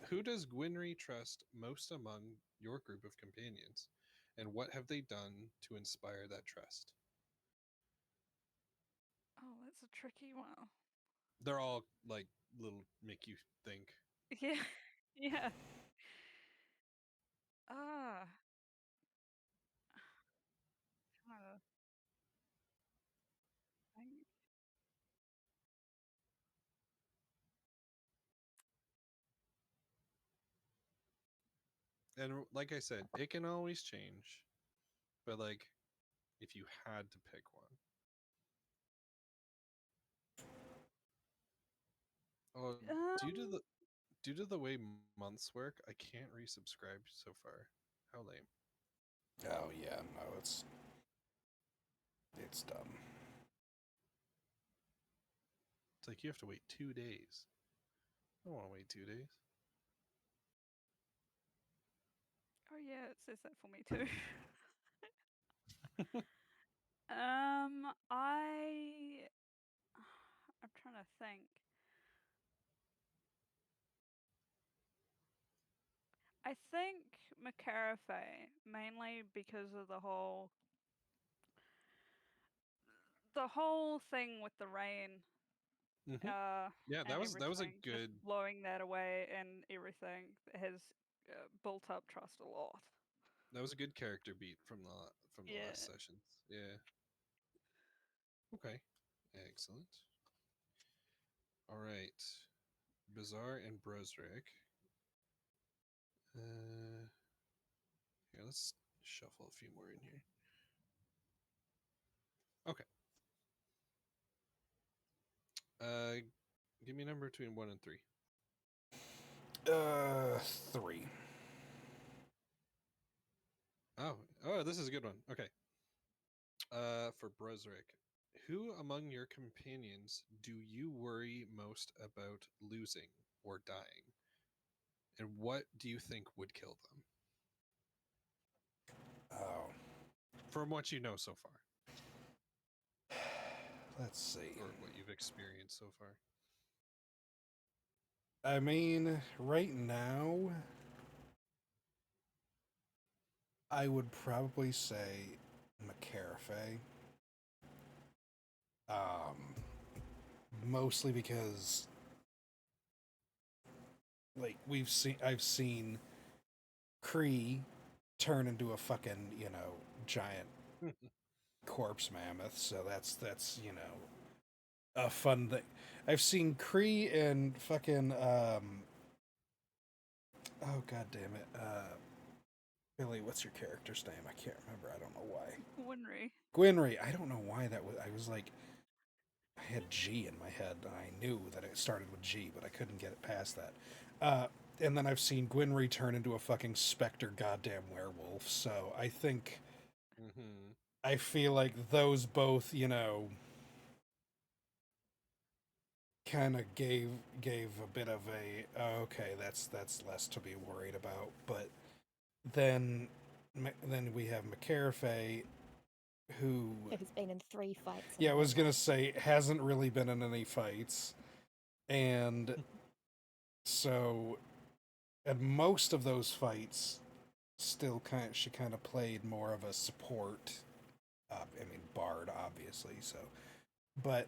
Who does Gwynry trust most among your group of companions, and what have they done to inspire that trust? Oh, that's a tricky one. They're all like little make you think. Yeah, yeah. Ah, trying to think. And like I said, it can always change, but like if you had to pick one. Oh, Um, due to the way months work, I can't resubscribe so far. How lame. Oh yeah, no, it's dumb. It's like you have to wait 2 days. I don't want to wait 2 days. oh yeah, it says that for me too. I I'm trying to think. I think McCarafay, mainly because of the whole thing with the rain, Hmm. Yeah, and that was a everything, just good blowing that away and everything has built up trust a lot. character beat from the Yeah. last sessions. Yeah. Okay. Excellent. All right. Bizarre and Brosrick. Uh, Here, let's shuffle a few more in here. Okay. Uh, Give me a number between 1 and 3. 3. Oh, this is a good one. Okay. For Brosrick, who among your companions do you worry most about losing or dying, and what do you think would kill them? Oh, From what you know so far, let's see. or what you've experienced so far. I mean, right now, I would probably say McCarafay. Um, Mostly because like I've seen Kree turn into a fucking giant corpse mammoth, so that's a fun thing. I've seen Kree and fucking oh god damn it, Billy, what's your character's name? I can't remember. I don't know why. Winry. Gwynry. I don't know why that was. I was like, I had G in my head, and I knew that it started with G, but I couldn't get it past that. Uh, and then I've seen Gwynry turn into a fucking specter goddamn werewolf. So I think Mm-hmm. I feel like those both, kind of gave a bit of a okay, that's less to be worried about. But then then we have McCarafay, who Who's been in 3 fights in yeah, I her was gonna life. say hasn't really been in any fights, and so and most of those fights still she kind of played more of a support. I mean, Bard obviously. So, but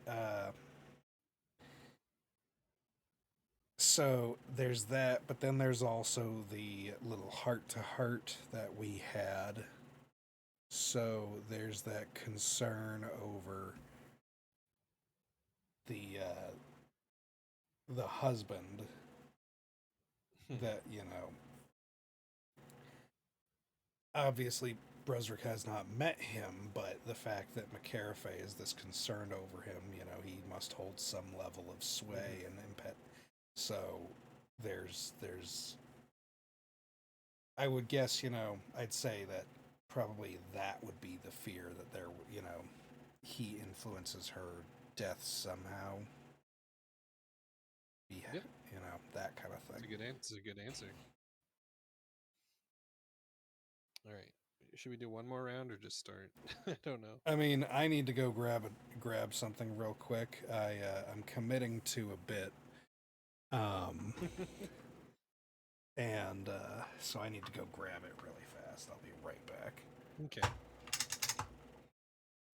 so there's that. But then there's also the little heart to heart that we had. So there's that concern over the husband that obviously Bresrick has not met him, but the fact that McCarafay is this concerned over him, he must hold some level of Mm-hmm. sway and impact. So there's I would guess, I'd say that probably that would be the fear that he influences her death somehow. Yeah, Yeah, that kind of it's thing. a good answer. It's a good answer. All right. Should we do one more round or just start? I don't know. I mean, I need to go grab something real quick. I'm committing to a bit. Um, so I need to go grab it really fast. I'll be right back. Okay.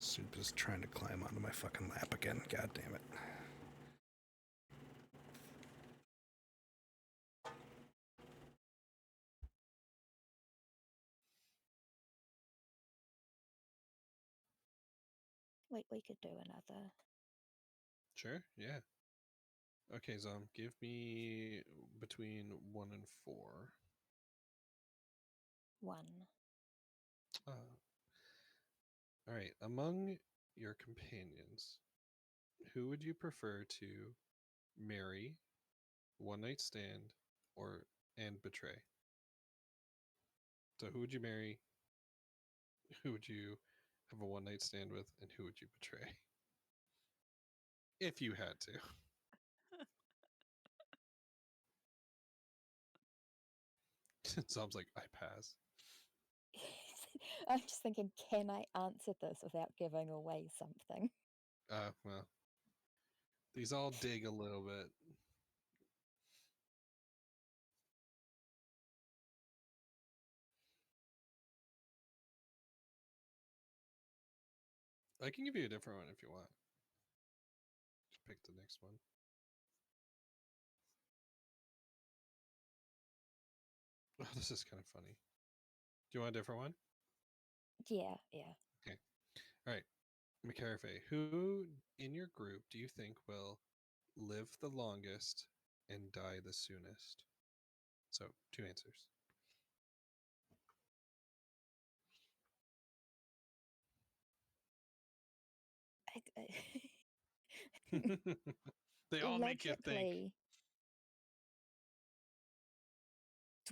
Soup is trying to climb onto my fucking lap again. God damn it. Wait, we could do another Sure. Yeah. Okay, Zom, give me between 1 and 4. one. All right. Among your companions, who would you prefer to marry, one night stand, or and betray? So, who would you marry? Who would you have a one night stand with, and who would you betray? If you had to. Zom's like, I pass. I'm just thinking, can I answer this without giving away something? Well, these all dig a little bit. I can give you a different one if you want. Just pick the next one. Oh, this is kind of funny. Do you want a different one? Yeah. All right. McCarafay, who in your group do you think will live the longest and die the soonest? So, 2 answers. They all make you think. Logically,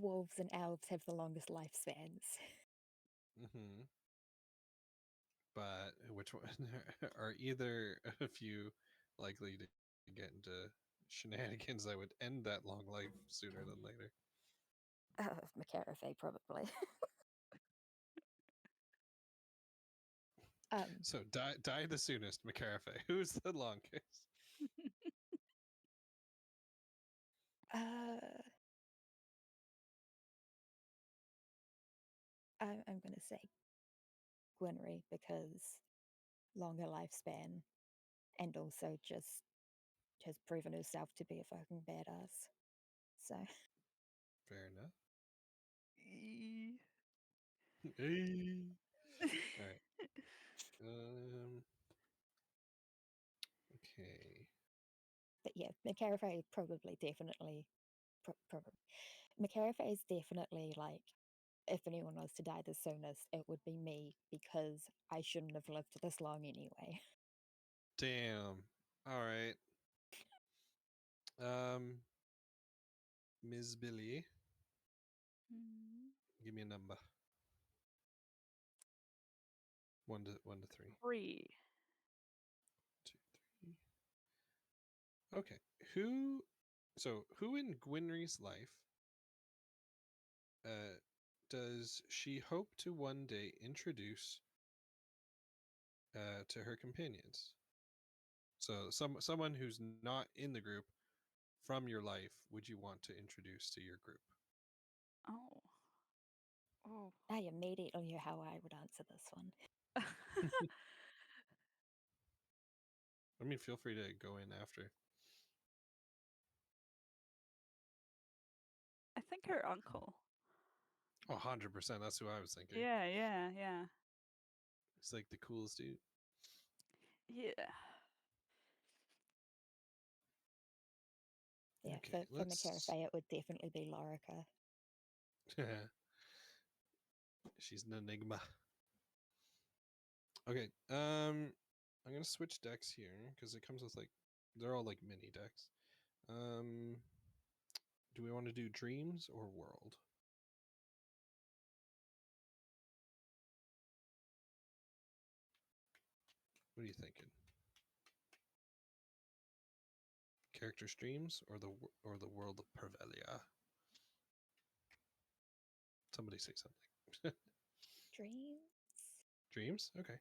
dwarves and elves have the longest lifespans. Hmm. But which one are either of you likely to get into shenanigans that would end that long life sooner than later? McCarafay, probably. So die the soonest, McCarafay. Who's the longest? I'm going to say Gwynry because longer lifespan and also just has proven herself to be a fucking badass. So, Fair enough. Eee. Hey. All right. Okay. but yeah, McCarafay probably definitely. Probably. McCarafay is definitely like, if anyone was to die the soonest, it would be me because I shouldn't have lived this long anyway. Damn. All right. Ms. Billy, Mm, give me a number. 1 to 3. 3. 2, 3. Okay. Who? So who in Gwynry's life does she hope to one day introduce to her companions? So someone who's not in the group from your life would you want to introduce to your group? Oh. Oh. I immediately knew how I would answer this one. I mean, feel free to go in after. I think her uncle. Oh, 100%. That's who I was thinking. Yeah. He's like the coolest dude. Yeah. Yeah, Okay, for McCarafay, it would definitely be Lorica. She's an enigma. Okay, I'm gonna switch decks here because it comes with like they're all like mini decks. Do we want to do dreams or world? What are you thinking? Character streams or the world of Pervelia? Somebody say something. Dreams? Dreams? Okay.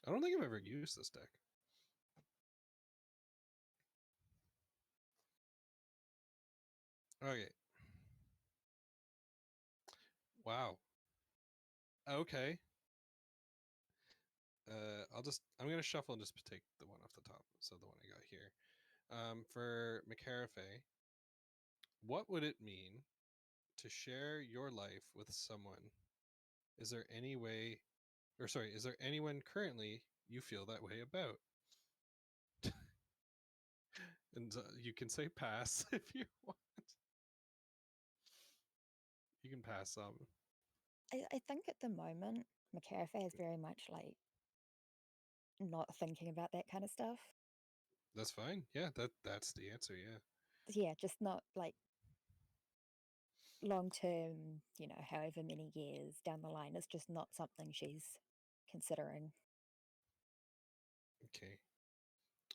I don't think I've ever used this deck. Okay. Wow. Okay. I'm gonna shuffle and just take the one off the top. So the one I got here. For McCarafe, what would it mean to share your life with someone? Is there any way, or sorry, is there anyone currently you feel that way about? And you can say pass if you want. You can pass some. I think at the moment, McCarafe is very much like not thinking about that kind of stuff. That's fine. Yeah, that's the answer. Yeah. Yeah, just not like long term, however many years down the line. It's just not something she's considering. Okay.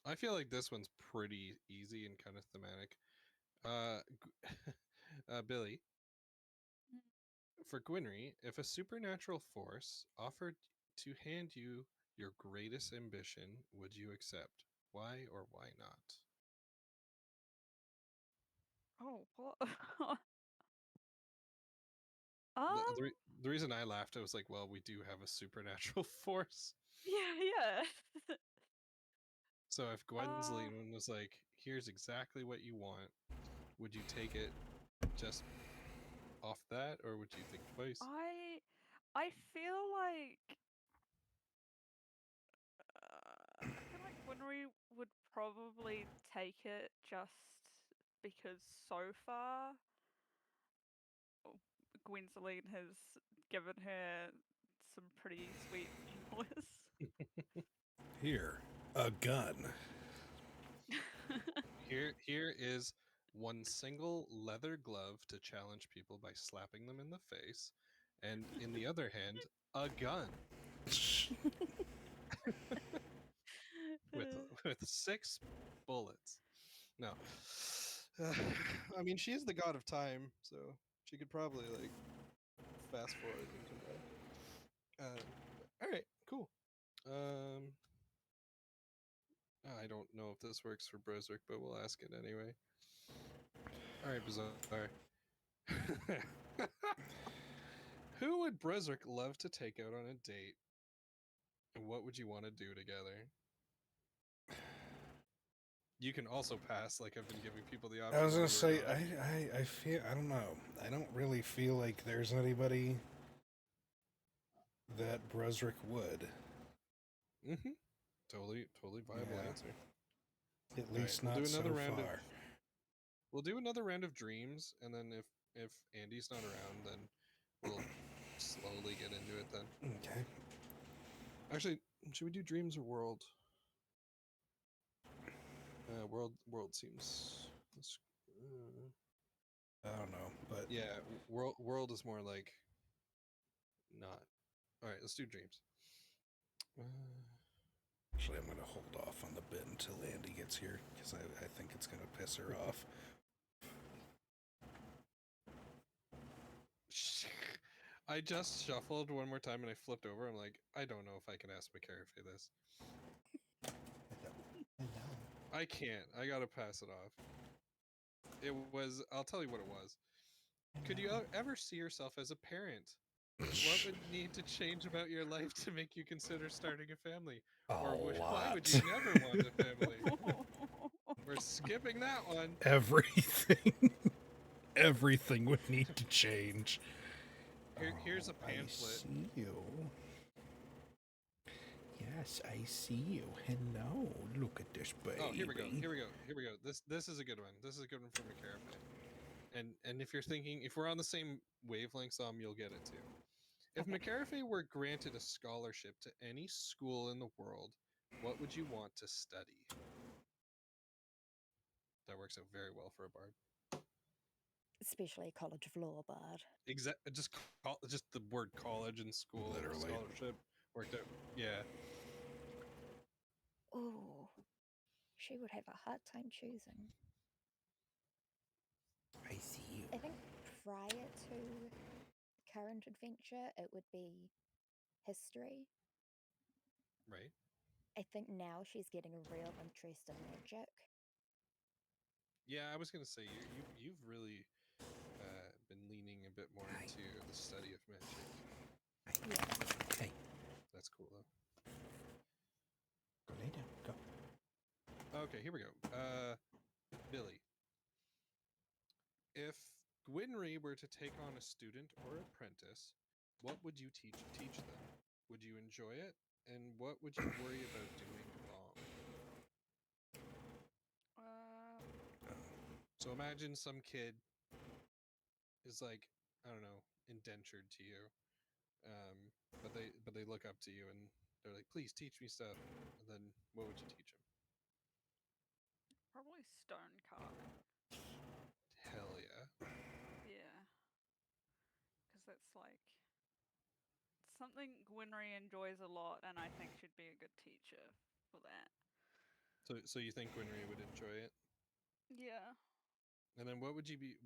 I feel like this one's pretty easy and kind of thematic. Billy, Mm. for Gwynry, if a supernatural force offered to hand you your greatest ambition, would you accept? Why or why not? Oh, what? The, um, the, re- the reason I laughed, I was like, well, we do have a supernatural force. yeah. So if Uh, Gwendoline was like, here's exactly what you want, would you take it just off that, or would you think twice? I feel like I feel like Winry would probably take it just because so far Gwendoline has given her some pretty sweet bliss. Here, a gun. Here is one single leather glove to challenge people by slapping them in the face, and in the other hand, a gun with with 6 bullets. No, I mean she is the god of time, so she could probably like fast forward and come back. All right, cool. Um, I don't know if this works for Broswick, but we'll ask it anyway. All right, Bizarre. Who would Broswick love to take out on a date? And what would you want to do together? You can also pass, like I've been giving people the option. I was while gonna you were say, gone. I feel, I don't know. I don't really feel like there's anybody that Brusrick would. Mm-hmm. Totally viable Yeah. answer. At All right, least we'll not do so another round of. far. We'll do another round of dreams, and then if Andy's not around, then we'll slowly get into it. Then Okay. actually, should we do dreams or world? World seems. I don't know, but Yeah, world is more like not. All right, let's do dreams. Uh, actually, I'm gonna hold off on the bit until Andy gets here because I think it's gonna piss her off. I just shuffled one more time and I flipped over. I'm like, I don't know if I can ask McCarafey this. I can't. I gotta pass it off. It was. I'll tell you what it was. Could you ever see yourself as a parent? What would need to change about your life to make you consider starting a family? Or why would you never want a family? We're skipping that one. Everything. Everything would need to change. Here's a I pamphlet. see you. Yes, I see you. Hello. Look at this baby. Oh, here we go. This is a good one. This is a good one for McCarafey. And if you're thinking, if we're on the same wavelength, you'll get it too. If Okay. McCarafey were granted a scholarship to any school in the world, what would you want to study? That works out very well for a bard. Especially College of Law bard. Just the word college and school Literally. scholarship worked out. Yeah. Oh, she would have a hard time choosing. I see you. I think prior to current adventure, it would be history. Right. I think now she's getting a real interest in magic. Yeah, I was gonna say you've really been leaning a bit more into the study of Okay, here we go. Billy. If Gwynry were to take on a student or apprentice, what would you teach them? Would you enjoy it? And what would you worry about doing wrong? So imagine some kid is like, I don't know, indentured to you. But they look up to you and they're like, please teach me stuff. And then what would you teach them? Probably stone carving. Hell yeah. Yeah. Because that's like something Gwynry enjoys a lot, and I think she'd be a good teacher for that. So you think Gwynry would enjoy it? Yeah. And then what would Gwynry be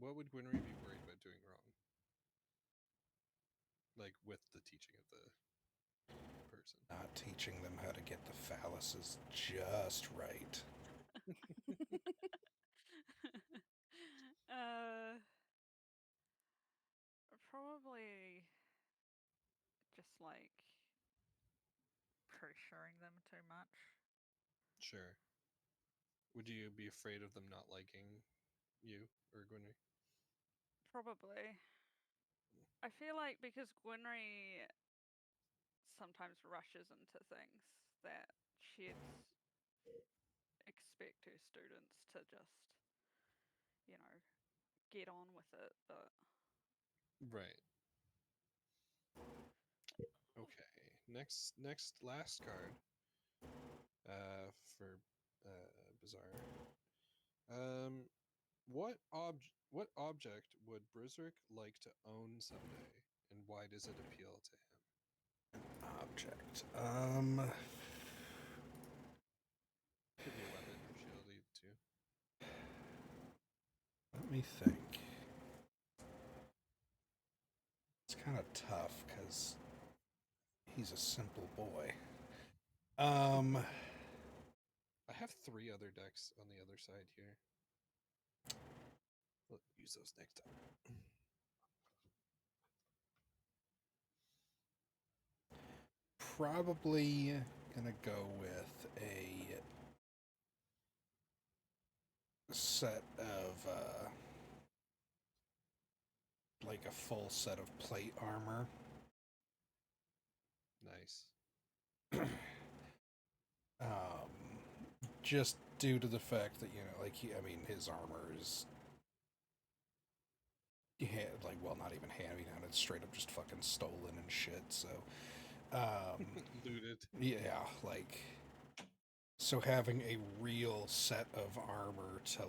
worried about doing wrong? Like with the teaching of the person. Not teaching them how to get the phalluses just right. Probably just like pressuring them too much. Sure. Would you be afraid of them not liking you or Gwynry? Probably. I feel like because Gwynry sometimes rushes into things that she'd expect her students to just, get on with it, but Right. Okay. Next last card. For Bizarre. What object would Brizric like to own someday, and why does it appeal to him? Object. Could be a weapon or shield too. Let me think. It's kind of tough because he's a simple boy. I have 3 other decks on the other side here. We'll use those next time. Probably gonna go with a set of like a full set of plate armor. Nice. Just due to the fact that, like his armor is not even hand-me-down, it's straight up just fucking stolen and shit, so Looted. yeah, so having a real set of armor to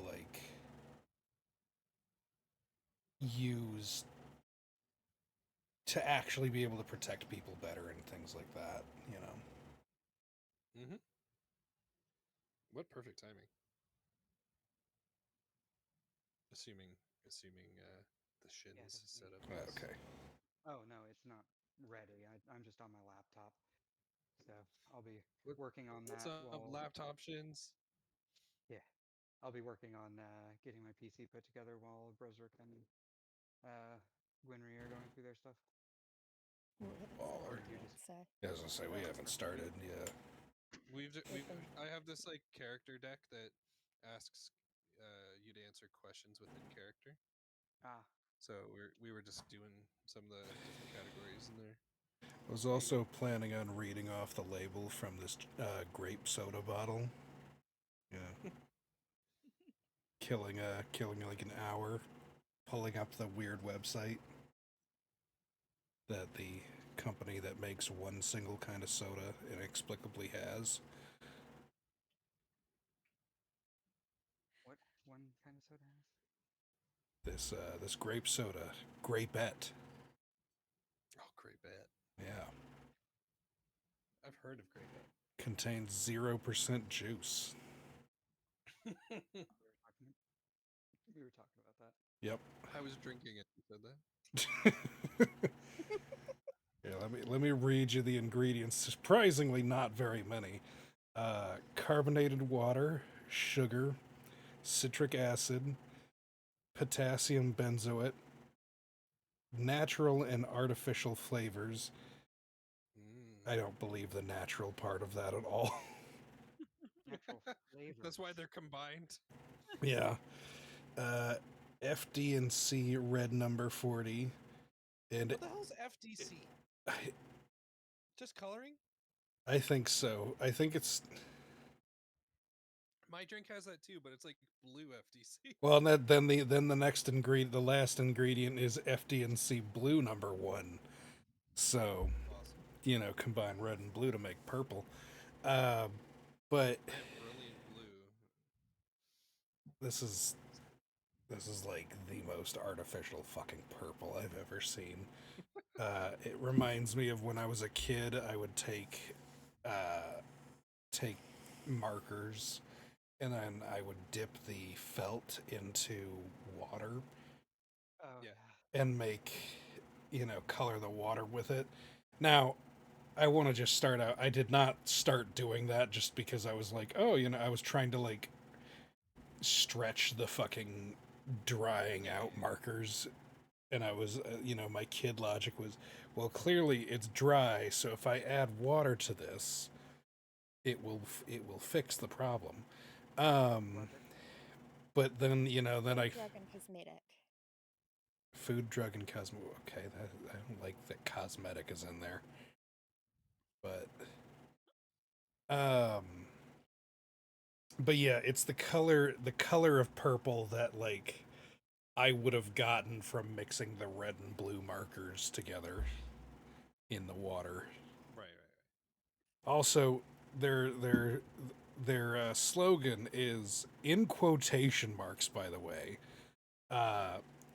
use to actually be able to protect people better and things like that, Mm-hmm. What perfect timing. Assuming the shins set up. Okay. Oh no, it's not ready. I'm just on my laptop, so I'll be working on What's that up, while laptop shins? yeah, I'll be working on getting my PC put together while Brosrick and Gwynry are going through their stuff. Baller. You just So I was gonna say we haven't started. Yeah. I have this character deck that asks you to answer questions within character. So we were just doing some of the different categories in there. I was also planning on reading off the label from this grape soda bottle. Yeah. killing like an hour, pulling up the weird website that the company that makes one single kind of soda inexplicably has. what one kind of soda has? This grape soda, Grapette. Oh, Grapette. Yeah. I've heard of Grapette. Contains 0% juice. We were talking about that. Yep. I was drinking it. You said that. Yeah, let me read you the ingredients. Surprisingly, not very many. Carbonated water, sugar, citric acid, potassium benzoate, natural and artificial flavors. I don't believe the natural part of that at all. actual flavors. That's why they're combined. Yeah. FD&C red number 40. And What the hell's FDC? Just coloring? I think so. I think it's My drink has that too, but it's like blue FDC. well. And then the next ingredient, the last ingredient is FD&C blue number 1. So Awesome. Combine red and blue to make purple. But I have brilliant blue. this is like the most artificial fucking purple I've ever seen. It reminds me of when I was a kid. I would take markers, and then I would dip the felt into water Oh Yeah. yeah. and make, color the water with it. Now, I want to just start out. I did not start doing that just because I was like, oh, I was trying to like stretch the fucking drying out markers. And I was, my kid logic was, well, clearly it's dry, so if I add water to this, it will fix the problem. Logic. But then then I Drug and cosmetic. food, drug, and cosmetic. Okay, I don't like that cosmetic is in there, but yeah, it's the color of purple that like I would have gotten from mixing the red and blue markers together in the water. Right. Also, their slogan is in quotation marks, by the way.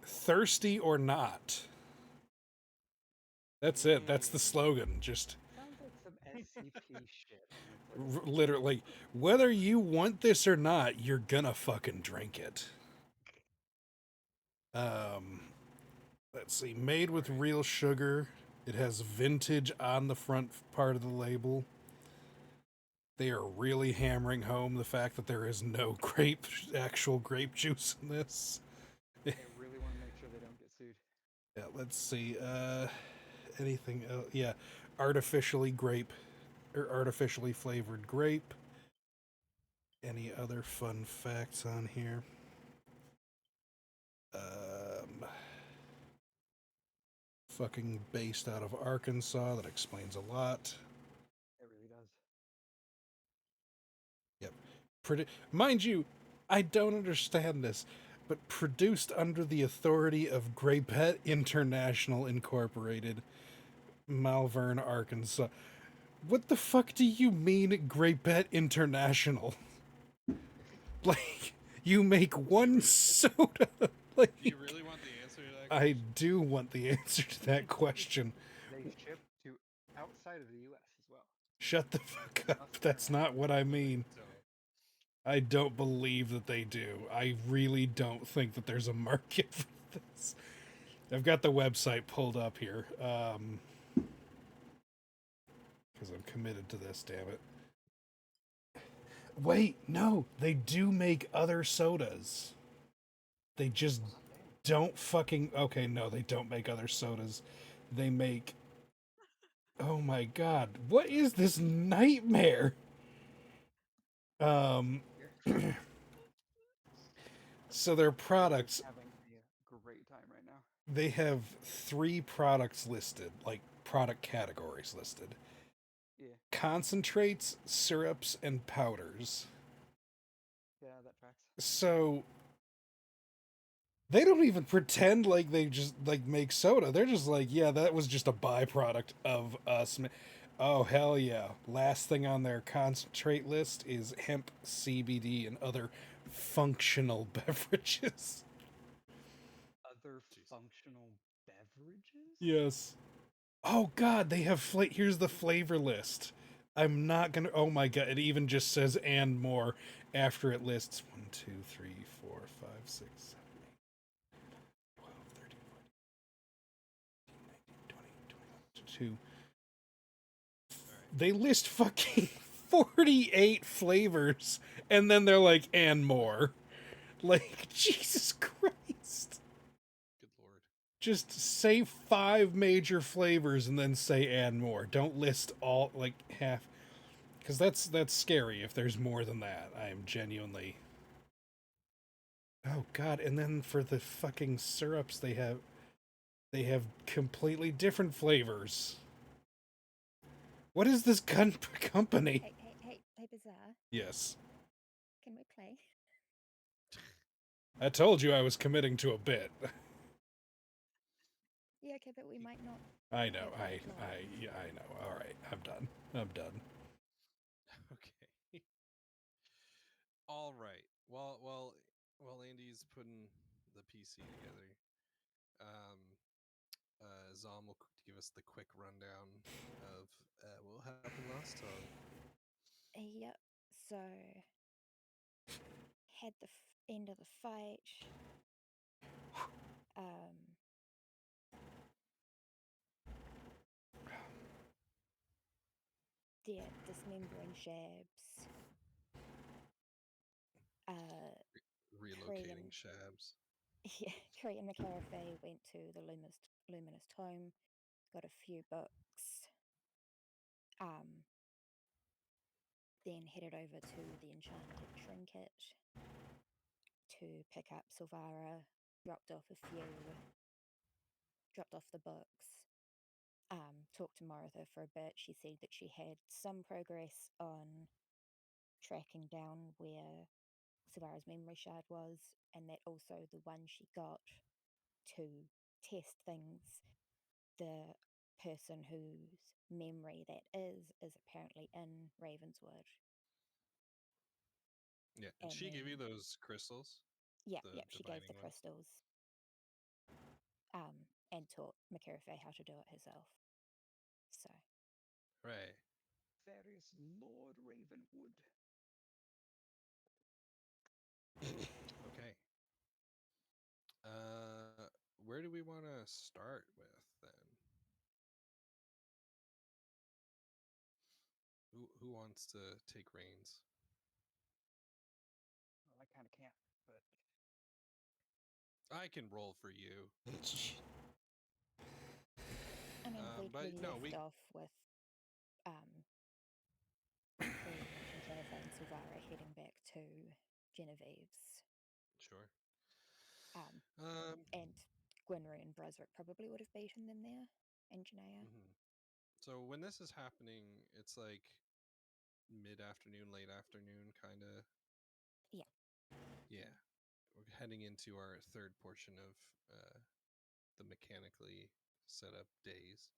Thirsty or not. That's it. That's the slogan. Just Sounds like some SCP shit. Honestly. literally, whether you want this or not, you're gonna fucking drink it. Let's see. Made with real sugar. It has vintage on the front part of the label. They are really hammering home the fact that there is no actual grape juice in this. They really want to make sure they don't get sued. Yeah, let's see. Anything else? Yeah, artificially flavored grape. Any other fun facts on here? Fucking based out of Arkansas. That explains a lot. It really does. Yep. Mind you, I don't understand this, but produced under the authority of Grapette International Incorporated, Malvern, Arkansas. What the fuck do you mean, Grapette International? Like, you make one soda. Like, Do you really want the answer to that I question? do want the answer to that question. They ship to outside of the U.S. as well. Shut the fuck up. That's not what I mean. I don't believe that they do. I really don't think that there's a market for this. I've got the website pulled up here. Because I'm committed to this, damn it. Wait, no, they do make other sodas. They just don't fucking... Okay, no, they don't make other sodas. They make... Oh my god, what is this nightmare? So their products... Having a great time right now. They have 3 products listed, like product categories listed. Yeah. Concentrates, syrups, and powders. Yeah, that tracks. So they don't even pretend like they just like make soda. They're just like, yeah, that was just a byproduct of us. Oh, hell yeah. Last thing on their concentrate list is hemp, CBD, and other functional beverages. Other functional beverages? Yes. Oh god, they have here's the flavor list. I'm not gonna. Oh my god, it even just says and more after it lists 1, 2, 3, 4, 5, 6, 7, 8, 12, 13, 14, 19, 20, 21, 22. They list fucking 48 flavors and then they're like, and more. Like, Jesus Christ. Good lord. Just say 5 major flavors and then say and more. Don't list all, like, half. because that's scary. If there's more than that, I am genuinely. Oh God! And then for the fucking syrups, they have completely different flavors. What is this company? Hey, Bizarre, Yes, can we play? I told you I was committing to a bit. Yeah, okay, but we might not. I know. have that long. Yeah, I know. All right, I'm done. I'm done. Okay. All right. While Andy's putting the PC together, um, Zom will give us the quick rundown of what happened last time. Yep. So had the end of the fight. Dismembering Shabs. Relocating Shabs. Yeah, Cree and McCarafay went to the Luminous Tome, got a few books, then headed over to the Enchanted Trinket to pick up Silvara, dropped off the books, talked to Martha for a bit. She said that she had some progress on tracking down where Silvara's memory shard was, and that also the one she got to test things, the person whose memory that is apparently in Ravenswood. Yeah, and she gave you those crystals. Yeah, the she gave the divining one? crystals. And taught McCarafay how to do it herself. So. Right. Various Lord Ravenwood. Okay. Where do we want to start with then? Who wants to take reins? Well, I kind of can't, but I can roll for you. I mean, But we no, left off with Cree and McCarafay and Silvara heading back to Genevieve's. Sure. And Gwynry and Brasrick probably would have beaten them there, and Janaea. So when this is happening, it's like mid-afternoon, late afternoon, kind of. Yeah. Yeah. We're heading into our third portion of the mechanically set up days.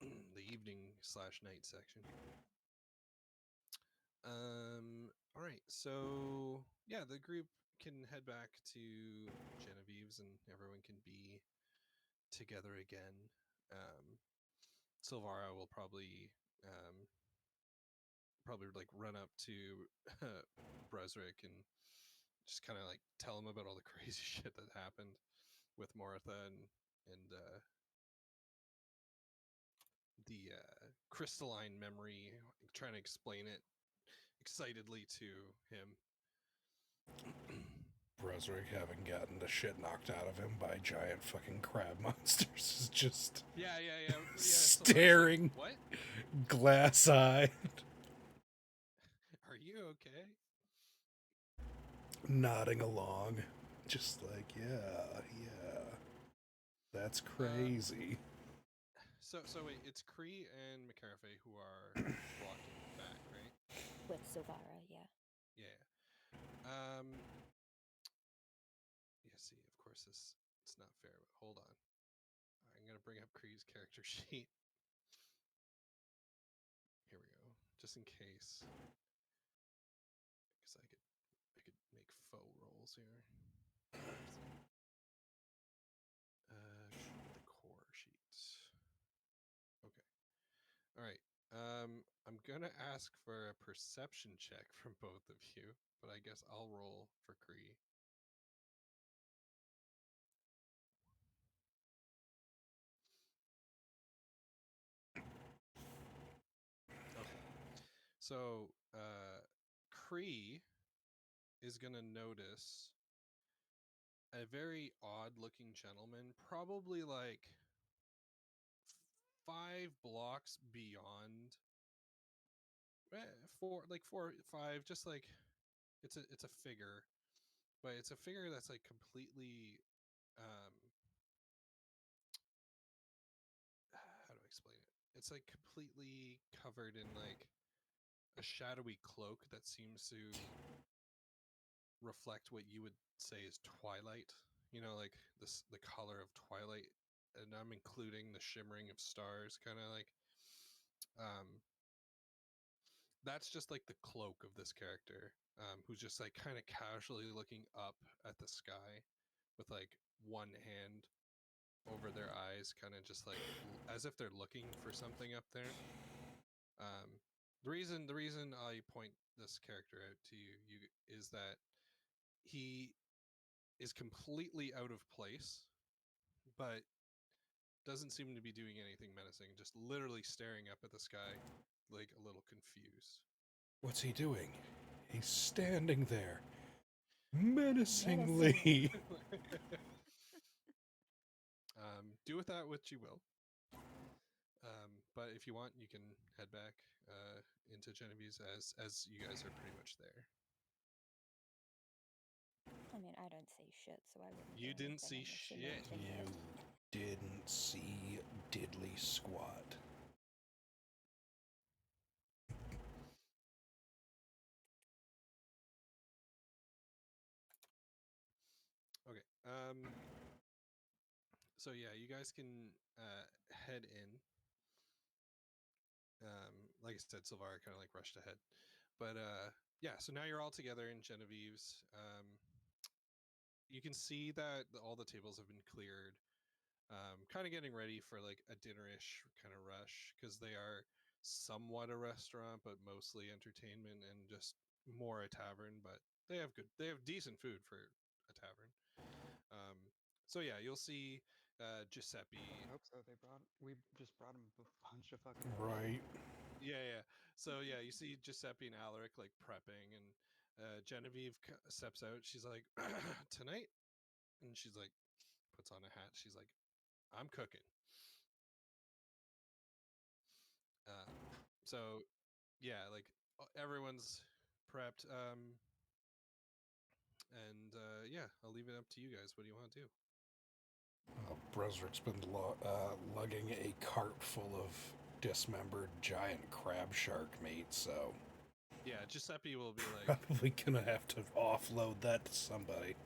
The evening/night section. All right. So yeah, the group can head back to Genevieve's and everyone can be together again. Silvara will probably like run up to Bresrick and just kind of like tell him about all the crazy shit that happened with Martha and the crystalline memory, trying to explain it excitedly to him. Bresrick, having gotten the shit knocked out of him by giant fucking crab monsters, is just yeah. staring, like, what? Glass-eyed. Are you okay? Nodding along, just like yeah, that's crazy. So wait, it's Cree and McCarafay who are walking back, right? With Silvara, yeah. Yeah. Yeah, see, of course it's not fair, but hold on. I'm gonna bring up Cree's character sheet. Here we go. Just in case. Because I could make faux rolls here. The core sheet. Okay. All right. I'm gonna ask for a perception check from both of you, but I guess I'll roll for Cree. Okay. So, Cree is going to notice a very odd looking gentleman, probably like 5 blocks beyond 4, 5, just like it's a figure, but it's a figure that's like completely how do I explain it? It's like completely covered in like a shadowy cloak that seems to reflect what you would say is twilight. Like the color of twilight, and I'm including the shimmering of stars, kind of like um that's just like the cloak of this character, who's just like kind of casually looking up at the sky with like one hand over their eyes, kind of just like as if they're looking for something up there. The reason I point this character out to you is that he is completely out of place, but doesn't seem to be doing anything menacing, just literally staring up at the sky, like a little confused. What's he doing? He's standing there, menacingly. Do with that what you will. But if you want, you can head back into Genevieve's as you guys are pretty much there. I mean, I don't see shit, so I wouldn't do You didn't anything see unless you shit. mentioned it. You didn't see diddly squat. Okay. So yeah, you guys can head in. Like I said, Silvara kind of like rushed ahead, but yeah. So now you're all together in Genevieve's. You can see that all the tables have been cleared. Kind of getting ready for like a dinnerish kind of rush, because they are somewhat a restaurant, but mostly entertainment and just more a tavern. But they have decent food for a tavern. So yeah, you'll see Giuseppe. I hope so. We just brought him a bunch of fucking Right. Yeah. So yeah, you see Giuseppe and Alaric like prepping, and Genevieve steps out. She's like, tonight, and she's like, puts on a hat. She's like, I'm cooking. So yeah, like everyone's prepped. And yeah, I'll leave it up to you guys. What do you want to do? Brusrick's been lugging a cart full of dismembered giant crab shark meat, so Yeah, Giuseppe will be like, probably gonna have to offload that to somebody.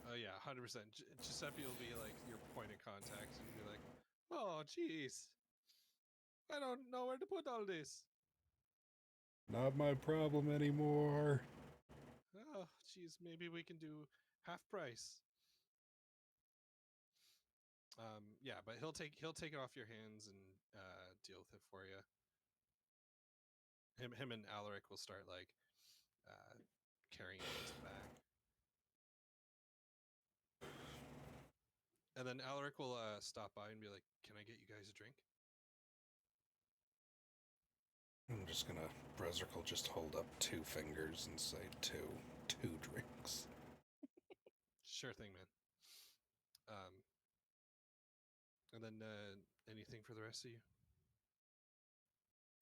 oh yeah, 100%. Giuseppe will be like your point of contact, and be like, oh jeez, I don't know where to put all this. Not my problem anymore. Oh jeez, maybe we can do half price. Yeah, but he'll take it off your hands and deal with it for you. Him and Alaric will start like carrying it into the back. And then Alaric will stop by and be like, can I get you guys a drink? I'm just gonna. Brusrick will just hold up 2 fingers and say 2 drinks. Sure thing, man. And then anything for the rest of you?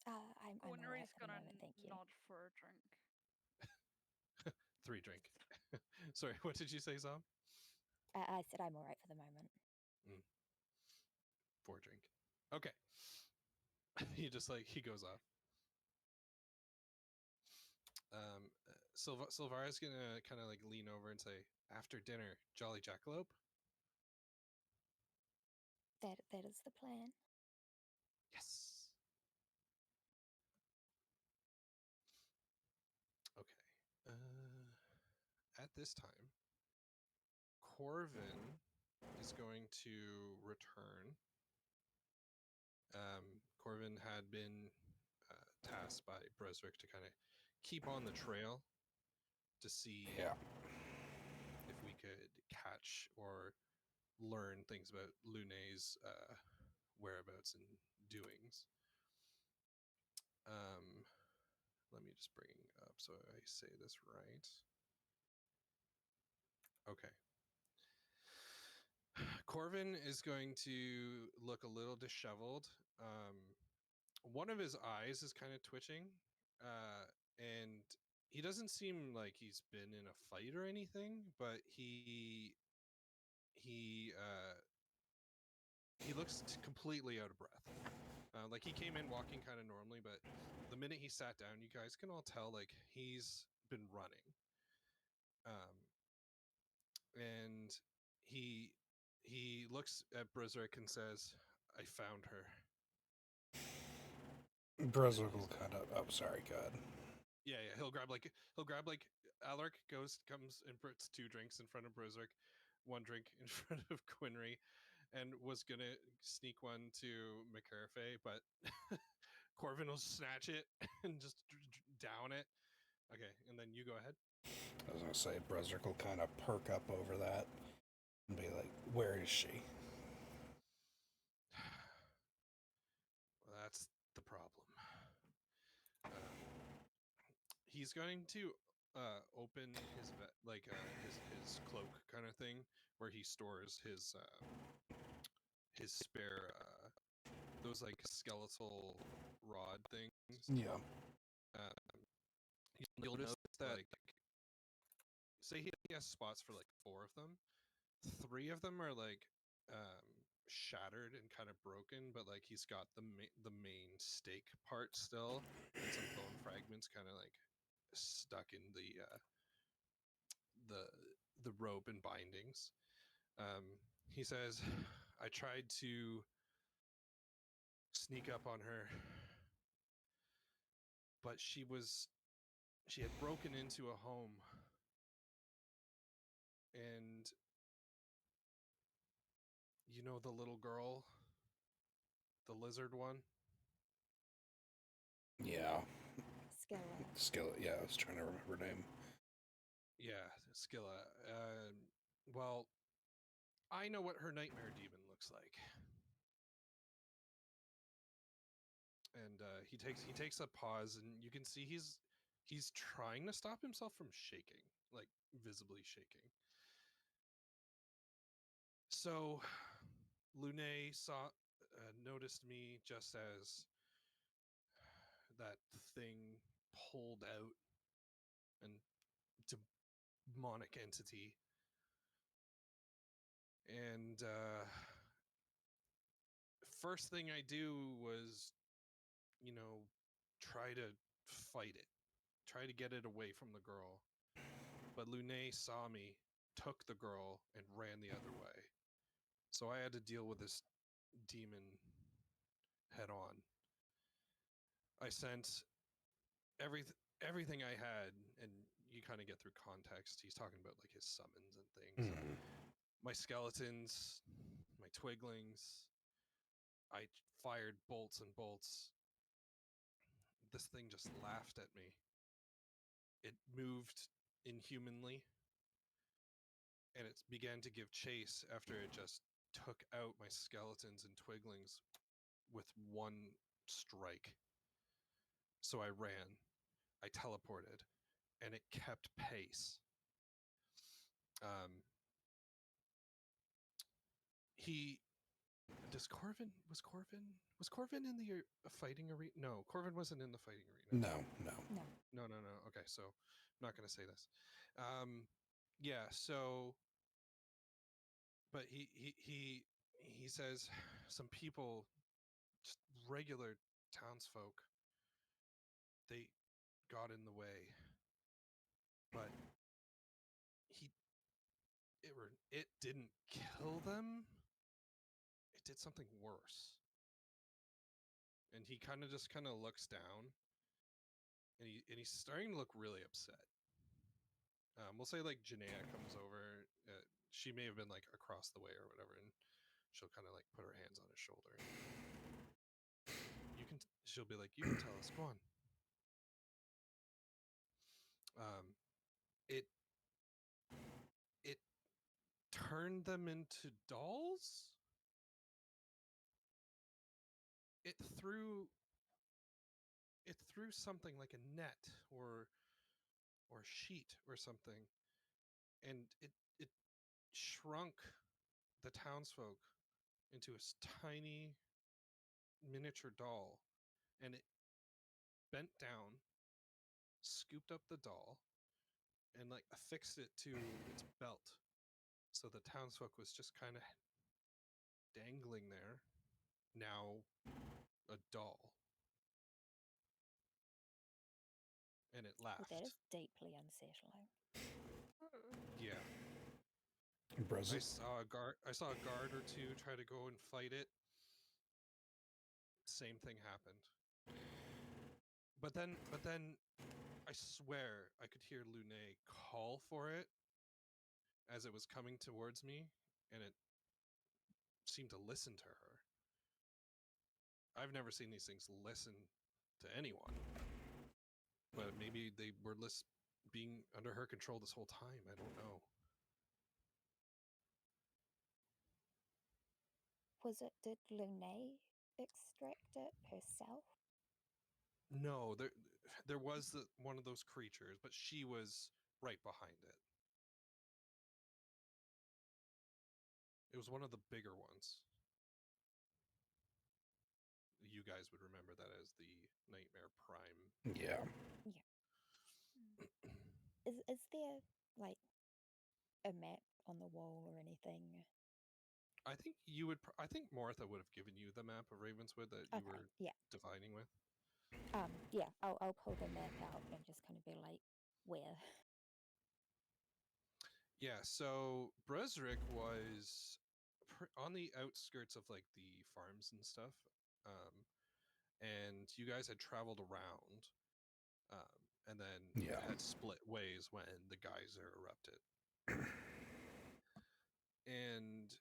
I'm alright Gwynry's for the gonna moment, thank you. nod for a drink. 3 drink. Sorry, what did you say, Zom? I said I'm alright for the moment. 4 drink. Okay. He just like he goes off. Silvara's gonna kind of like lean over and say, after dinner, Jolly Jackalope? That is the plan. Yes. Okay. At this time, Corvin is going to return. Corvin had been tasked by Breswick to kind of keep on the trail to see Yeah. if we could catch or learn things about Lune's whereabouts and doings. Let me just bring up so I say this right. Okay. Corvin is going to look a little disheveled. One of his eyes is kind of twitching, And he doesn't seem like he's been in a fight or anything, but he looks completely out of breath. Like he came in walking kind of normally, but the minute he sat down, you guys can all tell like he's been running. And he looks at Brizrick and says, "I found her." Brunswick will kind of. Oh, sorry, God. Yeah, he'll grab like Alaric comes and puts 2 drinks in front of Brizrick, 1 drink in front of Quinry, and was gonna sneak one to McCarafay, but Corvin will snatch it and just down it. Okay, and then you go ahead. I was gonna say Brunswick will kind of perk up over that and be like, "Where is she?" Well, that's the problem. He's going to open his his cloak kind of thing where he stores his spare those like skeletal rod things. Yeah. You'll notice that like, say he has spots for like 4 of them. 3 of them are like shattered and kind of broken, but like he's got the main stake part still, and some bone fragments kind of like stuck in the rope and bindings. He says, "I tried to sneak up on her, but she had broken into a home, and you know the little girl, the lizard one." Yeah. Skilla. Skillet. Yeah, I was trying to remember her name. Yeah, Skilla. Well, I know what her nightmare demon looks like. And he takes a pause, and you can see he's trying to stop himself from shaking, like visibly shaking. So, Lune noticed me just as that thing pulled out, and demonic entity. And first thing I do was, try to fight it, try to get it away from the girl. But Lune saw me, took the girl, and ran the other way. So I had to deal with this demon head on. I sent everything I had, and you kind of get through context. He's talking about like his summons and things. Mm. My skeletons, my twiglings. I fired bolts and bolts. This thing just laughed at me. It moved inhumanly, and it began to give chase after it just took out my skeletons and twiglings with 1 strike. So I ran, I teleported, and it kept pace. He was Corvin in the fighting arena? No, Corvin wasn't in the fighting arena. No. No. Okay, so I'm not gonna say this. Yeah. So, but he says some people, just regular townsfolk, they got in the way, but it didn't kill them. It did something worse. And he kind of looks down, and he's starting to look really upset. We'll say like Janaea comes over. She may have been like across the way or whatever, and she'll kind of like put her hands on his shoulder. She'll be like, "You can tell us. Go on." It turned them into dolls. It threw something like a net or sheet or something, and it shrunk the townsfolk into a tiny miniature doll, and it bent down scooped up the doll, and like affixed it to its belt. So the townsfolk was just kind of dangling there, now a doll. And it Well, laughed. that is deeply unsettling. Yeah. Brez- I saw a guard or two try to go and fight it. Same thing happened. But then I swear I could hear Lune call for it as it was coming towards me, and it seemed to listen to her. I've never seen these things listen to anyone. But maybe they were being under her control this whole time. I don't know. Did Lune extract it herself? No, there was one of those creatures, but she was right behind it. It was one of the bigger ones. You guys would remember that as the Nightmare Prime. yeah. Is there like a map on the wall or anything? I think you would. I think Martha would have given you the map of Ravenswood that you Okay, were yeah. defining with. Yeah, I'll pull the map out and just kind of be like, where? Yeah, so Bresrick was on the outskirts of like the farms and stuff, and you guys had traveled around, and then Yeah. had split ways when the geyser erupted. And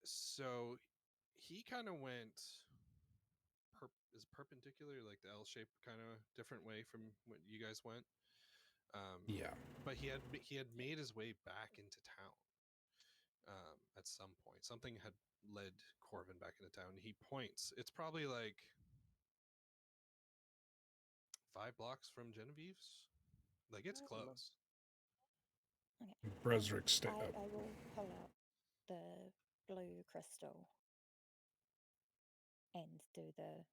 so he kind of went perpendicular, like the L-shaped kind of different way from what you guys went. Yeah. But he had made his way back into town. At some point, something had led Corvin back into town. He points. It's probably like 5 blocks from Genevieve's. Like it's close. Okay. Bresrick I will pull out the blue crystal and do the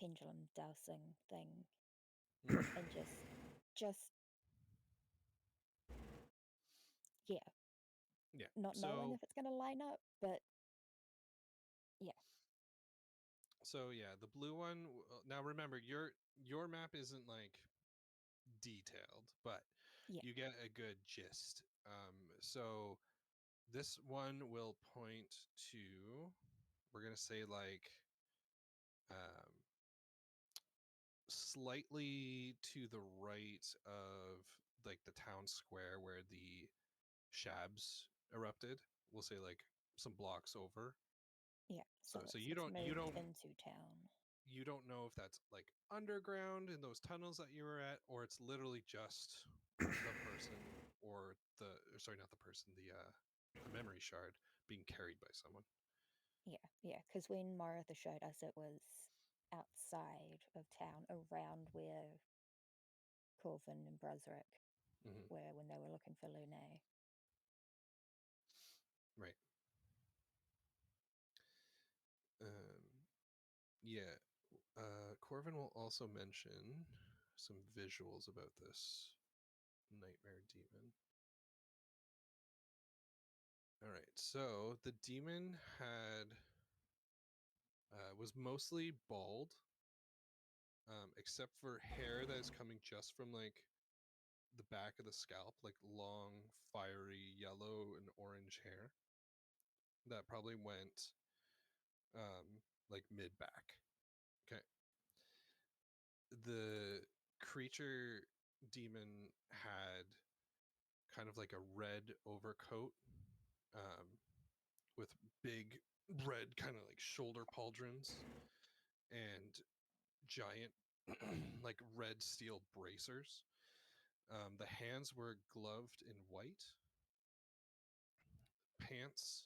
pendulum dowsing thing and just yeah, Yeah. not knowing So if it's going to line up, but yeah. so yeah, the blue one. Now remember, your map isn't like detailed, but Yeah. you get a good gist. So this one will point to. We're gonna say like slightly to the right of like the town square where the Shabs erupted. We'll say like some blocks over. Yeah. So So you it's don't moved into town. you don't know if that's like underground in those tunnels that you were at, or it's literally just the person or not the person, the memory shard being carried by someone. Yeah, because when Martha showed us, it was outside of town, around where Corvin and Bresrick Mm-hmm. were when they were looking for Lune. Right. Yeah. Corvin will also mention some visuals about this nightmare demon. All right, so the demon was mostly bald, except for hair that is coming just from like the back of the scalp, like long, fiery yellow and orange hair that probably went like mid back. Okay. The creature demon had kind of like a red overcoat, with big red kind of like shoulder pauldrons and giant like red steel bracers. The hands were gloved in white. Pants,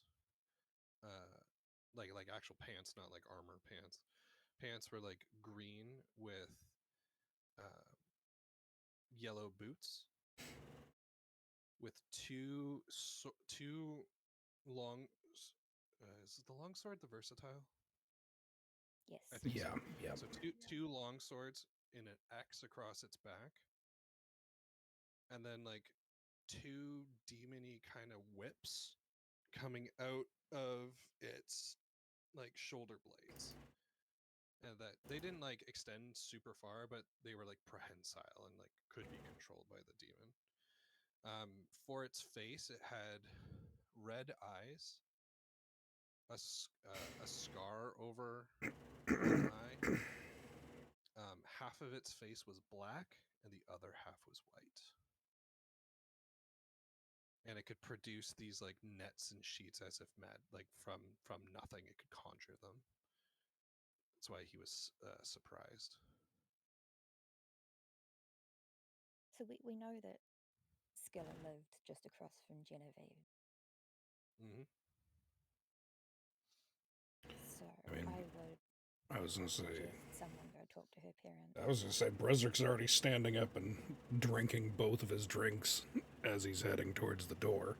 like actual pants, not like armor pants. Pants were like green with yellow boots, with two long. Is the long sword the versatile? Yes. I think Yeah. so. Yeah. So two long swords in an X across its back, and then like two demony kind of whips coming out of its like shoulder blades. And that they didn't like extend super far, but they were like prehensile and like could be controlled by the demon. For its face, it had red eyes, a scar over one eye. Half of its face was black, and the other half was white. And it could produce these like nets and sheets as if mad, like from nothing. It could conjure them. That's why he was surprised. So we know that Skilla lived just across from Genevieve. Mm-hmm. So I mean, would I was gonna say. suggest someone go talk to her parents. I was gonna say Brezrik's already standing up and drinking both of his drinks as he's heading towards the door.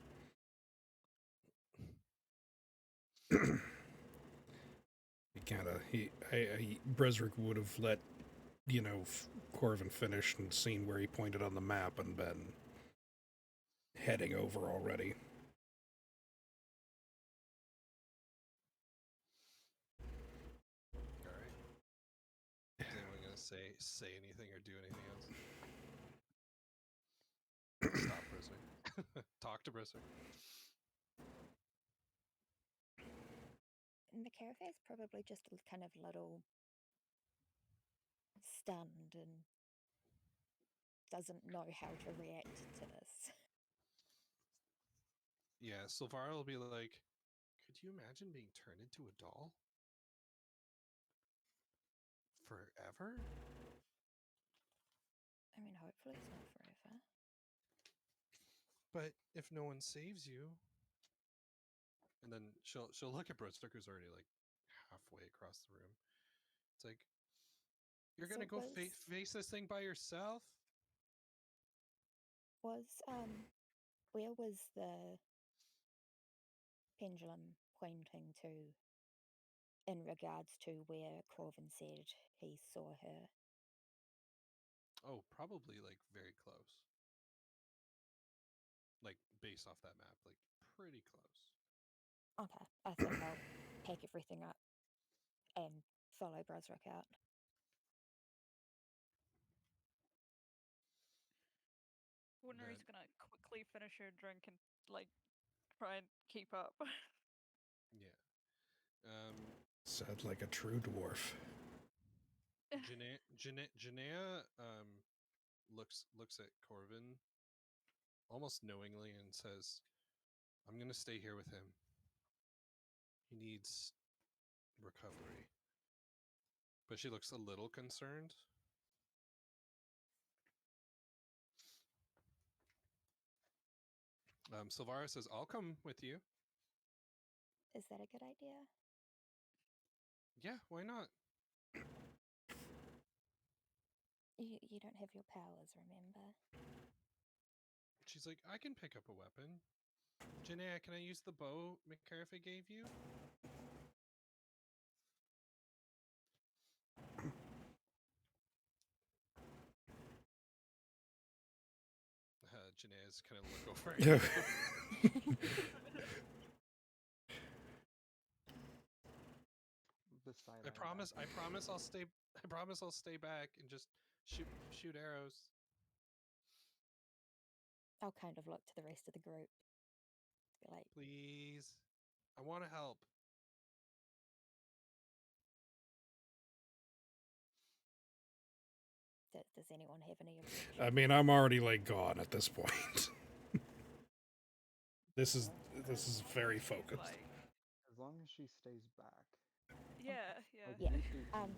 Brezrik would have let, Corvin finish and seen where he pointed on the map and been heading over already. All right. Is anyone gonna say anything or do anything else? Stop Brizzard. Talk to Brizzard. And the Carafe is probably just a kind of little stunned and doesn't know how to react to this. Yeah, Silvara will be like, could you imagine being turned into a doll? Forever? I mean, hopefully it's not forever. But if no one saves you, and then she'll look at Brizzard, who's already like halfway across the room. It's like, you're So gonna go was face this thing by yourself? where was the pendulum pointing to in regards to where Corvin said he saw her? Oh, probably like very close. Like based off that map, like pretty close. Okay, I think I'll pack everything up and follow Brozric out. Winry's gonna quickly finish her drink and like try and keep up. Yeah. Said like a true dwarf. Janaea looks at Corvin almost knowingly and says, I'm gonna stay here with him. He needs recovery. But she looks a little concerned. Silvara says, I'll come with you. Is that a good idea? Yeah, why not? You don't have your powers, remember? She's like, I can pick up a weapon. Janaea, can I use the bow McCarthy gave you? Janaea's kind of look over at you. Beside I promise I'll stay back and just shoot arrows. I'll kind of look to the rest of the group. Be like, Please. I want to help. does anyone have any objections? I mean, I'm already like gone at this point. This is very focused. Like, As long as she stays back. yeah. Like, Yeah, you two can,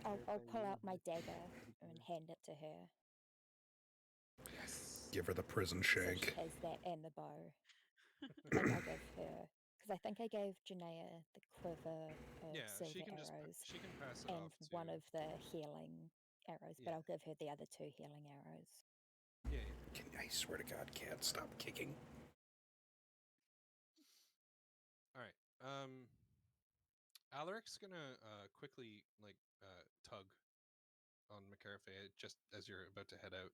I'll Carafe, pull you out my hit dagger pretty and close. hand it to her. Yes. Give her the prison So shank. she has that and the bow. And I'll give her, because I think I gave Janaea the quiver of Yeah, silver she can just arrows she can pass it and off to one of the healing arrows, but Yeah. I'll give her the other 2 healing arrows. Yeah. I swear to God, can't stop kicking. All right. Alaric's gonna quickly like tug on McCarafay just as you're about to head out.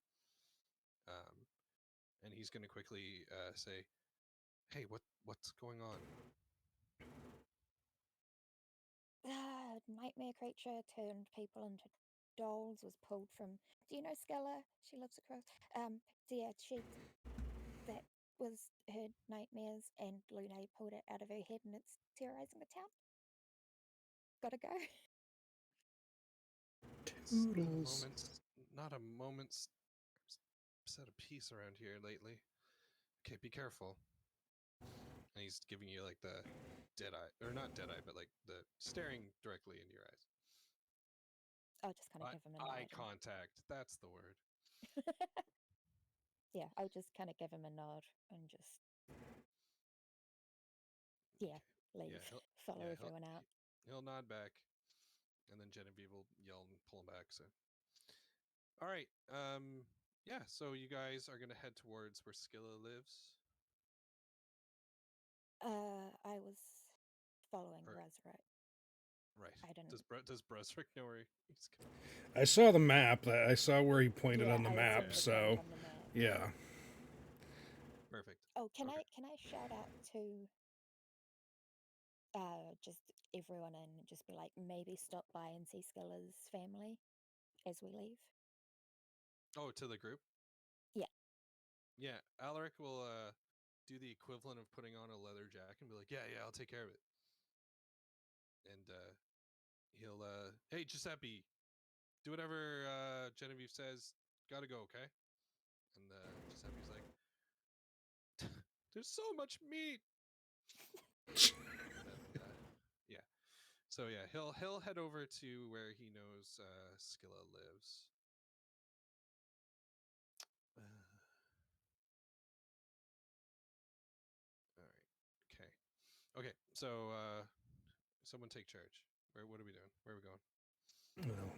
And he's going to quickly say, "Hey, what's going on?" Nightmare creature turned people into dolls, was pulled from. Do you know Skella? She lives across. So yeah, that was her nightmares, and Lune pulled it out of her head, and it's terrorizing the town. Gotta go. It's not a Toodles. moment's set of peace around here lately. Okay, be careful. And he's giving you like the dead eye, or not dead eye, but like the staring directly into your eyes. I'll just kind of give him a Eye nod. contact. That's the word. Yeah, I'll just kind of give him a nod and just leave. Follow everyone out. He'll nod back, and then Genevieve will yell and pull him back. So, all right. Yeah. So you guys are gonna head towards where Skilla lives. I was following Or- Resurrect. Right. I didn't. Does Brusrick know where he's going? I saw the map. I saw where he pointed Yeah, on the I map. seen the So guide on the map. yeah. Perfect. Oh, can Okay. I shout out to just everyone and just be like, maybe stop by and see Skella's family as we leave? Oh, to the group. Yeah. Yeah. Alaric will do the equivalent of putting on a leather jacket and be like, "Yeah, I'll take care of it." And he'll "Hey, Giuseppe, do whatever Genevieve says. Gotta go, okay?" And Giuseppe's like, "There's so much meat." And then yeah. So yeah, he'll head over to where he knows Skilla lives. All right. Okay. Okay. So someone take charge. What are we doing? Where are we going? Well,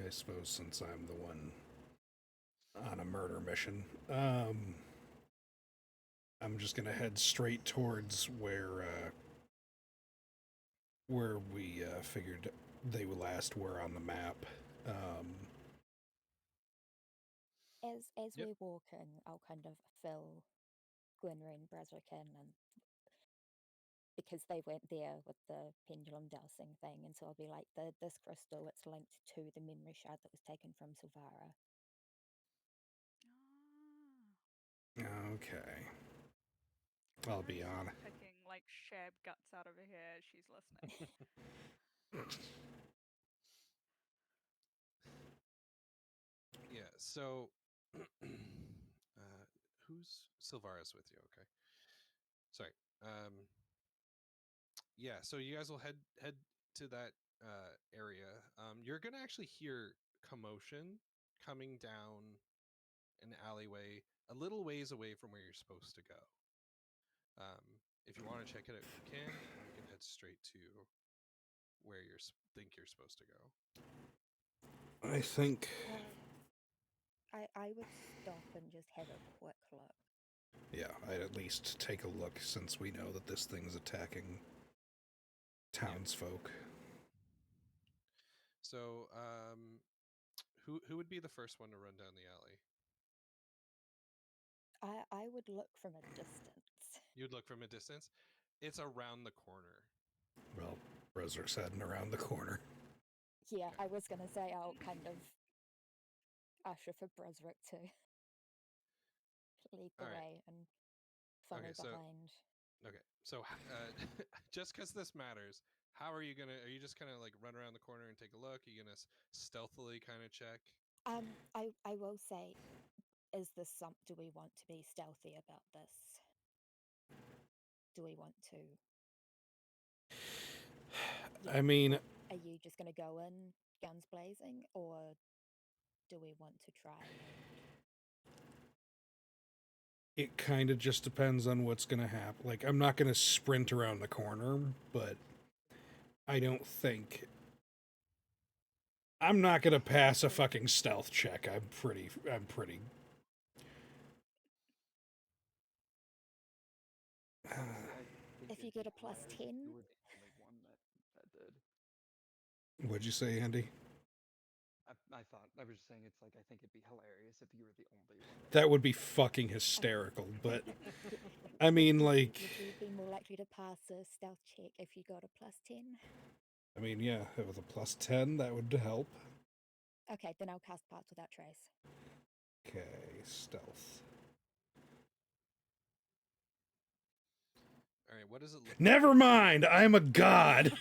I suppose since I'm the one on a murder mission, I'm just gonna head straight towards where we figured they last were on the map. As Yep. we're walking, I'll kind of fill Gwynra and Brazrick in, and because they weren't there with the pendulum dowsing thing, and so I'll be like, this crystal, it's linked to the memory shard that was taken from Silvara. Ah. Okay. I'll be Gwynry's on. not picking like shab guts out of her hair as she's listening. Yeah. So who's Silvara's with you? Okay. Sorry. Yeah. So you guys will head to that area. You're gonna actually hear commotion coming down an alleyway a little ways away from where you're supposed to go. If you want to check it out, you can, or you can head straight to where you think you're supposed to go. I think. I would stop and just have a quick look. Yeah, I'd at least take a look since we know that this thing's attacking townsfolk. So, who would be the first one to run down the alley? I would look from a distance. You'd look from a distance. It's around the corner. Well, Brozer's heading around the corner. Yeah, Okay. I was gonna say I'll kind of usher for Brazrick to lead the All right. way and follow Okay. behind. So just because this matters, how are you gonna? Are you just gonna like run around the corner and take a look? Are you gonna stealthily kind of check? I will say, is this do we want to be stealthy about this? Do we want to? I mean, Are you just gonna go in guns blazing, or do we want to try and? it kind of just depends on what's going to happen. Like, I'm not going to sprint around the corner, but I don't think. I'm not going to pass a fucking stealth check. I'm pretty. I think If you it'd be get a plus wild. 10? You were the only one that did. What'd you say, Andy? I thought I was just saying it's like I think it'd be hilarious if you were the only one. That would be fucking hysterical. But W- I mean, would like, you be more likely to pass a stealth check if you got a +10? I mean, yeah, with a +10, that would help. Okay, then I'll cast Paths Without Trace. Okay, stealth. All right, what does it look Never like? mind. I'm a god.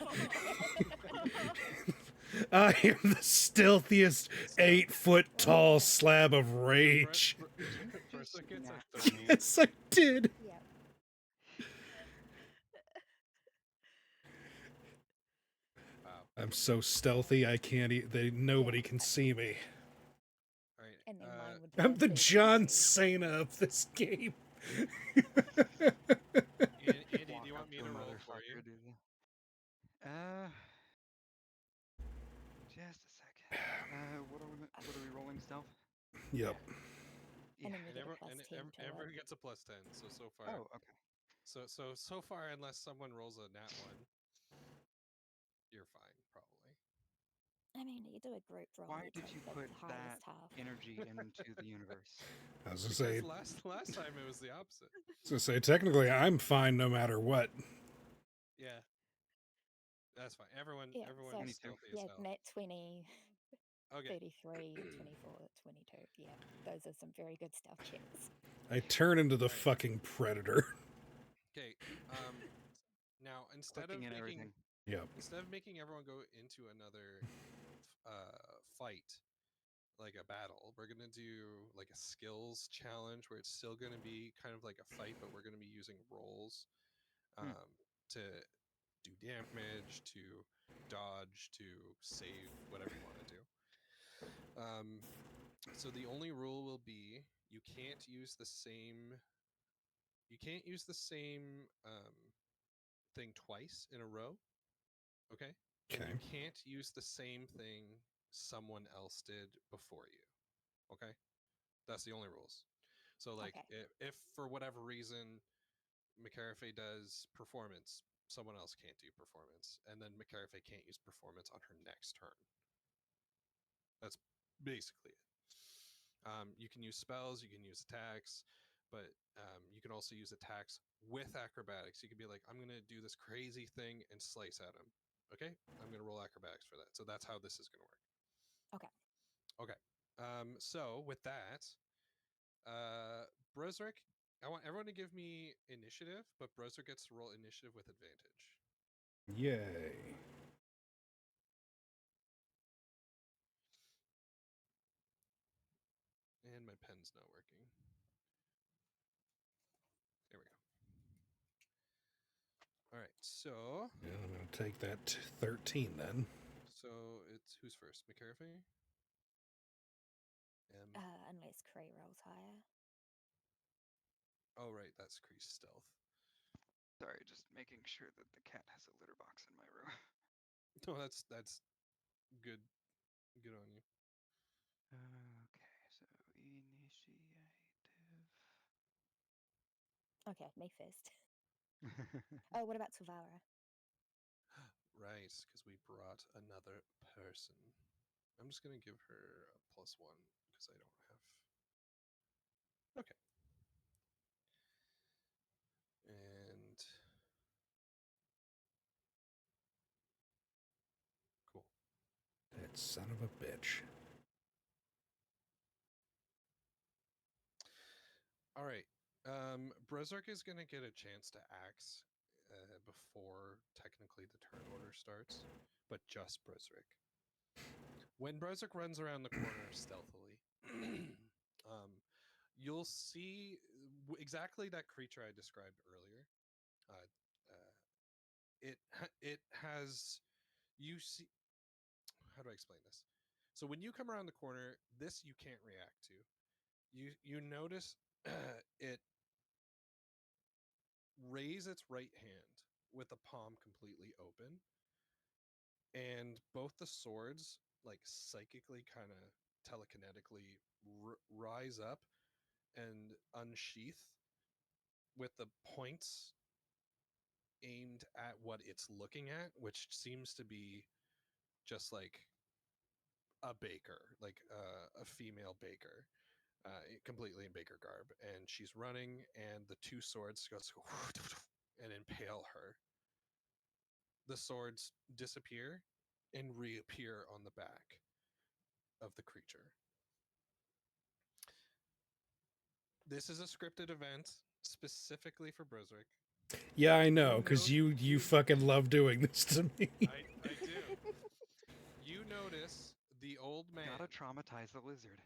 I am the stealthiest 8-foot tall slab of rage. Did you just Berserk gets a nat 30. Yes, I did. Yeah. Wow. I'm so stealthy. I can't. Nobody can see me. All right. And then mine would be I'm a the John 33. Cena of this game. Andy, walk do you up want me to to a roll for motherfucker, you? dude? Just a second. What are we rolling stealth? Yep. Yeah. And then you And get a everyone, +10 to everyone it. gets a +10. So far, Oh, okay. so far, unless someone rolls a nat one, you're fine, probably. I mean, you do a group roll, Why you did take you the put that highest half. energy into the universe? I was gonna Because say. last time it was the opposite. Technically, I'm fine no matter what. Yeah, that's fine. Everyone Yeah, everyone so is 22. stealthy as yeah, hell. net 20, Okay. 33, 24, 22. Yeah, those are some very good stealth checks. I turn into the Right. fucking predator. Okay. Now Clicking in everything. Yep. instead of making everyone go into another fight, like a battle, we're gonna do like a skills challenge where it's still gonna be kind of like a fight, but we're gonna be using rolls to do damage, to dodge, to save, whatever you want to do. So the only rule will be you can't use the same thing twice in a row. Okay. And Okay. you can't use the same thing someone else did before you. Okay. That's the only rules. So like Okay. if for whatever reason McCarafay does performance, someone else can't do performance, and then McCarafay can't use performance on her next turn. That's basically it. You can use spells, you can use attacks, but you can also use attacks with acrobatics. You can be like, I'm going to do this crazy thing and slice at him. Okay, I'm going to roll acrobatics for that. So that's how this is going to work. Okay. Okay. So with that, Brozric, I want everyone to give me initiative, but Brozric gets to roll initiative with advantage. Yay. And my pen's not working. There we go. All right, so Yeah, I'm gonna take that 13 then. so it's who's first? McCarafay? Unless Cree rolls higher. Oh right, that's Crease stealth. Sorry, just making sure that the cat has a litter box in my room. No, that's good. Good on you. Okay, so initiative. Okay, me first. Oh, what about Tavara? Right, because we brought another person. I'm just gonna give her a +1 because I don't have. Okay. And cool. That son of a bitch. All right. Brozark is gonna get a chance to axe before technically the turn order starts, but just Brozark. When Brozark runs around the corner stealthily, you'll see exactly that creature I described earlier. Uh, it has you see. How do I explain this? So when you come around the corner, this you can't react to. You notice it raise its right hand with the palm completely open, and both the swords like psychically kind of telekinetically rise up and unsheath with the points aimed at what it's looking at, which seems to be just like a baker, like a female baker, completely in baker garb, and she's running, and the two swords goes and impale her. The swords disappear and reappear on the back of the creature. This is a scripted event specifically for Brisric. Yeah, I know, You because know- you fucking love doing this to me. I do. You notice the old man. Gotta traumatize the lizard.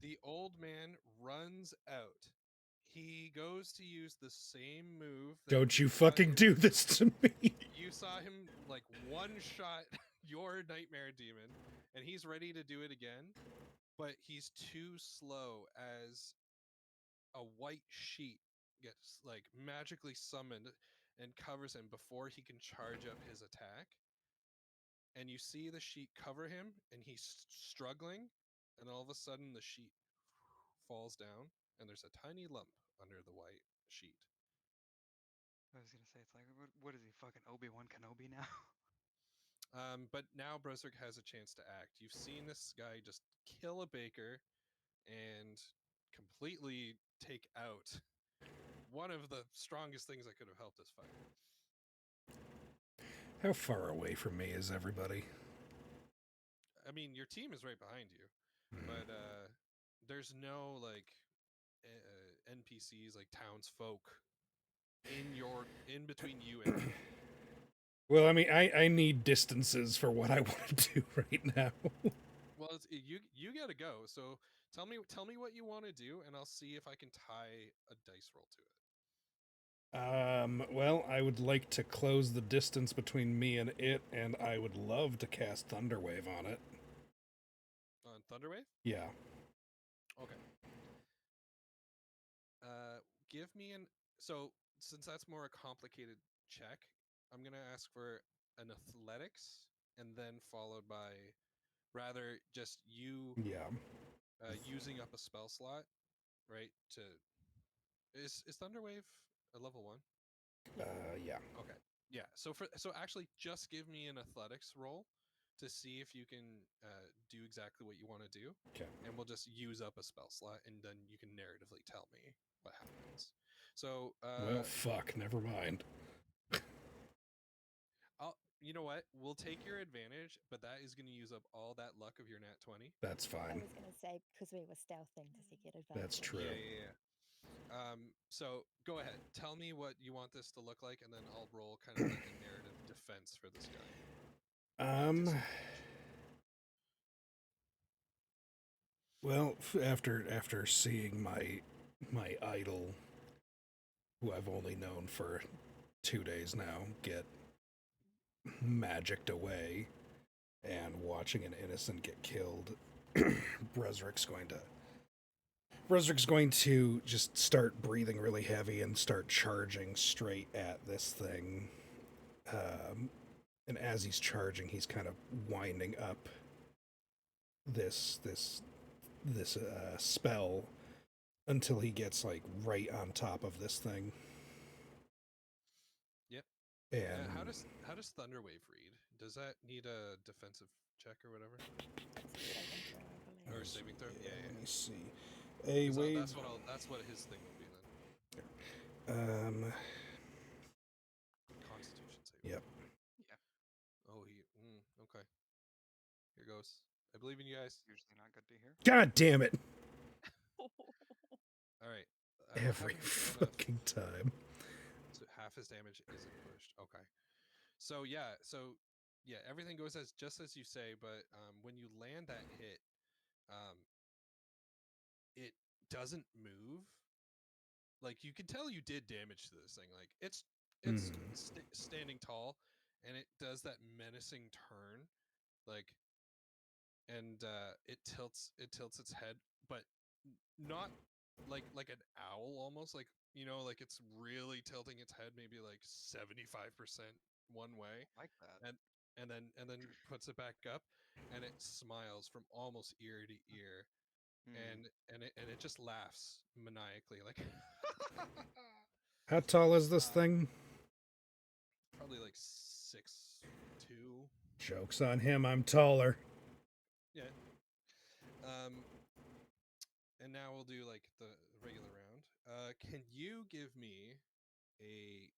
The old man runs out. He goes to use the same move. That Don't you saw fucking him- do this to me. You saw him like one shot your nightmare demon, and he's ready to do it again, but he's too slow as a white sheet gets like magically summoned and covers him before he can charge up his attack. And you see the sheet cover him, and he's struggling, and all of a sudden the sheet falls down, and there's a tiny lump under the white sheet. I was gonna say, it's like, what is he, fucking Obi-Wan Kenobi now? But now Broswick has a chance to act. You've seen this guy just kill a baker and completely take out one of the strongest things that could have helped this fight. How far away from me is everybody? I mean, your team is right behind you, but there's no like NPCs, like townsfolk, in between you and me. Well, I mean, I need distances for what I want to do right now. Well, you gotta go. So tell me what you want to do, and I'll see if I can tie a dice roll to it. Well, I would like to close the distance between me and it, and I would love to cast Thunderwave on it. On Thunderwave? Yeah. Okay. Give me an so since that's more a complicated check, I'm gonna ask for an athletics, and then followed by rather just you Yeah. using up a spell slot, right? To is Thunderwave a level 1? Yeah. Okay. Yeah. So actually, just give me an athletics roll to see if you can do exactly what you want to do, Okay. and we'll just use up a spell slot, and then you can narratively tell me what happens. So, Well, fuck. Never mind. you know what? We'll take your advantage, but that is going to use up all that luck of your nat 20. That's I fine. was going to say, because we were stealthing, does he get advantage? That's true. Yeah. So go ahead. Tell me what you want this to look like, and then I'll roll kind of like a narrative defense for this guy. Disadvantage. Well, after seeing my idol, who I've only known for 2 days now, get magicked away, and watching an innocent get killed, Bresric's going to just start breathing really heavy and start charging straight at this thing. And as he's charging, he's kind of winding up this spell until he gets like right on top of this thing. Yep. And How does Thunderwave read? Does that need a defensive check or whatever? Or saving throw? Yeah. Let me see. A 'Cause wave. that's what his thing will be then. Constitution save. Yep. Yeah. Oh, okay. Here goes. I believe in you guys. Usually not good to hear. God damn it! All right. Every fucking time. So half his damage isn't pushed. Okay. So yeah, everything goes just as you say, but when you land that hit, it doesn't move. Like you can tell you did damage to this thing. Like it's standing tall, and it does that menacing turn, like, and it tilts its head, but not like an owl, almost like like it's really tilting its head maybe like 75% one way, Like that. and then puts it back up, and it smiles from almost ear to ear, and it just laughs maniacally like How tall is this thing? probably like 6'2". Joke's on him, I'm taller. Yeah, And now we'll do like the regular round. Can you give me a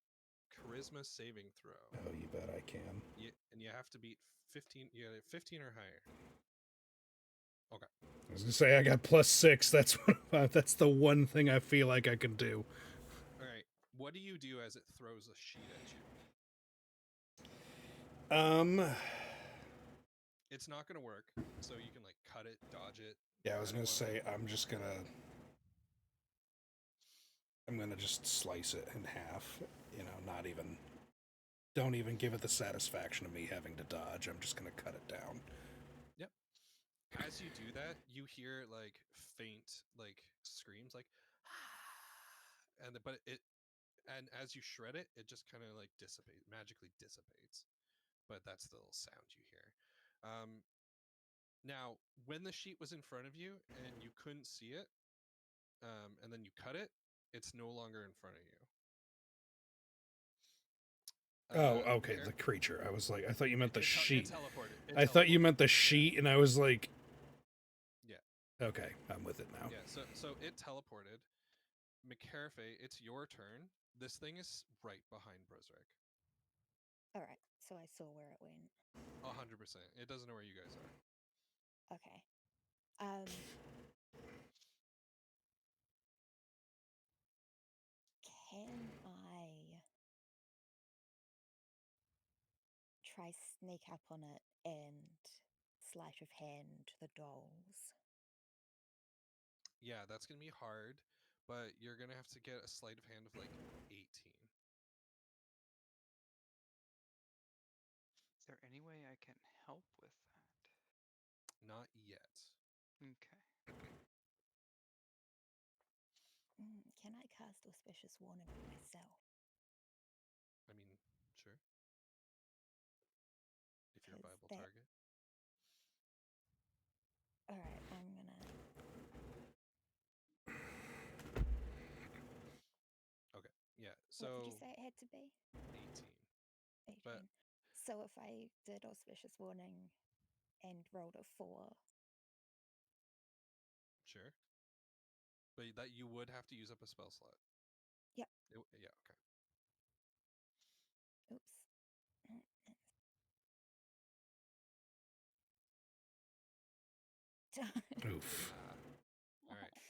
charisma saving throw? Oh, you bet I can. And you have to beat 15. You got 15 or higher. Okay. I was gonna say I got +6. That's that's the one thing I feel like I can do. All right. What do you do as it throws a sheet at you? It's not gonna work, so you can like cut it, dodge it. Yeah, I was cut it gonna one say way. I'm gonna just slice it in half. You know, don't even give it the satisfaction of me having to dodge. I'm just gonna cut it down. Yep. As you do that, you hear like faint like screams, like, and as you shred it, it just kind of like magically dissipates. But that's the little sound you hear. Now, when the sheet was in front of you and you couldn't see it, and then you cut it, it's no longer in front of you. Okay, the creature. I was like, I thought you meant the sheet. It teleported. I thought you meant the sheet, and I was like, yeah. Okay, I'm with it now. Yeah. So it teleported. McCarafay, it's your turn. This thing is right behind Brozric. All right, so I saw where it went. 100%. It doesn't know where you guys are. Okay. Can I try sneak up on it and sleight of hand the dolls? Yeah, that's gonna be hard, but you're gonna have to get a sleight of hand of like 18. Is there any way I can help with that? Not yet. Okay. Can I cast Auspicious Warning on myself? I mean, sure. If you're a 'Cause viable that- target. All right, I'm gonna. Okay. Yeah. What So did you say it had to be? 18. 18. But So if I did Auspicious Warning and rolled a 4, sure. But that you would have to use up a spell slot. Yep. Yeah. Okay. oops. Oof. All right.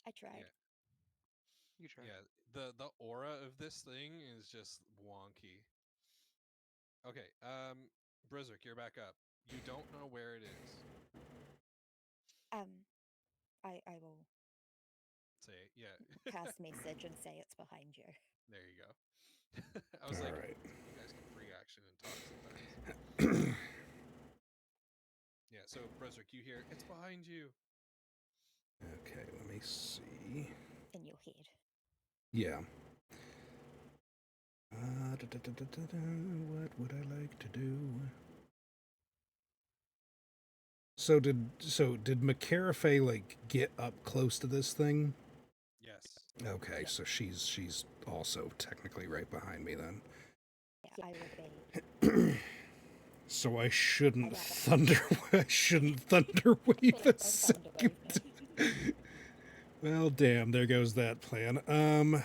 I tried. Yeah. You try. Yeah. The aura of this thing is just wonky. Okay. Brozric, you're back up. You don't know where it is. I will Say yeah. cast message and say it's behind you. There you go. I was All like, right. you guys can free action and talk sometimes. Yeah, so Brozric, you hear it's behind you. Okay, let me see. In your head. Yeah. What would I like to do? So did McCarafay like get up close to this thing? Yes. Okay, so she's also technically right behind me then. Yeah, I would be. So I shouldn't got I shouldn't thunderwave a Don't second. thunderwave me. Well, damn, there goes that plan. Well,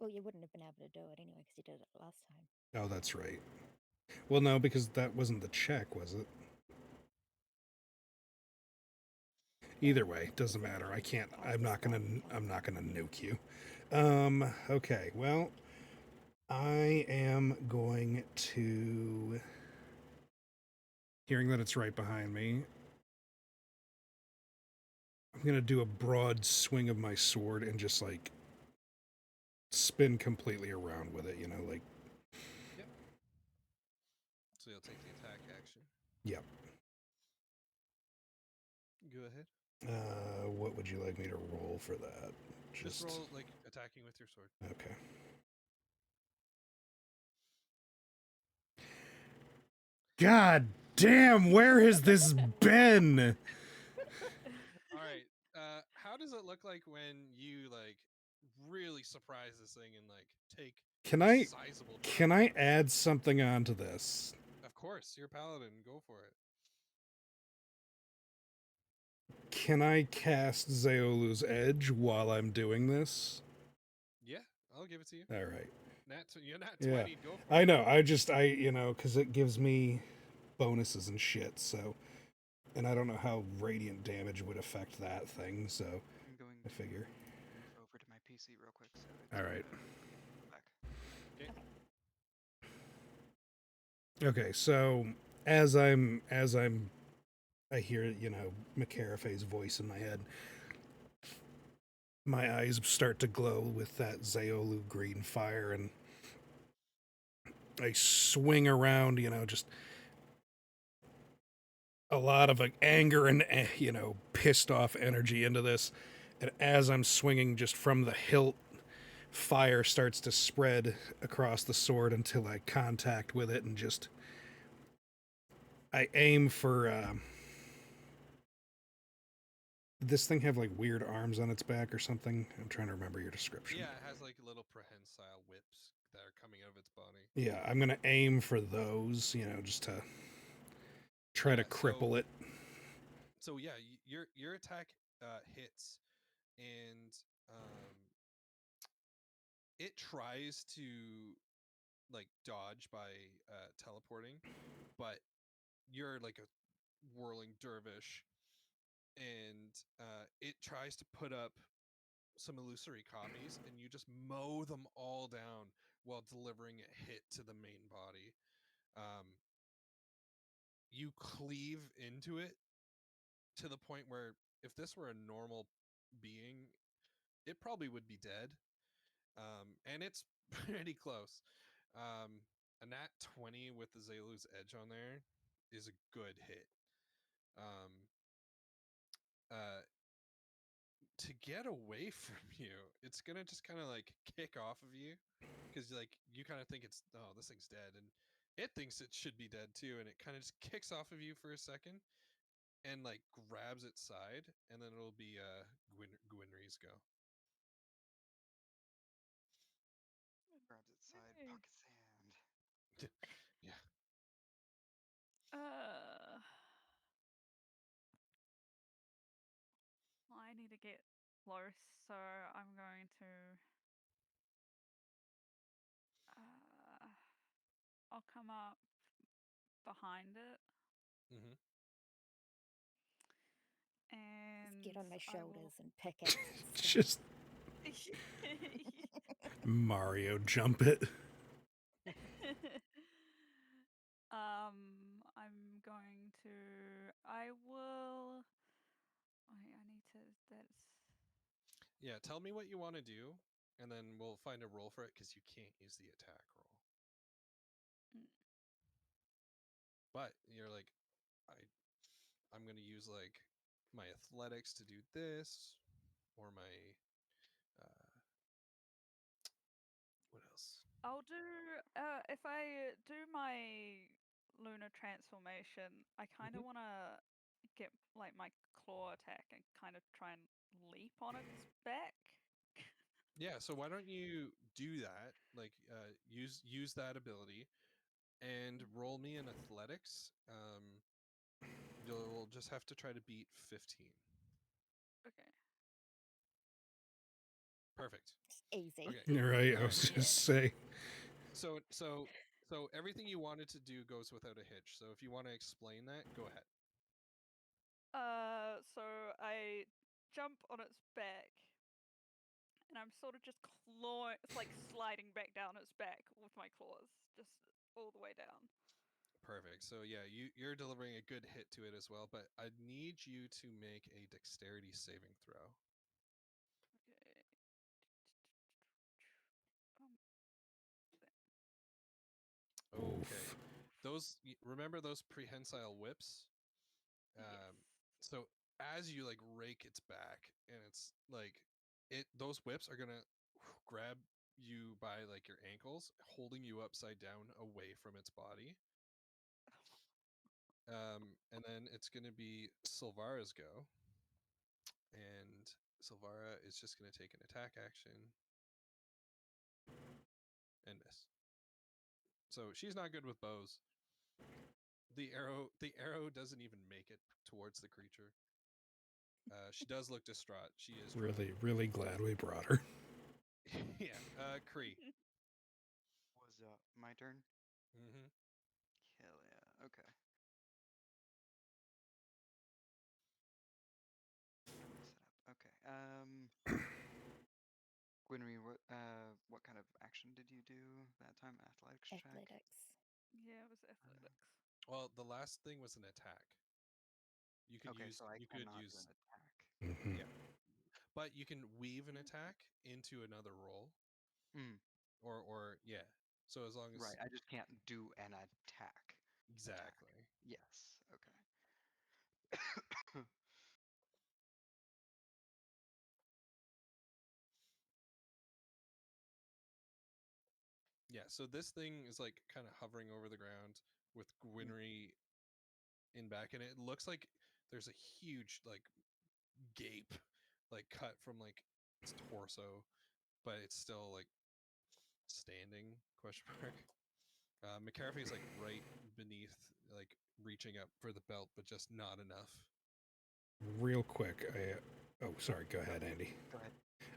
you wouldn't have been able to do it anyway because you did it last time. Oh, that's right. Well, no, because that wasn't the check, was it? Either way, doesn't matter. I can't. I'm not gonna nuke you. Okay. Well, I am going to. Hearing that it's right behind me, I'm gonna do a broad swing of my sword and just like spin completely around with it. You know, like. Yep. So you'll take the attack action. Yep. Go ahead. What would you like me to roll for that? Just roll like attacking with your sword. Okay. God damn, where has this been? All right. How does it look like when you like really surprise this thing and like take sizable Can I add something onto this? Of course, you're a paladin. Go for it. Can I cast Zeolu's Edge while I'm doing this? Yeah, I'll give it to you. All right. You're not Yeah. 20. Go for I it. know. Because it gives me bonuses and shit. So, and I don't know how radiant damage would affect that thing. So, I'm going I to figure. move over to my PC real quick. So All right. back. Okay. Okay. So I hear McArafe's voice in my head. My eyes start to glow with that Zeolu green fire, and I swing around. Just a lot of anger and pissed off energy into this. And as I'm swinging just from the hilt, fire starts to spread across the sword until I contact with it, and just I aim for. This thing have like weird arms on its back or something? I'm trying to remember your description. Yeah, it has like little prehensile whips that are coming out of its body. Yeah, I'm gonna aim for those. Just to try to cripple it. So yeah, your attack hits, and it tries to like dodge by teleporting, but you're like a whirling dervish, and it tries to put up some illusory copies, and you just mow them all down while delivering a hit to the main body. You cleave into it to the point where if this were a normal being, it probably would be dead. And it's pretty close. A nat 20 with the Zelu's Edge on there is a good hit. Um, to get away from you, it's gonna just kind of like kick off of you, because like you kind of think this thing's dead, and it thinks it should be dead too, and it kind of just kicks off of you for a second, and like grabs its side, and then it'll be Gwynry's go. Grabs its side, Yay. pocket sand. Yeah. I need to get close, so I'm going to. I'll come up behind it, Mm-hmm. and Get on my I will. shoulders and pick it. Just Mario jump it. I'm going to. I will. Wait, I need to. That's. Yeah, tell me what you want to do, and then we'll find a roll for it, because you can't use the attack roll. Mm. But you're like, I'm gonna use like my athletics to do this, or my what else? I'll do. If I do my lunar transformation, I kind of Mhm. want to get like my claw attack and kind of try and leap on its back. Yeah, so why don't you do that? Like, use that ability and roll me in athletics. You'll just have to try to beat 15. Okay. Perfect. It's easy. Okay. Right, All I right. was Yeah. just saying. So everything you wanted to do goes without a hitch. So if you want to explain that, go ahead. So I jump on its back, and I'm sort of just clawing. It's like sliding back down its back with my claws, just all the way down. Perfect. So yeah, you're delivering a good hit to it as well, but I need you to make a dexterity saving throw. Okay. Um, Okay. Oof. Remember those prehensile whips? yes. So as you like rake its back, and it's like those whips are gonna grab you by like your ankles, holding you upside down away from its body. And then it's gonna be Silvara's go, and Silvara is just gonna take an attack action and miss. So she's not good with bows. The arrow doesn't even make it towards the creature. She does look distraught. She is Really, really glad we brought her. yeah. Kree. Was my turn? Mm-hmm. Hell yeah. Okay. Set up. Okay. Gwynry, what kind of action did you do that time? Athletics check. Athletics. Yeah, it was athletics. Well, the last thing was an attack. You could Okay, use. so I You could cannot do use. an attack. Mhm. Yeah, but you can weave an attack into another roll, Mm, or yeah. So as long as right. I just can't do an attack. exactly. Yes. Okay. Yeah. So this thing is like kind of hovering over the ground with Gwynry in back, and it looks like there's a huge like gape, like cut from like its torso, but it's still like standing? Question mark. McCarthy is like right beneath, like reaching up for the belt, but just not enough. Real quick, oh, sorry. Go ahead, Andy. Go ahead.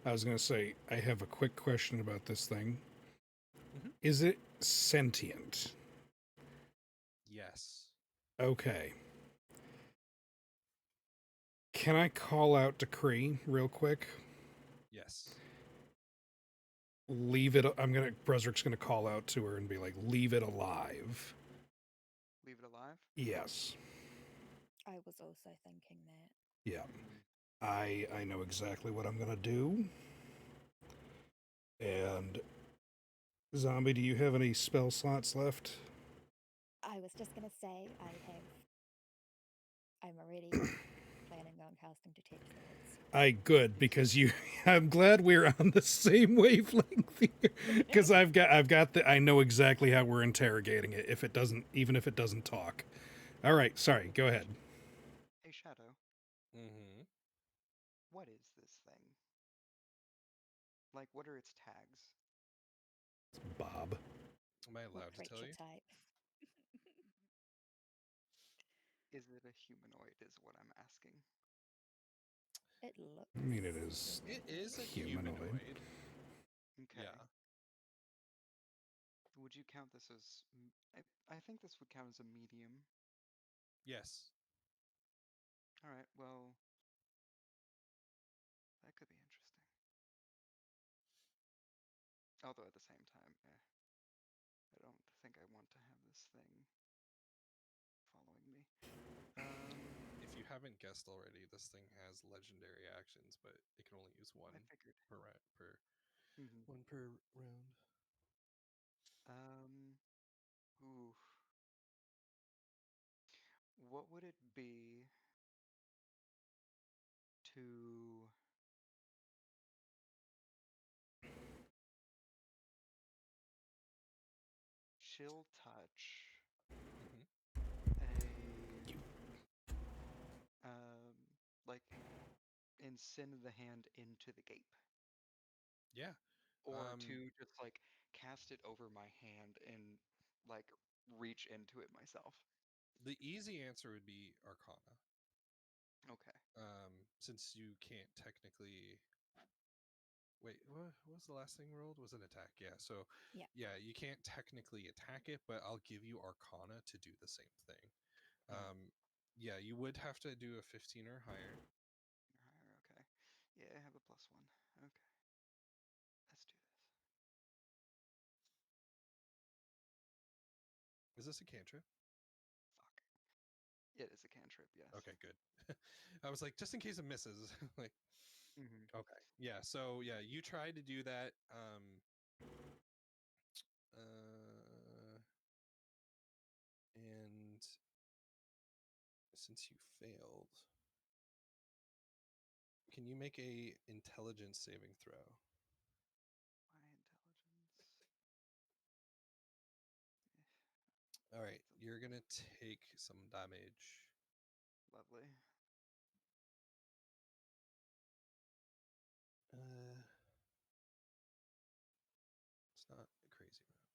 I was going to say, I have a quick question about this thing. Mhm. Is it sentient? Yes. Okay. Can I call out Decree real quick? Yes. Leave it. Brezrik's gonna call out to her and be like, "Leave it alive." Leave it alive. Yes. I was also thinking that. Yeah. Mm, I know exactly what I'm gonna do. And Zombie, do you have any spell slots left? I was just gonna say I'm already planning on casting Detect Thoughts. Good, because you. I'm glad we're on the same wavelength here. Because I know exactly how we're interrogating it. Even if it doesn't talk. All right. Sorry. Go ahead. Hey, Shadow. Mm-hmm. What is this thing? Like, what are its tags? Bob. Am I What allowed to tell creature you? type? Is it a humanoid? Is what I'm asking. It looks. I mean, it is It is a humanoid. humanoid. Okay. Yeah. Would you count this as? I think this would count as a medium. Yes. All right. Well, that could be interesting. Although at the same time, I don't think I want to have this thing following me. If you haven't guessed already, this thing has legendary actions, but it can only use one I figured. per Hmm. one per round. Ooh. What would it be to chill touch Mm-hmm. a like and send the hand into the gape, Yeah. or to just like cast it over my hand and like reach into it myself? The easy answer would be Arcana. Okay. Since you can't technically wait, what was the last thing rolled? Was an attack. Yeah. So Yeah. yeah, you can't technically attack it, but I'll give you Arcana to do the same thing. Oh, Yeah, you would have to do a 15 or higher. you're higher. Okay. Yeah, I have a +1. Okay. Let's do this. Is this a cantrip? Fuck. It is a cantrip, yes. Okay, good. I was like, just in case it misses. Like, Hmm. okay, yeah. So yeah, you tried to do that. And since you failed, can you make a intelligence saving throw? My intelligence. All right, you're gonna take some damage. Lovely. It's not a crazy amount.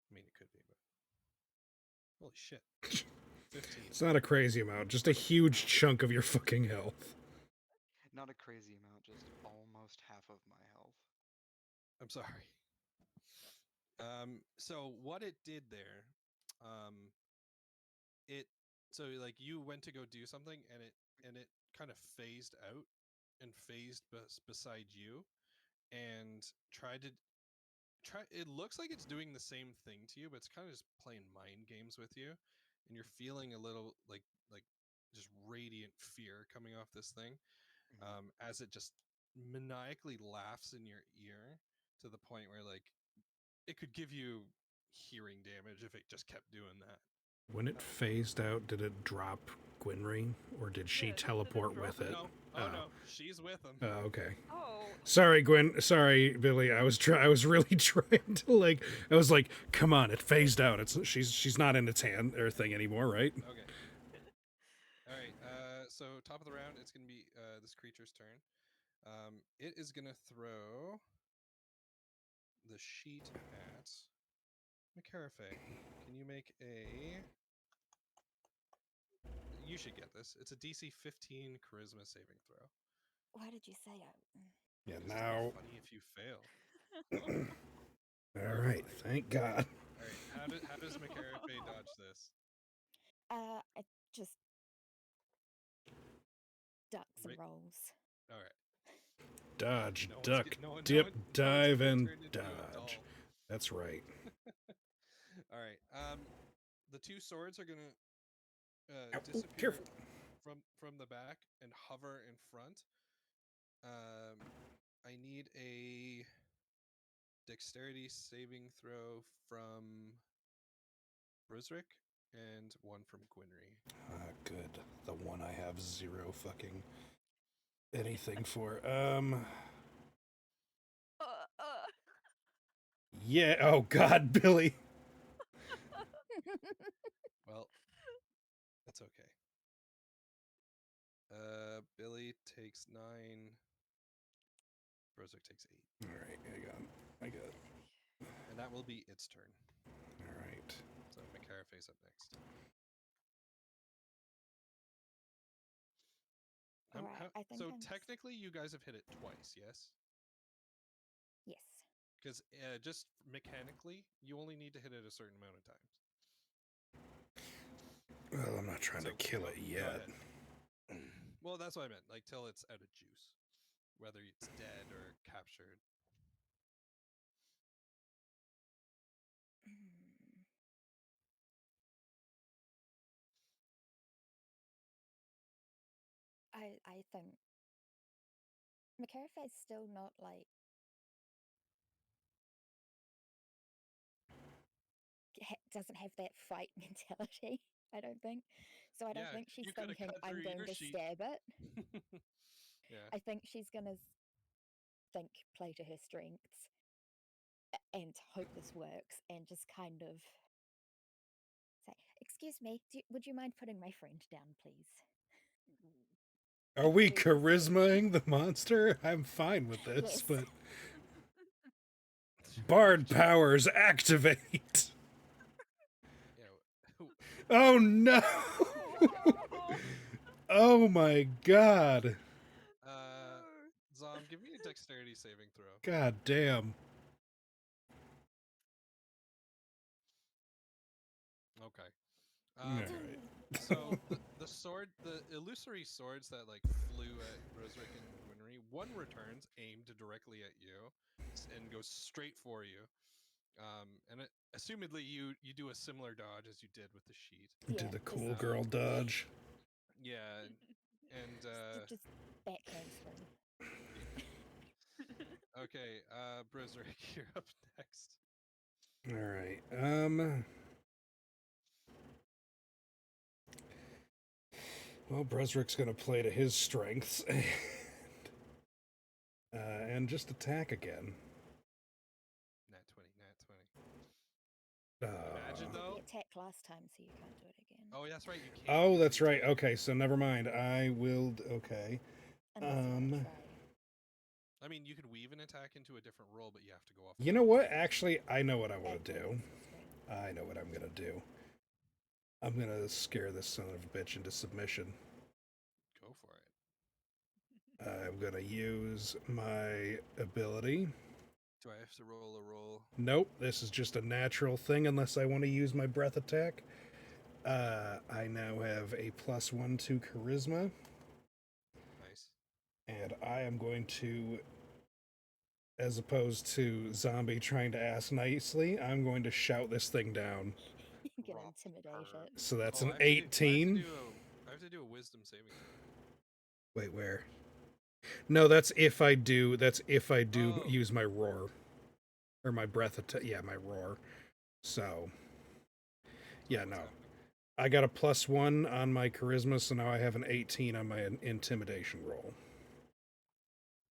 I mean, it could be, but holy shit. 15. It's not a crazy amount, just a huge chunk of your fucking health. Not a crazy amount, just almost half of my health. I'm sorry. So what it did there, it so like you went to go do something and it kind of phased out and phased beside you and it looks like it's doing the same thing to you, but it's kind of just playing mind games with you, and you're feeling a little like just radiant fear coming off this thing, as it just maniacally laughs in your ear to the point where like it could give you hearing damage if it just kept doing that. When it phased out, did it drop Gwynry, or did she Yeah, did it teleport drop with it? it? No, oh no, she's with him. Oh, okay. Oh, Sorry, Gwen. Sorry, Billy. I was really trying to like. I was like, "Come on!" It phased out. She's not in its hand or thing anymore, right? Okay. All right. So top of the round, it's gonna be this creature's turn. It is gonna throw the sheet at McCarafe. Can you make a? You should get this. It's a DC 15 Charisma saving throw. Why did you say it? Yeah. Just to be Now. funny if you fail. All right. Thank God. All right. How does McCarafe dodge this? I just ducks and Right. rolls. All right. Dodge, No one's duck, get- no one- no dip, one- no one's dive, getting and turned into a dodge. doll. That's right. All right. The two swords are gonna Ow, ooh, disappear careful. from the back and hover in front. I need a dexterity saving throw from Brisrick and one from Gwynry. Good. The one I have zero fucking anything for. Yeah. Oh God, Billy. Well, that's okay. Billy takes 9. Brisrick takes 8. All right. I got it. And that will be its turn. All right. So McCarafe's up next. Alright, I think So I'm s- technically, you guys have hit it twice, yes? Yes. Because just mechanically, you only need to hit it a certain amount of times. Well, I'm not trying So to kill go- it go yet. ahead. Well, that's what I meant. Like till it's out of juice, whether it's dead or captured. Mm. I think McCarafe's still not like doesn't have that fight mentality. I don't think. So I don't Yeah, think she's you could have thinking cut I'm through going your to sheet. stab it. Yeah. I think she's gonna think, play to her strengths, and hope this works, and just kind of say, "Excuse me, would you mind putting my friend down, please?" Are we Very charismaing the monster? I'm fine with this, Yes. but Bard powers activate. Yeah. Oh no! Oh my God! Zom, give me a dexterity saving throw. God damn! Okay. All right. So the sword, the illusory swords that like flew at Rosrick and Gwynry, one returns aimed directly at you and goes straight for you. And assumedly you do a similar dodge as you did with the sheet. Did Yeah, the just- cool girl dodge? Yeah, and just backhand through. okay, Brisrick, you're up next. All right. Well, Bresrick's gonna play to his strengths and just attack again. Nat 20, nat 20. Imagine You though. attacked last time, so you can't do it again. Oh, that's right. You can't. Oh, use that's the right. attack. Okay, so never mind. I will. Okay. Unless you want to try. I mean, you could weave an attack into a different roll, but you have to go off. You know what? Actually, I know what I want Add to do. bonus to strength. I know what I'm gonna do. I'm gonna scare this son of a bitch into submission. Go for it. I'm gonna use my ability. Do I have to roll a roll? Nope, this is just a natural thing unless I want to use my breath attack. I now have a +1 to charisma, Nice. and I am going to, as opposed to zombie trying to ask nicely, I'm going to shout this thing down. You can Rob intimidate her. it. So that's Oh, an I have to do- 18. I have to do a wisdom saving throw. Wait, where? No, that's if I do. That's if I do Oh. use my roar, or my breath attack. Yeah, my roar. So, yeah, What's no. happening? I got a +1 on my charisma, so now I have an 18 on my intimidation roll.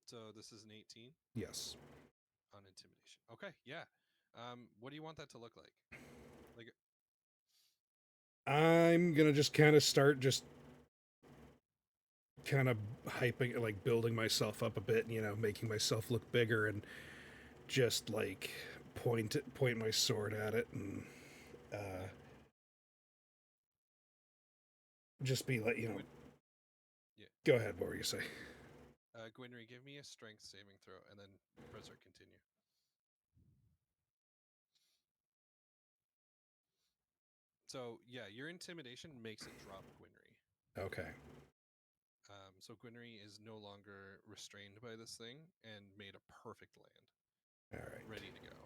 So this is an 18 Yes. on intimidation. Okay, yeah. What do you want that to look like? Like, I'm gonna just kind of start just kind of hyping, like building myself up a bit, making myself look bigger, and just like point my sword at it, and just be like, Gwyn- yeah. Go ahead. What were you saying? Gwynry, give me a strength saving throw, and then Brezzer continue. So yeah, your intimidation makes it drop Gwynry. Okay. So Gwynry is no longer restrained by this thing and made a perfect land, All right. ready to go.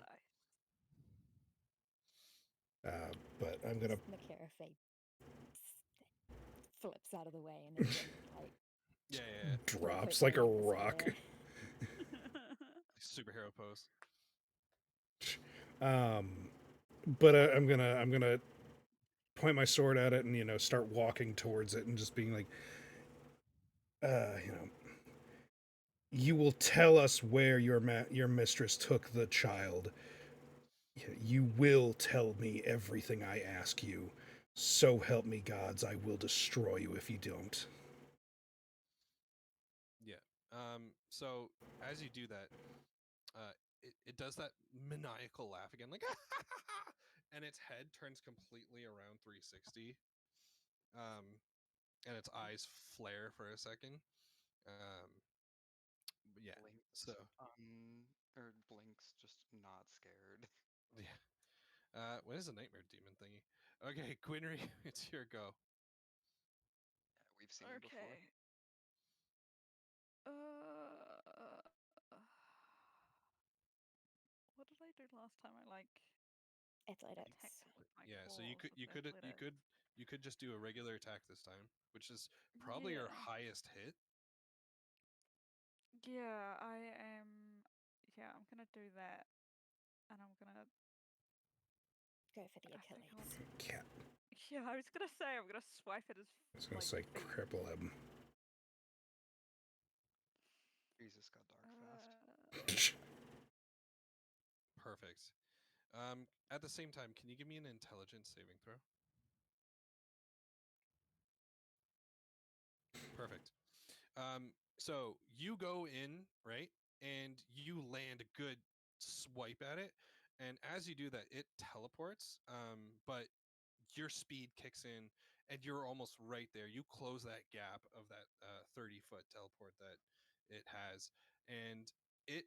Nice. But I'm gonna. Makara flips out of the way and then like Yeah. Drops quickly like a with the rock. spear. Superhero pose. But I'm gonna point my sword at it and start walking towards it and just being like, you will tell us where your mistress took the child. You will tell me everything I ask you. So help me gods, I will destroy you if you don't. Yeah. So as you do that, it does that maniacal laugh again, like, and its head turns completely around 360. And its eyes flare for a second. But yeah. Blinks, So or blinks, just not scared. yeah. What is a nightmare demon thingy? Okay, Gwynry, it's your go. Yeah, we've seen it before. Okay. What did I do last time? I Athletics. attacked it with my Yeah, so claws with athletics. you could just do a regular attack this time, which is probably your Yeah. highest hit. Yeah, I am. Yeah, I'm gonna do that, and I'm gonna. Go for the I think Achilles. Cat. Yeah, I was gonna say I'm gonna swipe at his I was gonna like say feet. cripple him. Jesus got dark fast. Perfect. At the same time, can you give me an intelligence saving throw? Perfect. So you go in, right? And you land a good swipe at it. And as you do that, it teleports. But your speed kicks in and you're almost right there. You close that gap of that 30-foot teleport that it has. And it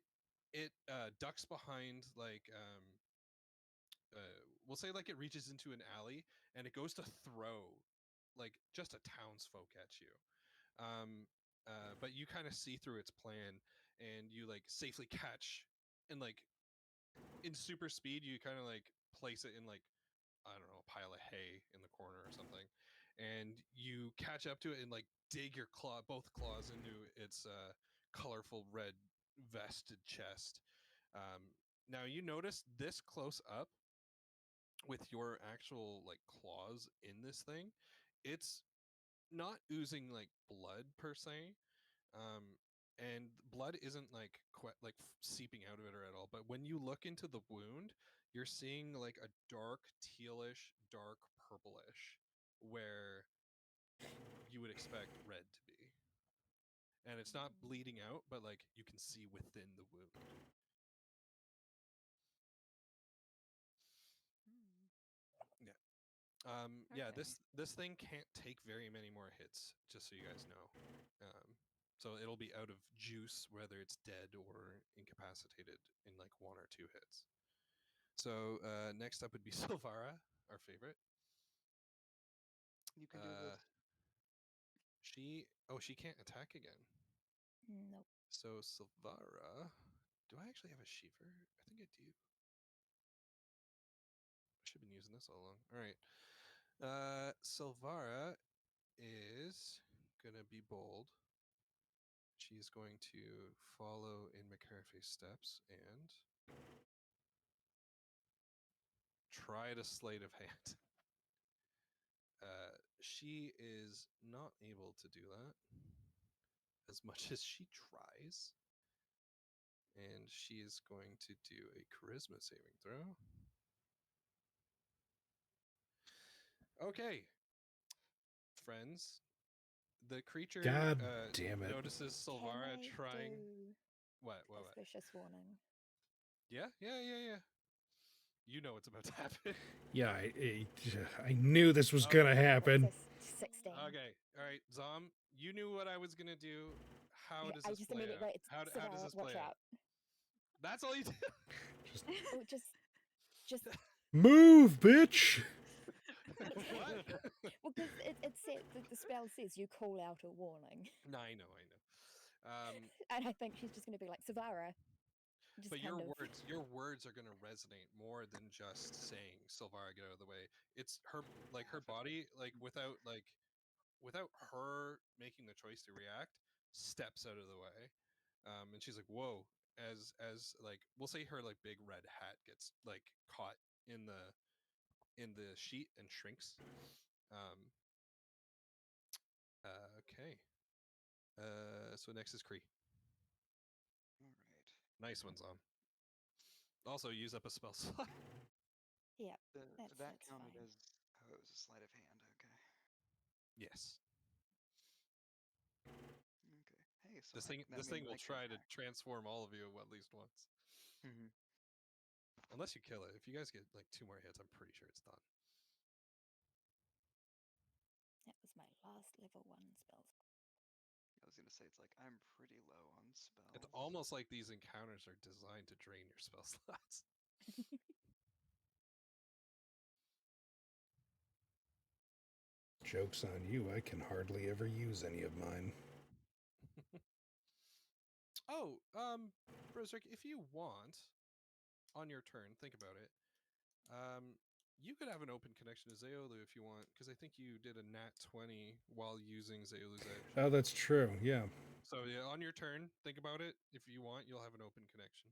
ducks behind like we'll say like it reaches into an alley and it goes to throw like just a townsfolk at you. But you kind of see through its plan and you like safely catch and like in super speed you kind of like place it in like I don't know a pile of hay in the corner or something, and you catch up to it and like dig your both claws into its colorful red vested chest. Now you notice this close up with your actual like claws in this thing, it's not oozing like blood per se, and blood isn't like seeping out of it or at all. But when you look into the wound, you're seeing like a dark tealish, dark purplish, where you would expect red to be. And it's not bleeding out, but like you can see within the wound. Hmm. Yeah. Yeah, Okay. this thing can't take very many more hits, just so you guys know. So it'll be out of juice, whether it's dead or incapacitated in like 1 or 2 hits. So next up would be Silvara, our favorite. You can do this. She can't attack again. Nope. So Silvara, do I actually have a Sheever? I think I do. I should have been using this all along. All right. Silvara is gonna be bold. She's going to follow in McCarthy's steps and try to sleight of hand. She is not able to do that as much as she tries. And she is going to do a charisma saving throw. Okay. Friends, the creature God damn it. notices Silvara Can I trying. do What? auspicious warning? Yeah. You know what's about to happen. Yeah, I knew this was gonna happen. What's this? 16. Okay. All right. Zom, you knew what I was going to do. How Okay, does I this just play immediately out? wrote, How does Savara, this watch play out? out. That's all you do? Oh, just Move, bitch! What? well, because it said the spell says you call out a warning, No, I know. and I think she's just going to be like Savara, just But kind of. your words are going to resonate more than just saying Silvara, get out of the way. It's her, like her body, like without her making the choice to react, steps out of the way, and she's like, "Whoa!" As like we'll say her like big red hat gets like caught in the sheet and shrinks. Um. Okay. So next is Kree. All right. Nice one's on. Also, use up a spell slot. Yeah, Did that's that counted fine. as? Oh, it was a sleight of hand. Okay. Yes. Okay. Hey, so This that thing means will I can try to attack. transform all of you at least once. Mhm. Unless you kill it. If you guys get like 2 more hits, I'm pretty sure it's done. That was my last level 1 spell. I was gonna say it's like I'm pretty low on spells. It's almost like these encounters are designed to drain your spell slots. Joke's on you, I can hardly ever use any of mine. Oh, Brosrick, if you want, on your turn, think about it. You could have an open connection to Zeolu if you want, because I think you did a nat 20 while using Zeolu's Edge. Oh, that's true, yeah. So yeah, on your turn, think about it. If you want, you'll have an open connection.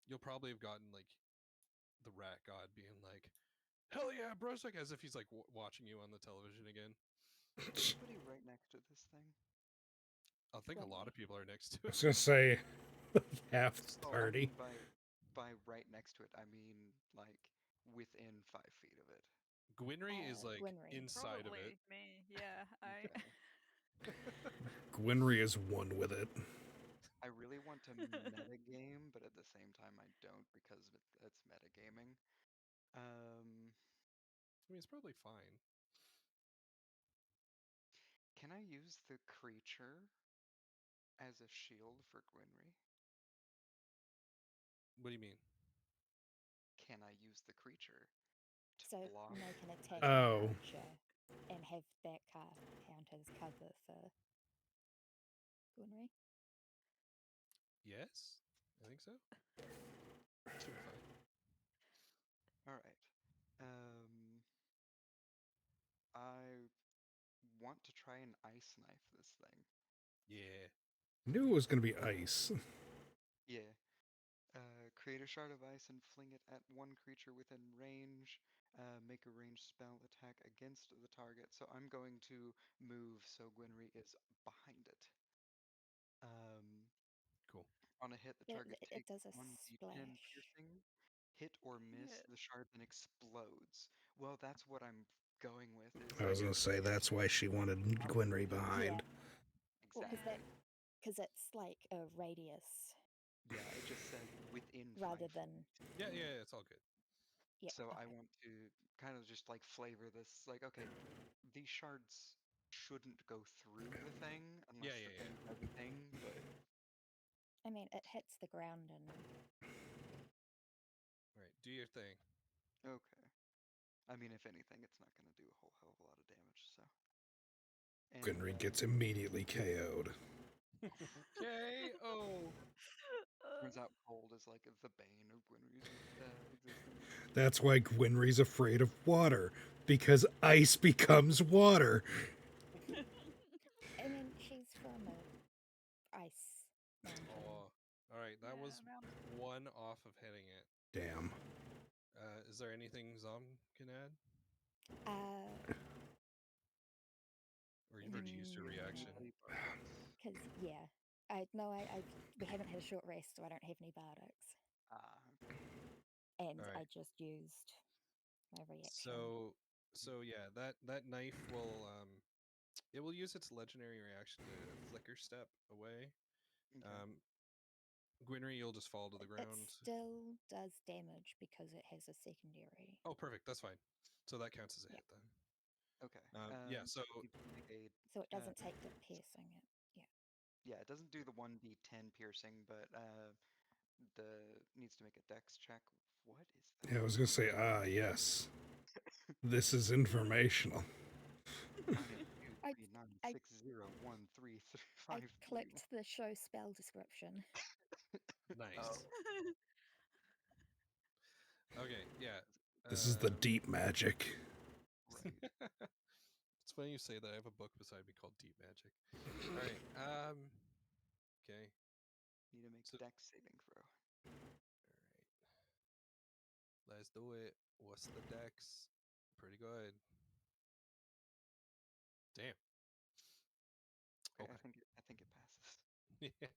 You'll probably have gotten like the rat god being like, "Hell yeah, Brosrick," as if he's like watching you on the television again. Is anybody right next to this thing? I think a lot of people are next to I it. was gonna say, half the Oh, I party. mean by right next to it, I mean like within 5 feet of it. Gwynry is like Gwynry. inside of it. Probably me. Yeah, I. Okay. Gwynry is one with it. I really want to metagame, but at the same time I don't because it's metagaming. I mean, it's probably fine. Can I use the creature as a shield for Gwynry? What do you mean? Can I use the creature to So block? make an attack Oh. archer and have that count as cover for Gunry. Yes, I think so. Should be fine. All right. I want to try and ice knife this thing. Yeah. Knew it was gonna be ice. Yeah. Create a shard of ice and fling it at one creature within range. Make a ranged spell attack against the target. So I'm going to move so Gwynry is behind it. Cool. On a hit, the target It takes does a 1d10 splash. piercing. Hit or miss, Yeah. the shard then explodes. Well, that's what I'm going with. Is I was like gonna say that's why she wanted Gwynry Yeah. behind. Well, exactly. because it's like a radius Yeah, it just says within rather 5 than. feet. Yeah, it's all good. Yeah. So I Okay. want to kind of just like flavor this. Like, okay, these shards shouldn't go through the thing unless Yeah, the yeah, thing does a thing, but I mean, it hits the ground and All right, do your thing. okay. I mean, if anything, it's not going to do a whole hell of a lot of damage, so. And Gunry gets immediately KO'd. K.O. turns out cold is like the bane of Gwynry's existence. That's why Gwynry's afraid of water, because ice becomes water. I mean, she's from a ice mountain. Oh, all right. That Yeah, was mountain. one off of hitting it. Damn. Is there anything Zom can add, or you've already used your Mm, reaction? Bloody bardics. because yeah, we haven't had a short rest, so I don't have any bardics, Ah, okay. and All I right. just used my reaction. So yeah, that knife will it will use its legendary reaction to flicker step away. Okay. Gwynry, you'll just fall to the It ground. still does damage because it has a secondary. Oh, perfect. That's fine. So that counts as a Yeah. hit then. Okay. Yeah. So You can make a So it doesn't take the piercing it. Yeah. yeah, it doesn't do the 1d10 piercing, but needs to make a dex check. What is that? Yeah, I was gonna say, yes. This is informational. 9, 2, I 3, 9, I 6, 0, 1, 3, 3, I 5, 3, 1. clicked the show spell description. nice. Okay. Yeah. This is the deep magic. Right. It's funny you say that. I have a book beside me called Deep Magic. All right. Okay. Need to make So, dex saving throw. all right. Let's do it. What's the dex? Pretty good. Damn. Okay, Okay. I think it passes. Yeah.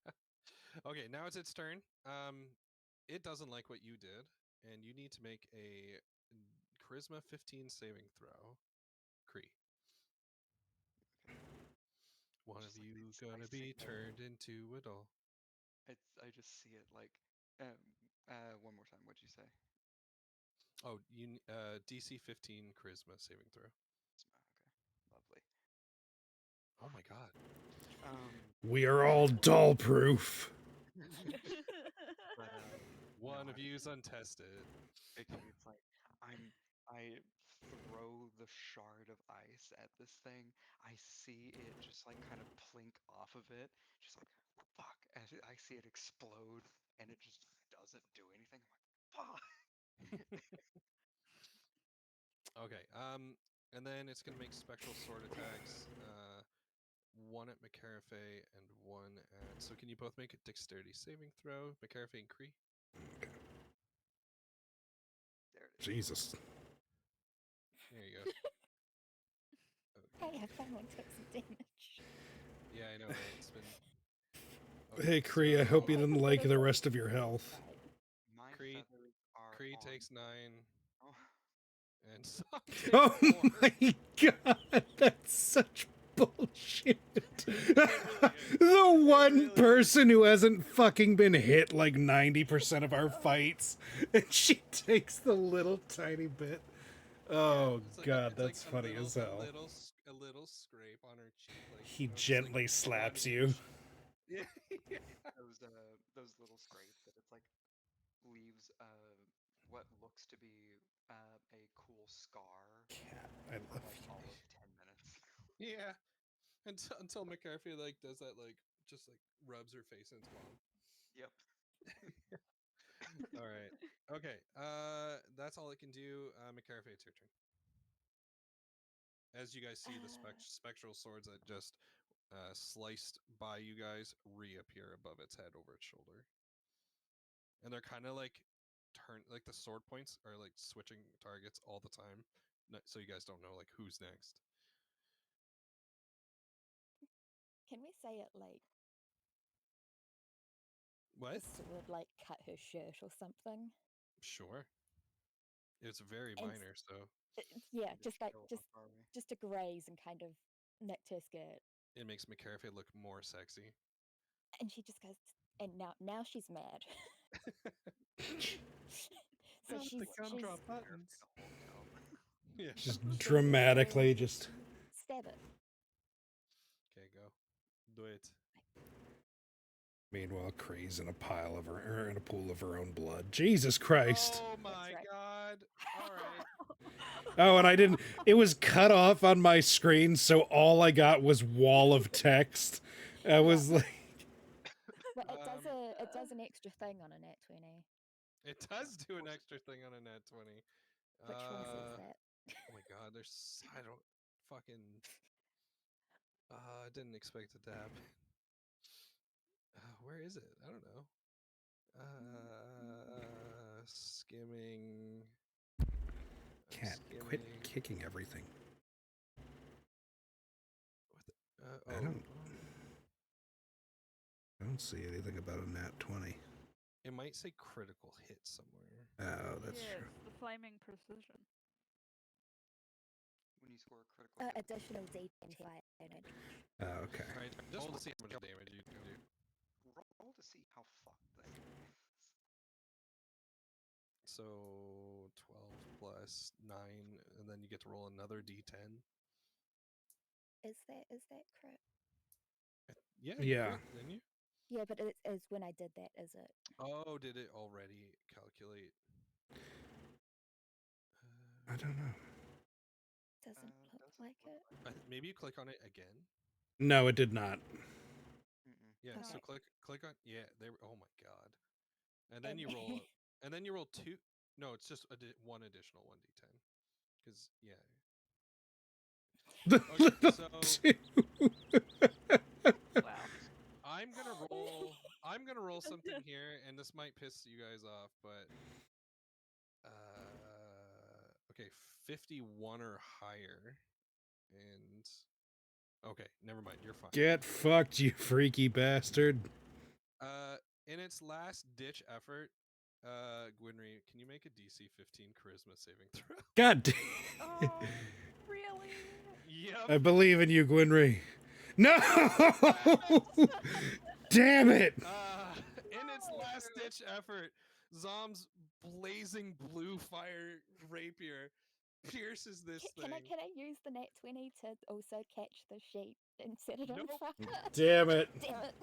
Okay. Now it's its turn. It doesn't like what you did, and you need to make a charisma 15 saving throw. Cree. Okay. One Just of like you this, gonna be turned into a doll. I just see it like one more time. What'd you say? Oh, you DC 15 charisma saving throw. Okay, lovely. Oh my god. We are all doll proof. But One no, of you's untested. it's like I throw the shard of ice at this thing. I see it just like kind of plink off of it, just like fuck. As I see it explode, and it just doesn't do anything. I'm like, fuck. Okay. And then it's gonna make spectral sword attacks. One at McCarafe and one at. So can you both make a dexterity saving throw, McCarafe and Cree? There it is. Jesus. There you go. Hey, I finally took some damage. Yeah, I know, right? It's been. Hey, Cree, I so hope you I didn't could like have the been rest of your health. right. My Cree feathers are Cree on. takes 9, Oh, and Sock takes Oh 4. my god, that's such bullshit. It really is. The one really is. person who hasn't fucking been hit like 90% of our fights, and she takes the little tiny bit. Oh It's like god, it's that's like funny as hell. a little scrape on her cheek, like He just like gently 1 slaps you. inch. Yeah. Yeah. those little scrapes that it's like leaves what looks to be a cool scar Cat, I for love like you. all of 10 minutes. Yeah. Until McCarthy like does that, like just like rubs her face into palm. Yep. All right. Okay. That's all it can do. McCarthy, it's your turn. As you guys see the spectral swords that just sliced by you guys reappear above its head over its shoulder, and they're kind of like like the sword points are like switching targets all the time, so you guys don't know like who's next. Can we say it like What? the sword like cut her shirt or something? Sure. It's very And minor, so yeah, Need to just like show just off, are we? just a graze and kind of nicked her skirt, it makes McCarthy look more sexy. and she just goes, and now she's mad. So the she's gumdrop She's- buttons. The whole count. Yeah. Just she's dramatically very- just. stab it. Okay, go. Do it. Meanwhile, Kree's in a pile of her, in a pool of her own blood. Jesus Christ! Oh my right. god. All right. Oh, and I didn't. It was cut off on my screen, so all I got was wall of text. I was like, But it does Um, an extra thing on a nat 20. It does do an extra thing on a nat 20. Which one says that? Oh my god, I don't fucking I didn't expect it to happen. Where is it? I don't know. Skimming. I'm cat, quit skimming. kicking everything. What the, I don't see anything about a nat 20. It might say critical hit somewhere. Oh, that's yes, true. the flaming precision. When you score a critical hit. Additional D10 damage. Oh, okay. Alright, just roll to see how much damage you can do. Roll to see how fucked that is. So 12 plus 9, and then you get to roll another d10. Is that crit? Yeah, Yeah. crit, didn't you? Yeah, but it is when I did that, is it? Oh, did it already calculate? I don't know. Doesn't look Doesn't like look it. Maybe you click on it again. No, it did not. Mm-mm. Yeah, so Okay. click on there. Oh my god! And then you roll, and then you roll two. No, it's just one additional 1d10. Because yeah. Okay, so Wow. I'm gonna roll something here, and this might piss you guys off, but okay, 51 or higher, and okay, never mind, you're fine. Get fucked, you freaky bastard. In its last ditch effort, Gwynry, can you make a DC 15 charisma saving throw? God damn. Oh, really? I Yep. believe in you, Gwynry. No! Damn it! In its last ditch effort, Zom's blazing blue fire rapier pierces this thing. Can I use the nat 20 to also catch the sheep and set it on Nope. fire? Damn it. Damn it.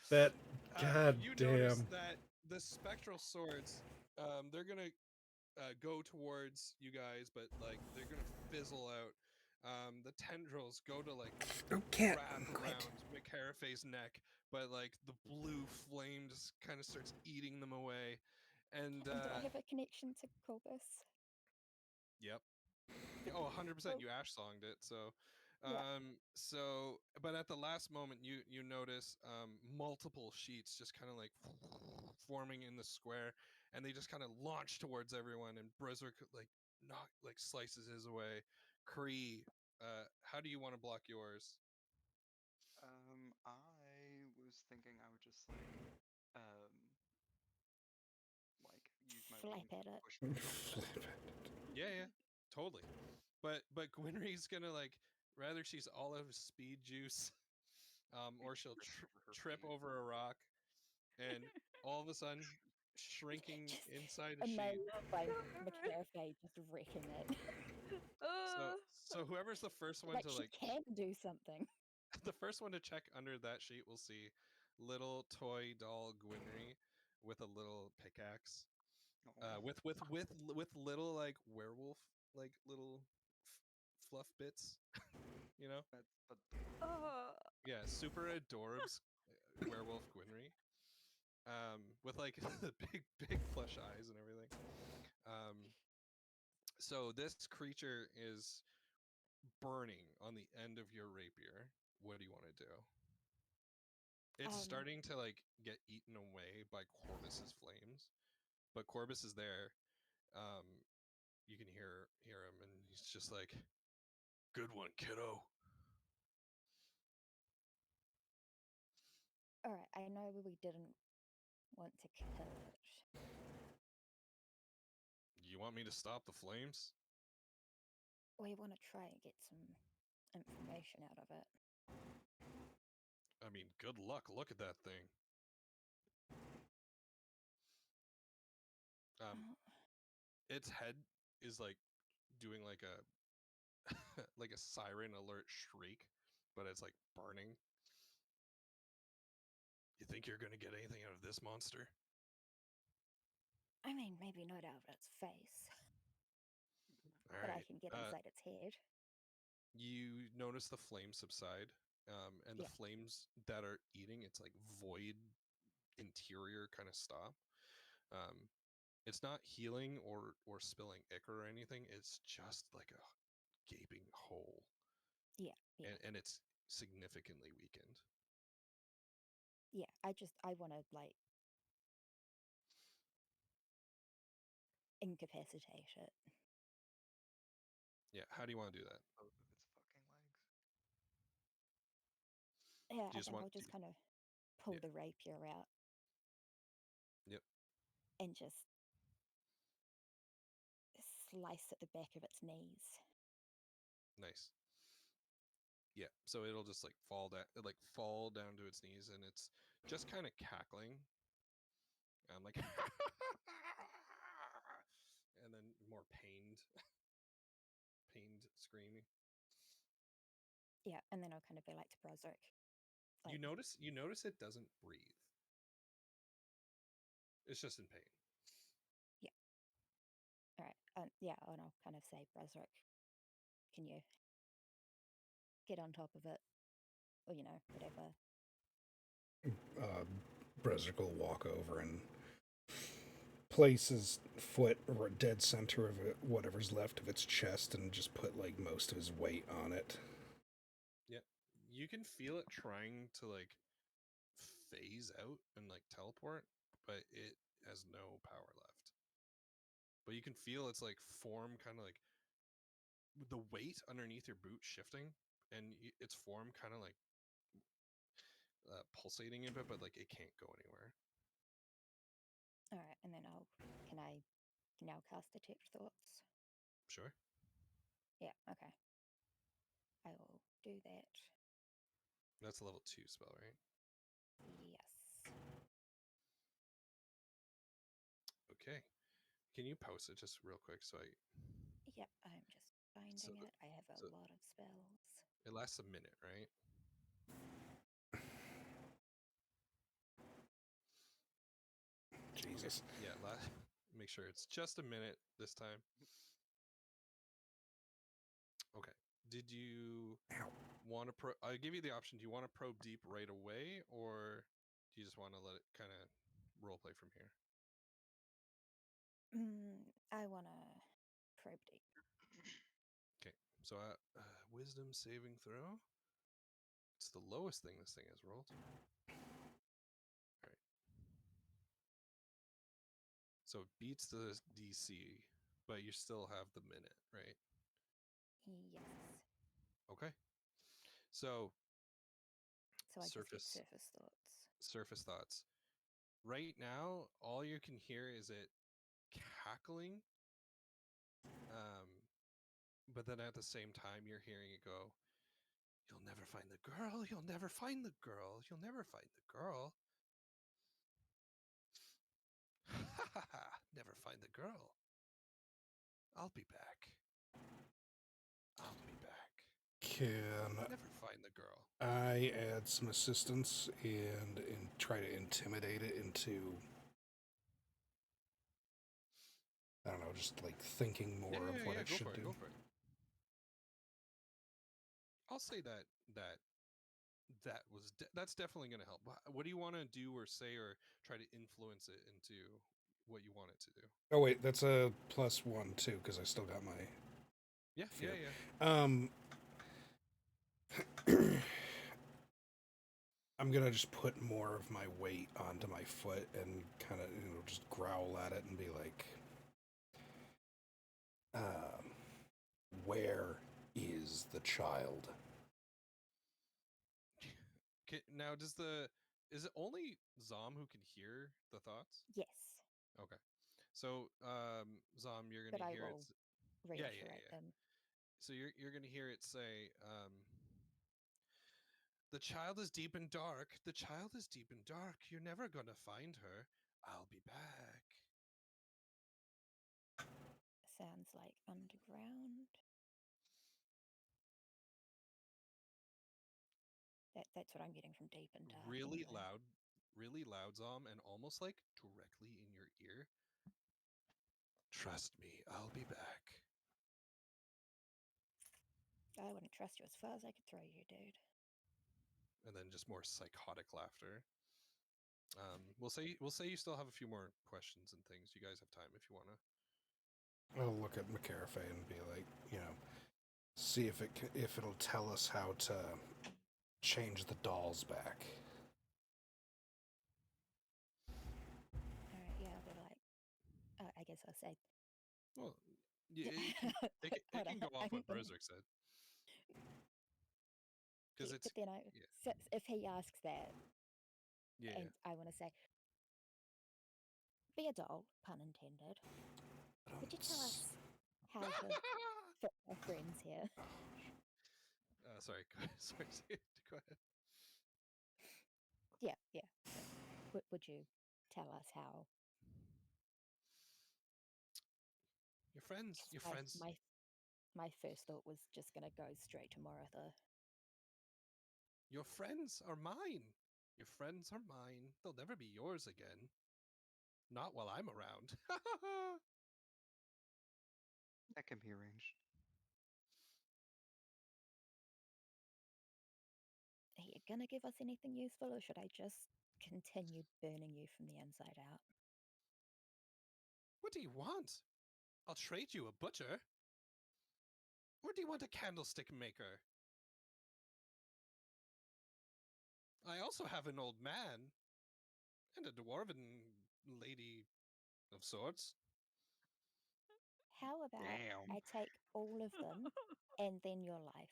That. God You damn. notice that the spectral swords, they're gonna go towards you guys, but like they're gonna fizzle out. The tendrils go to like Oh, cat. wrap Quit. around McCarafe's neck, but like the blue flame just kind of starts eating them away. And And do I have a connection to Corvus? yep. Oh, 100%. You ash songed it. So, but at the last moment, you notice multiple sheets just kind of like forming in the square, and they just kind of launch towards everyone. And Brizzard like slices his away. Kree, how do you want to block yours? I was thinking I would just use my Flap wings at to it. push myself back. Yeah, totally. But Gwynry's gonna like rather she's all out of speed juice, or she'll trip feet. over a rock, and all of a sudden shrinking Just inside a sheet. amazed by McCarafay just wrecking it. So whoever's the first one Like to she like can do something. the first one to check under that sheet will see little toy doll Gwynry with a little pickaxe. Oh, With little like werewolf like little fluff bits, you know? that's Oh. Yeah, super adorbs werewolf Gwynry. With like the big plush eyes and everything. So this creature is burning on the end of your rapier. What do you want to do? It's starting to like get eaten away by Corvus's flames, but Corvus is there. Um, you can hear him, and he's just like, "Good one, kiddo." Alright, I know we didn't want to kill it. You want me to stop the flames? We want to try and get some information out of it. I mean, good luck. Look at that thing. Oh, its head is like doing like a like a siren alert shriek, but it's like burning. You think you're gonna get anything out of this monster? I mean, maybe not out of its face, All but I right. can get inside its head. You notice the flames subside, and the Yeah. flames that are eating its like void interior kind of stop. Um, it's not healing or spilling ichor or anything. It's just like a gaping hole, Yeah, yeah, and it's significantly weakened. yeah. I want to like incapacitate it. Yeah. How do you want to do that? Both of its fucking legs. Yeah, Do you I just think want I'll to? just kind of pull Yeah. the rapier out Yep. and just slice at the back of its knees. Nice. Yeah. So it'll just like fall down to its knees, and it's just kind of cackling. Like, and then more pained screaming. Yeah, and then I'll kind of be like to Broderick, You like, notice it doesn't breathe. It's just in pain. yeah, all right, yeah, and I'll kind of say, Broderick, can you get on top of it, or whatever. Brezric will walk over and place his foot or dead center of it, whatever's left of its chest, and just put like most of his weight on it. Yeah. You can feel it trying to like phase out and like teleport, but it has no power left. But you can feel its like form kind of like the weight underneath your boot shifting, and its form kind of like pulsating a bit, but like it can't go anywhere. All right, and then can I now cast Detect Thoughts? Sure. Yeah, okay. I will do that. That's a level 2 spell, right? Yes. Okay. Can you post it just real quick so Yep, I'm just so finding it. I have a so lot of spells. it lasts a minute, right? Jesus. Okay. Yeah, make sure it's just a minute this time. Okay. Did you want to I give you the option, do you want to probe deep right away, or do you just want to let it kind of roleplay from here? I want to probe deep. Okay. So wisdom saving throw. It's the lowest thing this thing has rolled. All right. So it beats the DC, but you still have the minute, right? Yes. Okay. So So I just get surface surface thoughts. thoughts. Right now, all you can hear is it cackling. But then at the same time, you're hearing it go, "You'll never find the girl. You'll never find the girl. You'll never find the girl." Ha ha ha! Never find the girl. I'll be back. I'll be back. Can Never find the girl. I add some assistance and try to intimidate it into, I don't know, just like thinking more of what it Go should for it. do? Go for it. I'll say that's definitely going to help. What do you want to do or say or try to influence it into what you want it to do? Oh wait, that's a +1 too, because I still got my Yeah, fear. yeah. I'm gonna just put more of my weight onto my foot and kind of, just growl at it and be like, "Where is the child?" Okay, now is it only Zom who can hear the thoughts? Yes, Okay. So, Zom, you're but gonna I hear it. will reiterate them. So you're gonna hear it say, "The child is deep and dark. The child is deep and dark. You're never gonna find her. I'll be back." is like underground. That's what I'm getting from deep and dark. Really anyway. loud, Zom, and almost like directly in your ear. Trust me, I'll be back. I wouldn't trust you as far as I could throw you, dude. And then just more psychotic laughter. We'll say you still have a few more questions and things. You guys have time if you want to. I'll look at McCarafay and be like, see if it'll tell us how to change the dolls back. Alright, yeah, I'll be like, I guess I'll say. Well, it Hold can on, go off I'm what gonna- Berserk said. Because it's But then so if he asks that, yeah. and I want to say, be a doll, pun intended. Could you tell us how to fit our friends here? Sorry, sorry. Go ahead. Yeah. Would you tell us how? Your friends. 'Cause Your friends. my first thought was just gonna go straight to Moratha. Your friends are mine. Your friends are mine. They'll never be yours again. Not while I'm around. That can be arranged. Are you gonna give us anything useful, or should I just continue burning you from the inside out? What do you want? I'll trade you a butcher. Or do you want a candlestick maker? I also have an old man. And a dwarven lady of sorts. How about Damn. I take all of them and then your life?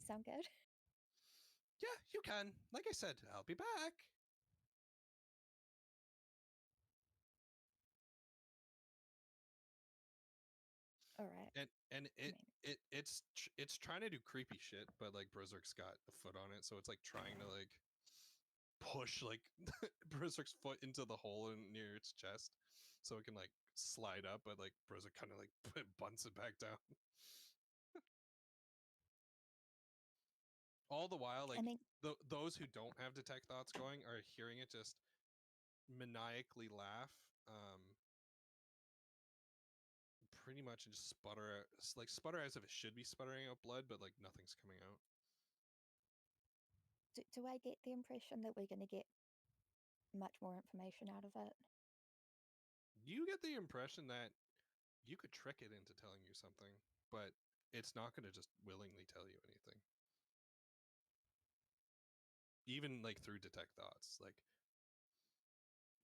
Sound good? Yeah, you can. Like I said, I'll be back. All right. And I mean, it's trying to do creepy shit, but like Berserk's got a foot on it, so it's like trying to like push like Berserk's foot into the hole near its chest, so it can like slide up, but like Berserk kind of like bunts it back down. All the while, like I mean, those who don't have detect thoughts going are hearing it just maniacally laugh, pretty much, and just sputter as if it should be sputtering out blood, but like nothing's coming out. do I get the impression that we're going to get much more information out of it? You get the impression that you could trick it into telling you something, but it's not going to just willingly tell you anything. Even like through detect thoughts, like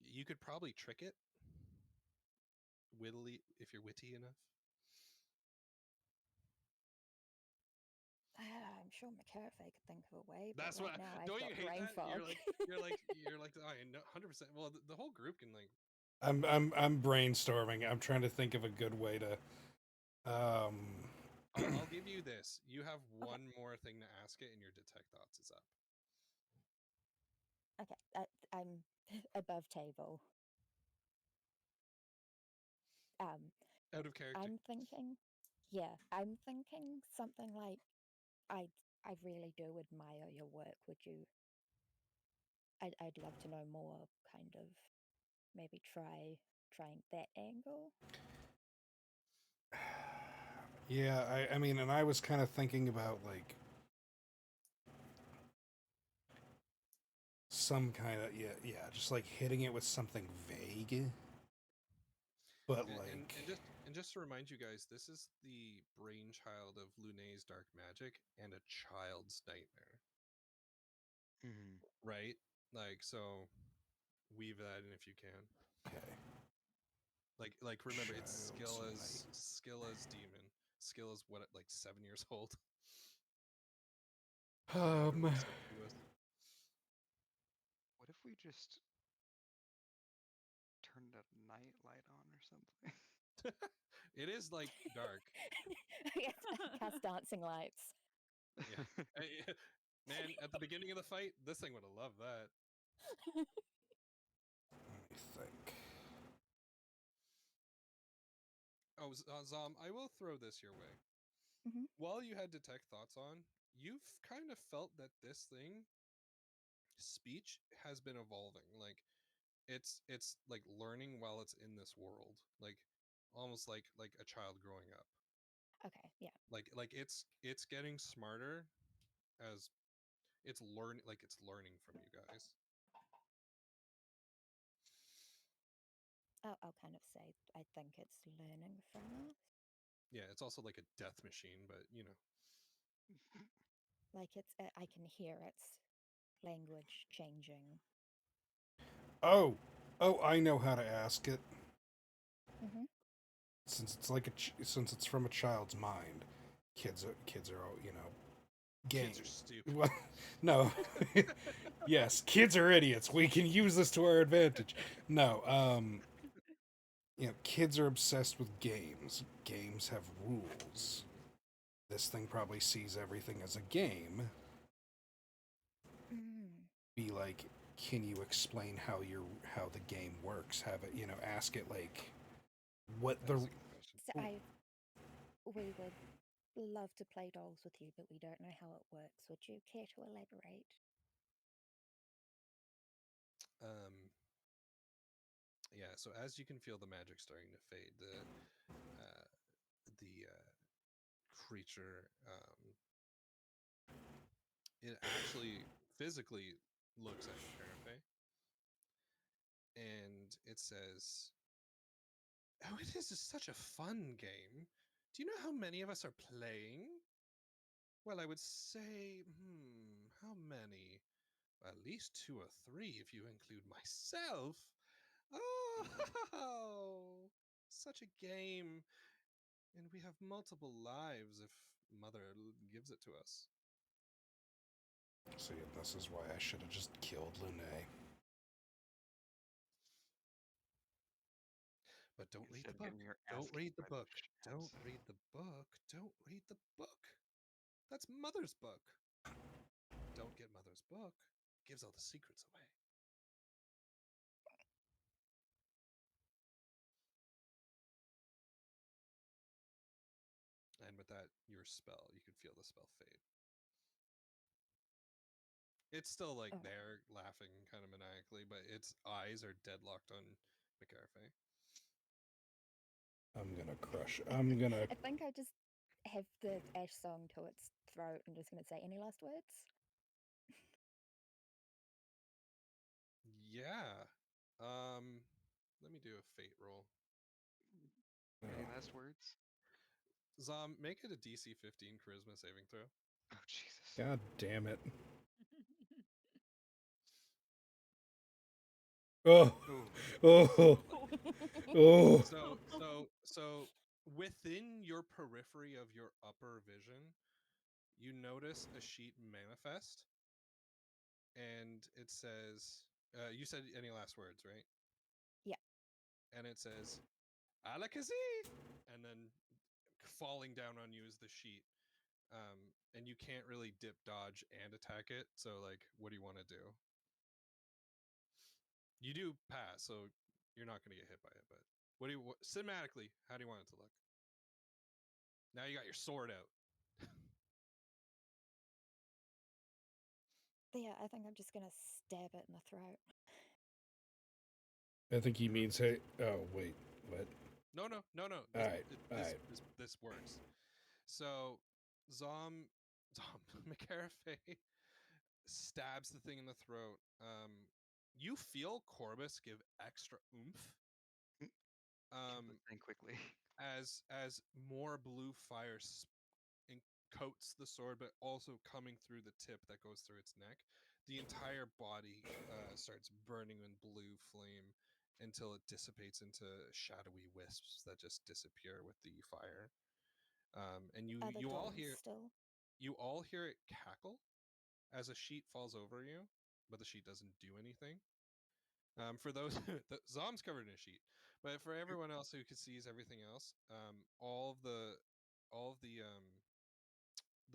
you could probably trick it wittily if you're witty enough. I'm sure McCarafay could think of a way, but That's right what. now I've Don't got you hate brain that? fog. You're like, I know 100%. Well, the whole group can like. I'm brainstorming. I'm trying to think of a good way to. I'll give you this. You have Okay. one more thing to ask it, and your detect thoughts is up. Okay, I'm above table. Out of character. I'm thinking something like, I really do admire your work. Would you? I'd love to know more. Kind of, maybe trying that angle. Yeah, I mean, and I was kind of thinking about like some kind of just like hitting it with something vague, but like And just to remind you guys, this is the brainchild of Lune's dark magic and a child's nightmare, Mm-hmm. right? Like, so weave that in if you can. okay. Like remember, it's Child's Skilla's demon. Skilla's what, like 7 years old. night. Whatever we said she was. What if we just turned a night light on or something? It is like dark. Cast dancing lights. Yeah. Man, at the beginning of the fight, this thing would have loved that. Let me think. Zom, I will throw this your way. Mhm. While you had detect thoughts on, you've kind of felt that this thing, speech, has been evolving. Like it's like learning while it's in this world, like almost like a child growing up. Okay, yeah. Like it's getting smarter as it's learning from you guys. I'll kind of say I think it's learning from us. Yeah, it's also like a death machine, but you know. Like I can hear its language changing. Oh, I know how to ask it. Mm-hmm. Since it's like since it's from a child's mind, kids are all, game. Kids are stupid. Well, no, yes, kids are idiots. We can use this to our advantage. No, kids are obsessed with games. Games have rules. This thing probably sees everything as a game. Mm. Be like, can you explain how the game works? Have it, ask it like what That's the a good question. So we would love to play dolls with you, but we don't know how it works. Would you care to elaborate? Um, yeah. So as you can feel the magic starting to fade, the creature, it actually physically looks at McCarapay, and it says, "Oh, it is such a fun game. Do you know how many of us are playing? Well, I would say, how many? At least 2 or 3 if you include myself. Oh, such a game. And we have multiple lives if Mother gives it to us." See, this is why I should have just killed Lune. But don't read Instead the of book. getting your Don't ass read kicked the by the book. Don't shadows. read the book. Don't read the book. That's Mother's book. Don't get Mother's book. Gives all the secrets away. And with that, your spell, you can feel the spell fade. It's still like Okay. there, laughing kind of maniacally, but its eyes are deadlocked on McCaraphy. I'm gonna. I think I just have the ash song to its throat and just gonna say any last words. Yeah. Let me do a fate roll. Any Oh, last words? Zom, make it a DC 15 charisma saving throw. Oh Jesus. God damn it. Oh, Oh, oh, oh. So within your periphery of your upper vision, you notice a sheet manifest, and it says, you said any last words, right? Yeah. And it says, Alakazi! And then falling down on you is the sheet. And you can't really dip, dodge, and attack it. So, like, what do you want to do? You do pass, so you're not going to get hit by it. But cinematically, how do you want it to look? Now you got your sword out. Yeah, I think I'm just gonna stab it in the throat. I think he means, hey. Oh, wait. What? No. All right. All right. This works. So, Zom McCaraphy stabs the thing in the throat. You feel Corbus give extra oomph. think quickly. As more blue fire coats the sword, but also coming through the tip that goes through its neck. The entire body starts burning in blue flame until it dissipates into shadowy wisps that just disappear with the fire. And Are the you all dolls hear still? it cackle as a sheet falls over you, but the sheet doesn't do anything. For those, Zom's covered in a sheet, but for everyone else who sees everything else, all of the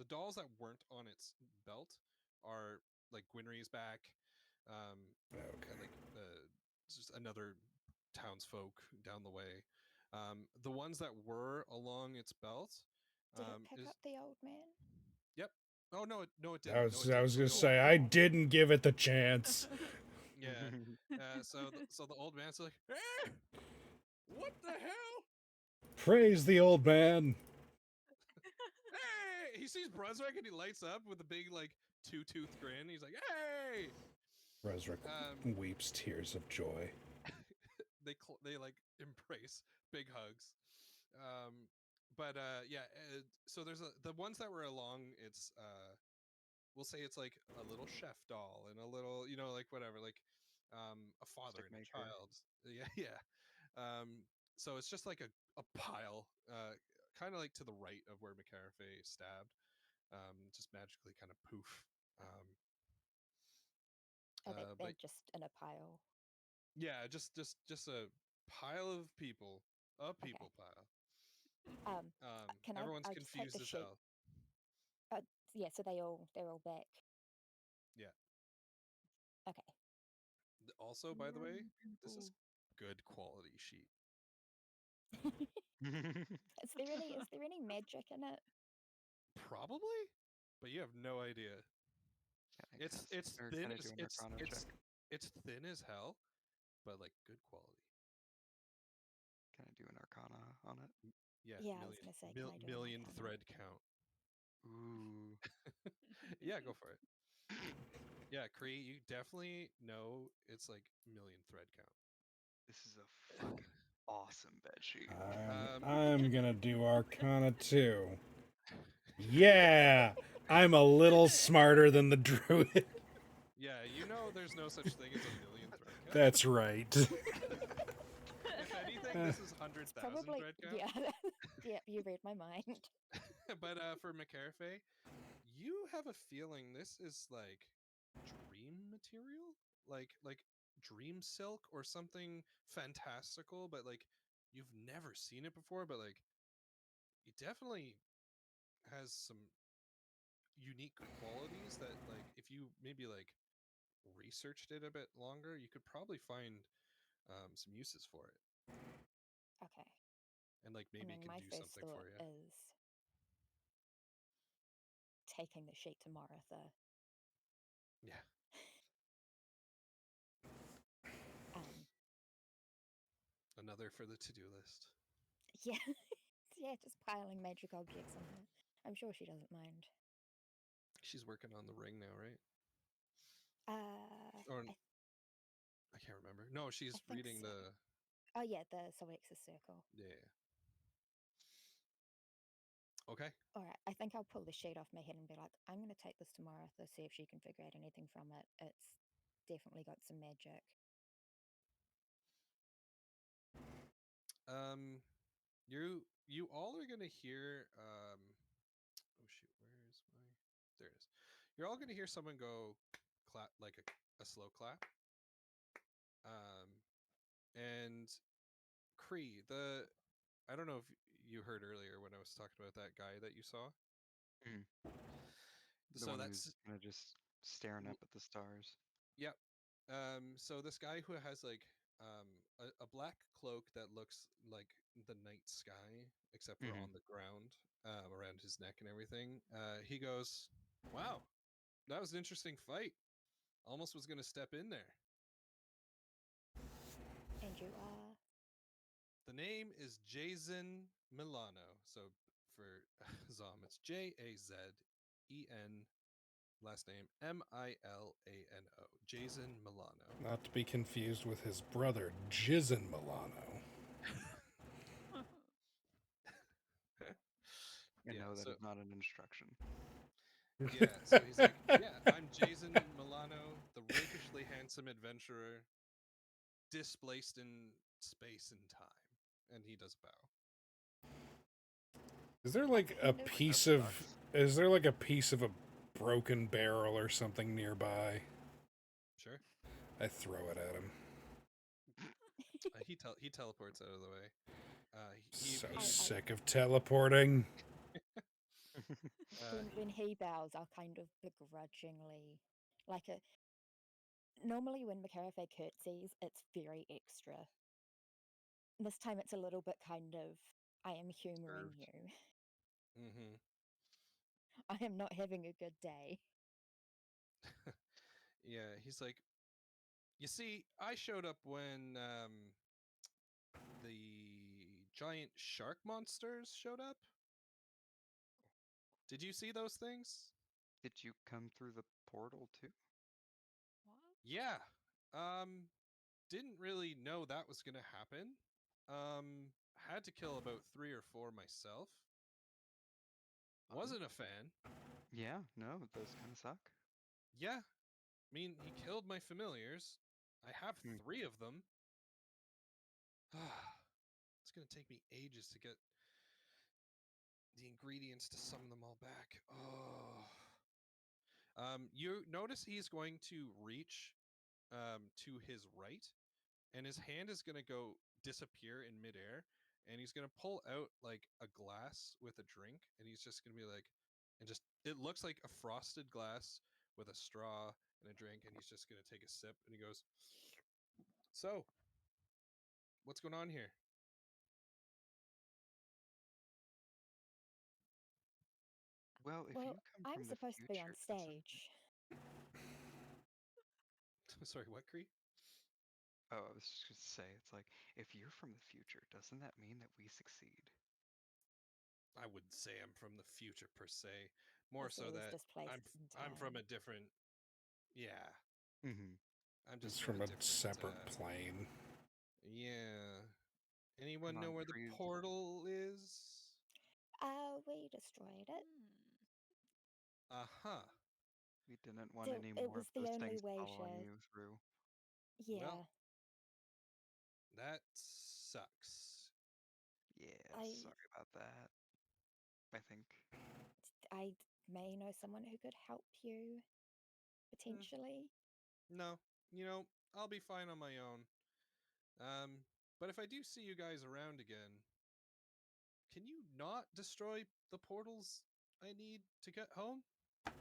dolls that weren't on its belt are like Gwynry's back, Okay. and like just another townsfolk down the way. The ones that were along its belt. Did it pick is up the old man? Yep. Oh no, it didn't. I No, was, it I was didn't. gonna The say old- I didn't give it the chance. Yeah. So the old man's like, "Eh, what the hell? Praise the old man. Hey!" He sees Brunswick and he lights up with a big like two-tooth grin. He's like, "Hey!" Resrick weeps tears of joy. They like embrace, big hugs. But yeah. So there's the ones that were along. It's we'll say it's like a little chef doll and a little, like whatever, like a father Stick and a maker. child. Yeah, yeah. So it's just like a pile, kind of like to the right of where McCarafé stabbed. Just magically kind of poof. Are they, But they're just in a pile? yeah, just a pile of people, a people pile. Can Everyone's I just take confused the as sheet? hell. Yeah, so they're all back. Yeah. Okay. Also, by the way, this is good quality sheet. Is there any magic in it? Probably, but you have no idea. Can Thin I as do an Arcana check? it's thin as hell, but like good quality. Can I do an Arcana on it? Yeah, Yeah, I was gonna say, can I do an million Arcana? thread count. Ooh. Yeah, go for it. Yeah, Kree, you definitely know it's like million thread count. This is a fucking awesome bed sheet. I'm gonna do Arcana too. Yeah, I'm a little smarter than the druid. Yeah, there's no such thing as a million thread count. That's right. If anything, this is 100,000 Probably, thread count. yeah. Yeah, you read my mind. But for McCarafé, you have a feeling this is like dream material, like dream silk or something fantastical, but like you've never seen it before, but like it definitely has some unique qualities that like if you maybe like researched it a bit longer, you could probably find some uses for it, Okay. and like I maybe it mean, can my do first something thought for you. is taking the sheet to Maritha. Yeah. Um, Another for the to-do list. yeah, yeah, just piling magic objects on her. I'm sure she doesn't mind. She's working on the ring now, right? Uh, Or I, I can't remember. No, I she's think reading so. the Oh yeah, the Soex's circle. yeah. Okay. All right, I think I'll pull the sheet off my head and be like, I'm going to take this to Maritha, see if she can figure out anything from it. It's definitely got some magic. You all are gonna hear oh shoot, where is my there it is. You're all gonna hear someone go clap like a slow clap. And Cree, I don't know if you heard earlier when I was talking about that guy that you saw. Mm. The So one that's who's kind of just staring up at the stars. yep. So this guy who has like a black cloak that looks like the night sky, except for on the ground, around his neck and everything. He goes, "Wow, that was an interesting fight. Almost was gonna step in there." And you are. The name is Jason Milano. So for Zom, it's Jazen. Last name Milano. Jason Milano. Not to be confused with his brother, Jizen Milano. I Yeah. know that So is not an instruction. yeah. So he's like, yeah, I'm Jason Milano, the rakishly handsome adventurer, displaced in space and time. And he does bow. Is there like a Kind of- piece That of sucks. is there like a piece of a broken barrel or something nearby? Sure. I throw it at him. He teleports out of the way. So I- sick of teleporting. when he bows, I'll kind of begrudgingly, like a. Normally, when McCarafé curtsies, it's very extra. This time it's a little bit kind of, I am humoring Served. you. Mm-hmm. I am not having a good day. Yeah, he's like, you see, I showed up when the giant shark monsters showed up. Did you see those things? Did you come through the portal too? What? Yeah. Didn't really know that was gonna happen. Had to kill about 3 or 4 myself. Wasn't a fan. Yeah, no, those kind of suck. Yeah. I mean, he killed my familiars. I have Hmm. 3 of them. It's gonna take me ages to get the ingredients to summon them all back. Oh. You notice he's going to reach to his right, and his hand is going to go disappear in midair, and he's going to pull out like a glass with a drink, and he's just going to be like, and just it looks like a frosted glass with a straw and a drink, and he's just going to take a sip, and he goes, "So, what's going on here?" Well, if Well, you come I'm from the supposed to be on future, doesn't it? stage. Sorry, what, Cree? Oh, I was just gonna say, it's like, if you're from the future, doesn't that mean that we succeed? I wouldn't say I'm from the future per se. More As he so was that displaced I'm in I'm from a time. different. Yeah, Mm-hmm. I'm It's just from a from a different. separate plane. Yeah. Come Anyone know on, where the Creed. portal is? We destroyed it. Uh-huh. We didn't want any It more of was the those only things way following to. you through. Yeah, Well, that sucks. Yeah, I sorry about that. I think. I may know someone who could help you Hmm, potentially. no, I'll be fine on my own. Um, but if I do see you guys around again, can you not destroy the portals I need to get home? I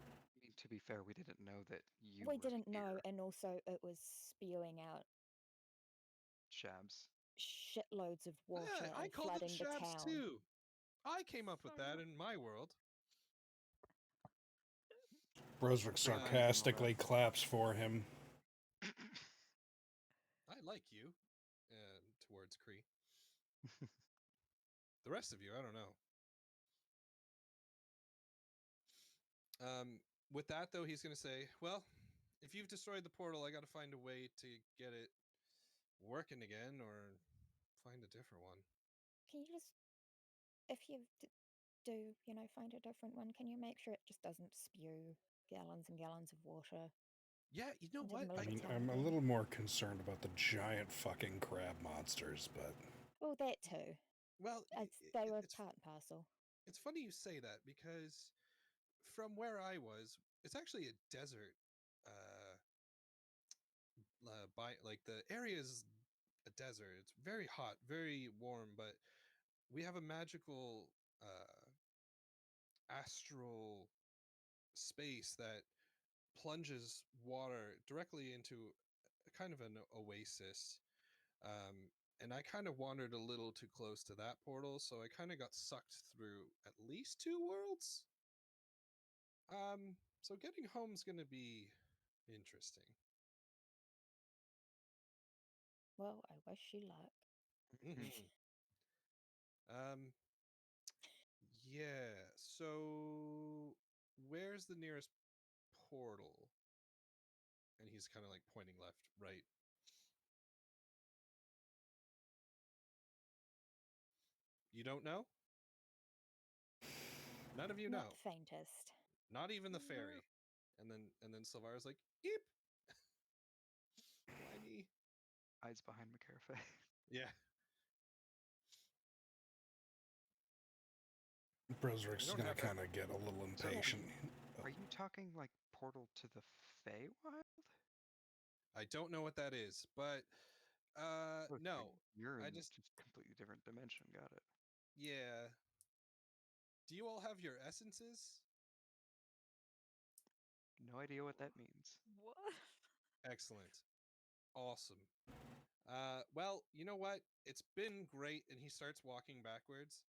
mean, to be fair, we didn't know that you We were didn't know, here, and also it was spewing out Shabs. shitloads of water I and called them flooding the shabs town. too. I came up with that So in my world. Broswick Great Um, minds and all sarcastically that. claps for him. I like you, towards Cree. The rest of you, I don't know. With that though, he's gonna say, "Well, if you've destroyed the portal, I got to find a way to get it working again, or find a different one." Can you just, if you do, find a different one, can you make sure it just doesn't spew gallons and gallons of water Yeah, you know into the what? middle I of the mean, town I'm a again? little more concerned about the giant fucking crab monsters, but Well, that too. Well, They were it's part and parcel. it's funny you say that because from where I was, it's actually a desert. Uh, by like the area is a desert. It's very hot, very warm, but we have a magical astral space that plunges water directly into a kind of an oasis. Um, and I kind of wandered a little too close to that portal, so I kind of got sucked through at least 2 worlds. So getting home's gonna be interesting. Well, I wish you luck. Hmm. Um, yeah. So where's the nearest portal? And he's kind of like pointing left, right. You don't know? None of you Not know. the faintest. Not even the no. fairy. And then Silvara's like, "Eep." Why me? Hides behind McCarafe. Yeah. Broswick's I is don't gonna have that. kind of get a little So, impatient. are you talking like portal to the Feywild? I don't know what that is, but Okay, no. you're I in just just completely different dimension. Got it. yeah. Do you all have your essences? No idea what that means. What? Excellent. Awesome. Well, you know what? It's been great, and he starts walking backwards.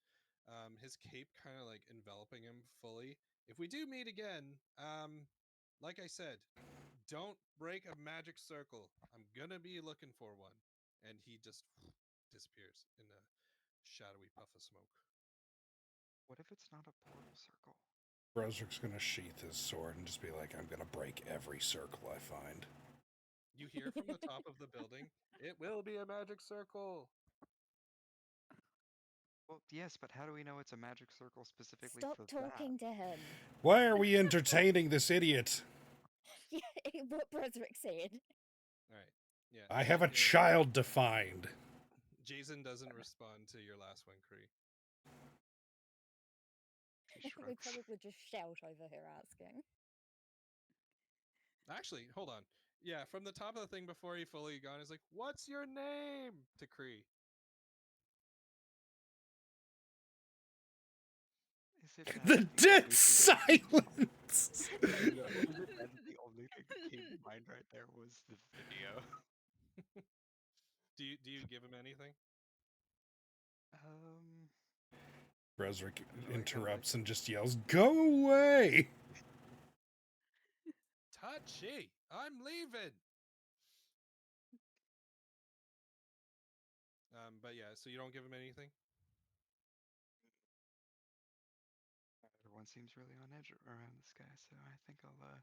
His cape kind of like enveloping him fully. If we do meet again, like I said, don't break a magic circle. I'm gonna be looking for one. And he just disappears in a shadowy puff of smoke. What if it's not a portal circle? Brozrik's gonna sheath his sword and just be like, I'm gonna break every circle I find. You hear from the top of the building, it will be a magic circle. Well, yes, but how do we know it's a magic circle specifically Stop for talking to him. Why are we entertaining this idiot? Yeah, what Broderick said. All right. Yeah. I have a Yeah, child to find. Jason doesn't respond to your last one, Kree. He We shrugs. probably just shout over her asking. Actually, hold on. Yeah, from the top of the thing before he fully gone, he's like, "What's your name?" to Kree. Is it bad The that the dead only thing silence! I know, is it bad that the only thing that came to mind right there was the video? Do you give him anything? Brozrik I feel like interrupts and just yells, Go away! Touchy, I'm leaving. But yeah, so you don't give him anything. Everyone seems really on edge around this guy, so I think I'll I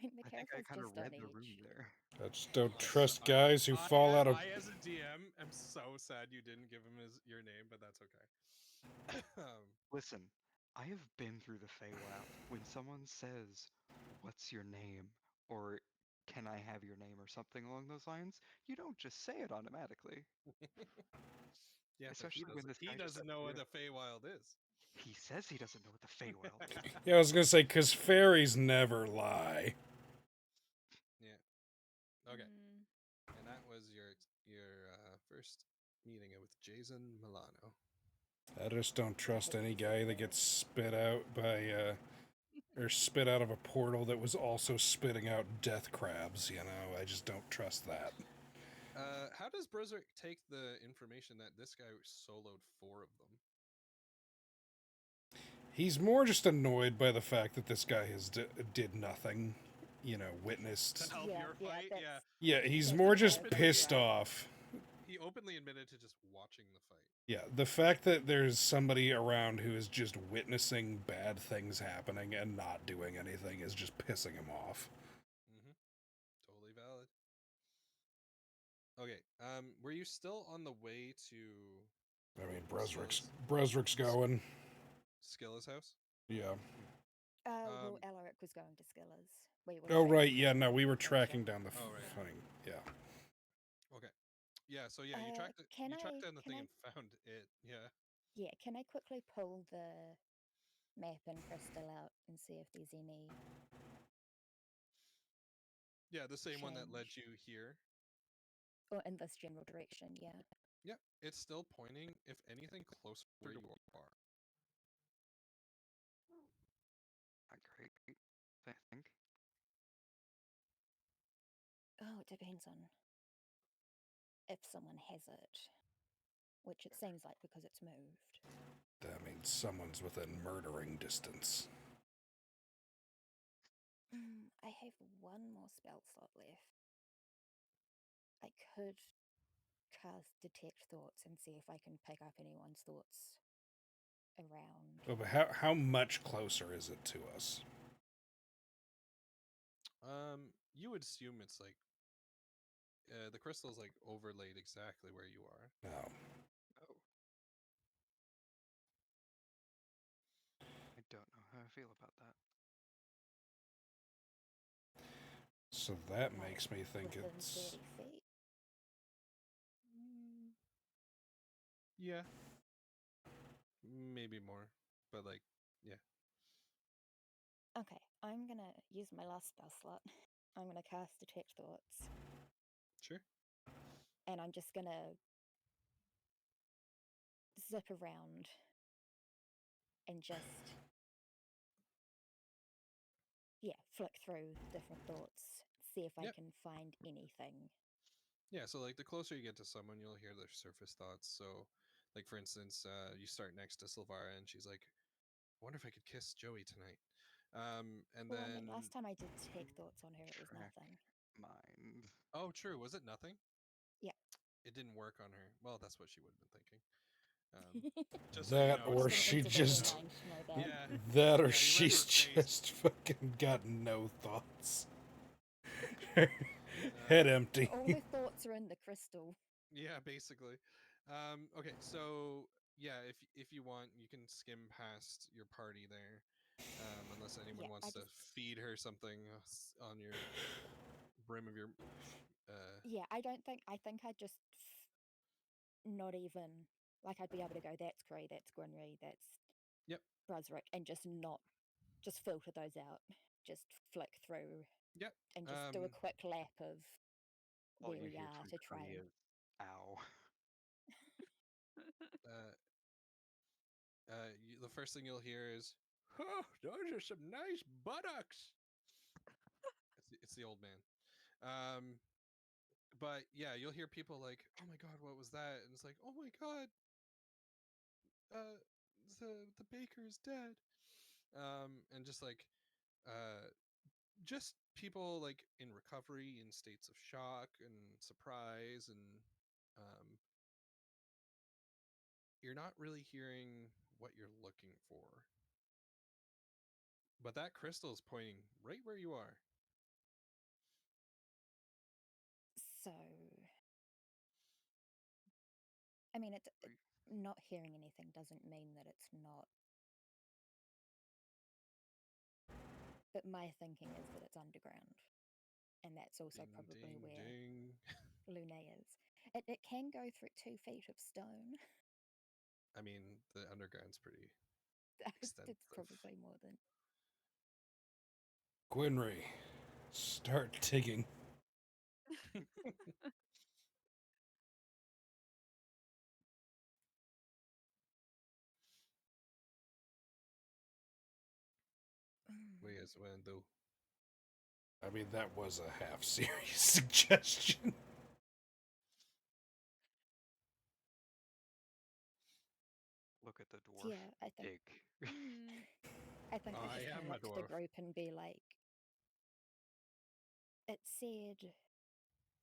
mean, I think I Macarifer's kind of just on read the room edge. there. I just don't I'm so- trust guys who fall out of. I, as a DM, am so sad you didn't give him your name, but that's okay. Listen, I have been through the Feywild. When someone says, "What's your name?" or "Can I have your name?" or something along those lines, you don't just say it automatically. Yeah, Especially when this he guy just doesn't know what appeared. the Feywild is. He says he doesn't know what the Feywild is. Yeah, I was gonna say, because fairies never lie. Yeah. Okay. Mm. And that was your first meeting with Jason Milano. I just don't trust any guy that gets spit out by, or spit out of a portal that was also spitting out death crabs, you know? I just don't trust that. How does Berserk take the information that this guy soloed 4 of them? He's more just annoyed by the fact that this guy has did nothing, you know, witnessed. To help Yeah, your yeah, fight? that's- Yeah, he's that's more what I just was pissed right. off. He openly admitted to just watching the fight. Yeah, the fact that there's somebody around who is just witnessing bad things happening and not doing anything is just pissing him off. Mm-hmm. Totally valid. Okay. Were you still on the way to I mean, Skills- Brozrik's going. Skilla's house? Yeah. Well, Um, Alaric was going to Skillers. We were Oh, tracking right. Yeah, down no, we were information. tracking down the Oh, right. thing. Yeah. Okay. Yeah. So yeah, you tracked Can you tracked I- down the can thing I- and found it. Yeah. Yeah, can I quickly pull the map and crystal out and see if there's any... Yeah, the same one that led Change. you here. Or in this general direction, yeah. Yeah, it's still pointing, if anything, closer to where you are. Not great, I think. Oh, it depends on if someone has it. Which it seems like because it's moved. That means someone's within murdering distance. I have one more spell slot left. I could cast Detect Thoughts and see if I can pick up anyone's thoughts around. Oh, but how much closer is it to us? You would assume it's like the crystal's like overlaid exactly where you are. No. Oh. I don't know how I feel about that. So that Like, makes me think within it's. 30 feet. Yeah. Maybe more, but like, yeah. Okay, I'm gonna use my last spell slot. I'm gonna cast Detect Thoughts. Sure. And I'm just gonna zip around and just, yeah, flick through different thoughts, see see if I Yep. can find anything. Yeah, so like the closer you get to someone, you'll hear their surface thoughts. So, like for instance, you start next to Silvara, and she's like, "I wonder if I could kiss Joey tonight." And Well, I then mean, last time I did take thoughts on her, it was Track nothing. mind. oh, true, was it nothing? Yeah. It didn't work on her. Well, that's what she would have been thinking. Just so you That know, or it's Haven't she not, incidentally just mind to know that. yeah, that or yeah. You read she's her face. just fucking got no thoughts. Head empty. All her thoughts are in the crystal. Yeah, basically. Okay, so yeah, if you want, you can skim past your party there, unless anyone Yeah, wants I to just feed her something on your brim of your. yeah, I don't think I think I'd just not even like I'd be able to go, that's Cree, that's Gwynry, that's Yep, Brusrick, and just not just filter those out. Just flick through yep. and just do a quick lap of All where you we hear are from to try Cree and is "ow." Uh, the first thing you'll hear is, "Oh, those are some nice buttocks." It's the old man. Um, but yeah, you'll hear people like, "Oh my god, what was that?" And it's like, "Oh my god, uh, the baker is dead." And just like, uh, just people like in recovery, in states of shock and surprise, and um, you're not really hearing what you're looking for. But that crystal is pointing right where you are. so I mean We- not hearing anything doesn't mean that it's not, but my thinking is that it's underground. And that's also Ding, probably ding, where ding. Lune is. It can go through 2 feet of stone. I mean, the underground's pretty It's extensive. probably more than Gwynry, start digging. What do you guys want to do? I mean, that was a half serious suggestion. Look at the dwarf. yeah, I think Dig. Mm, I think I I just kind am of a look to the dwarf. group and be like, it said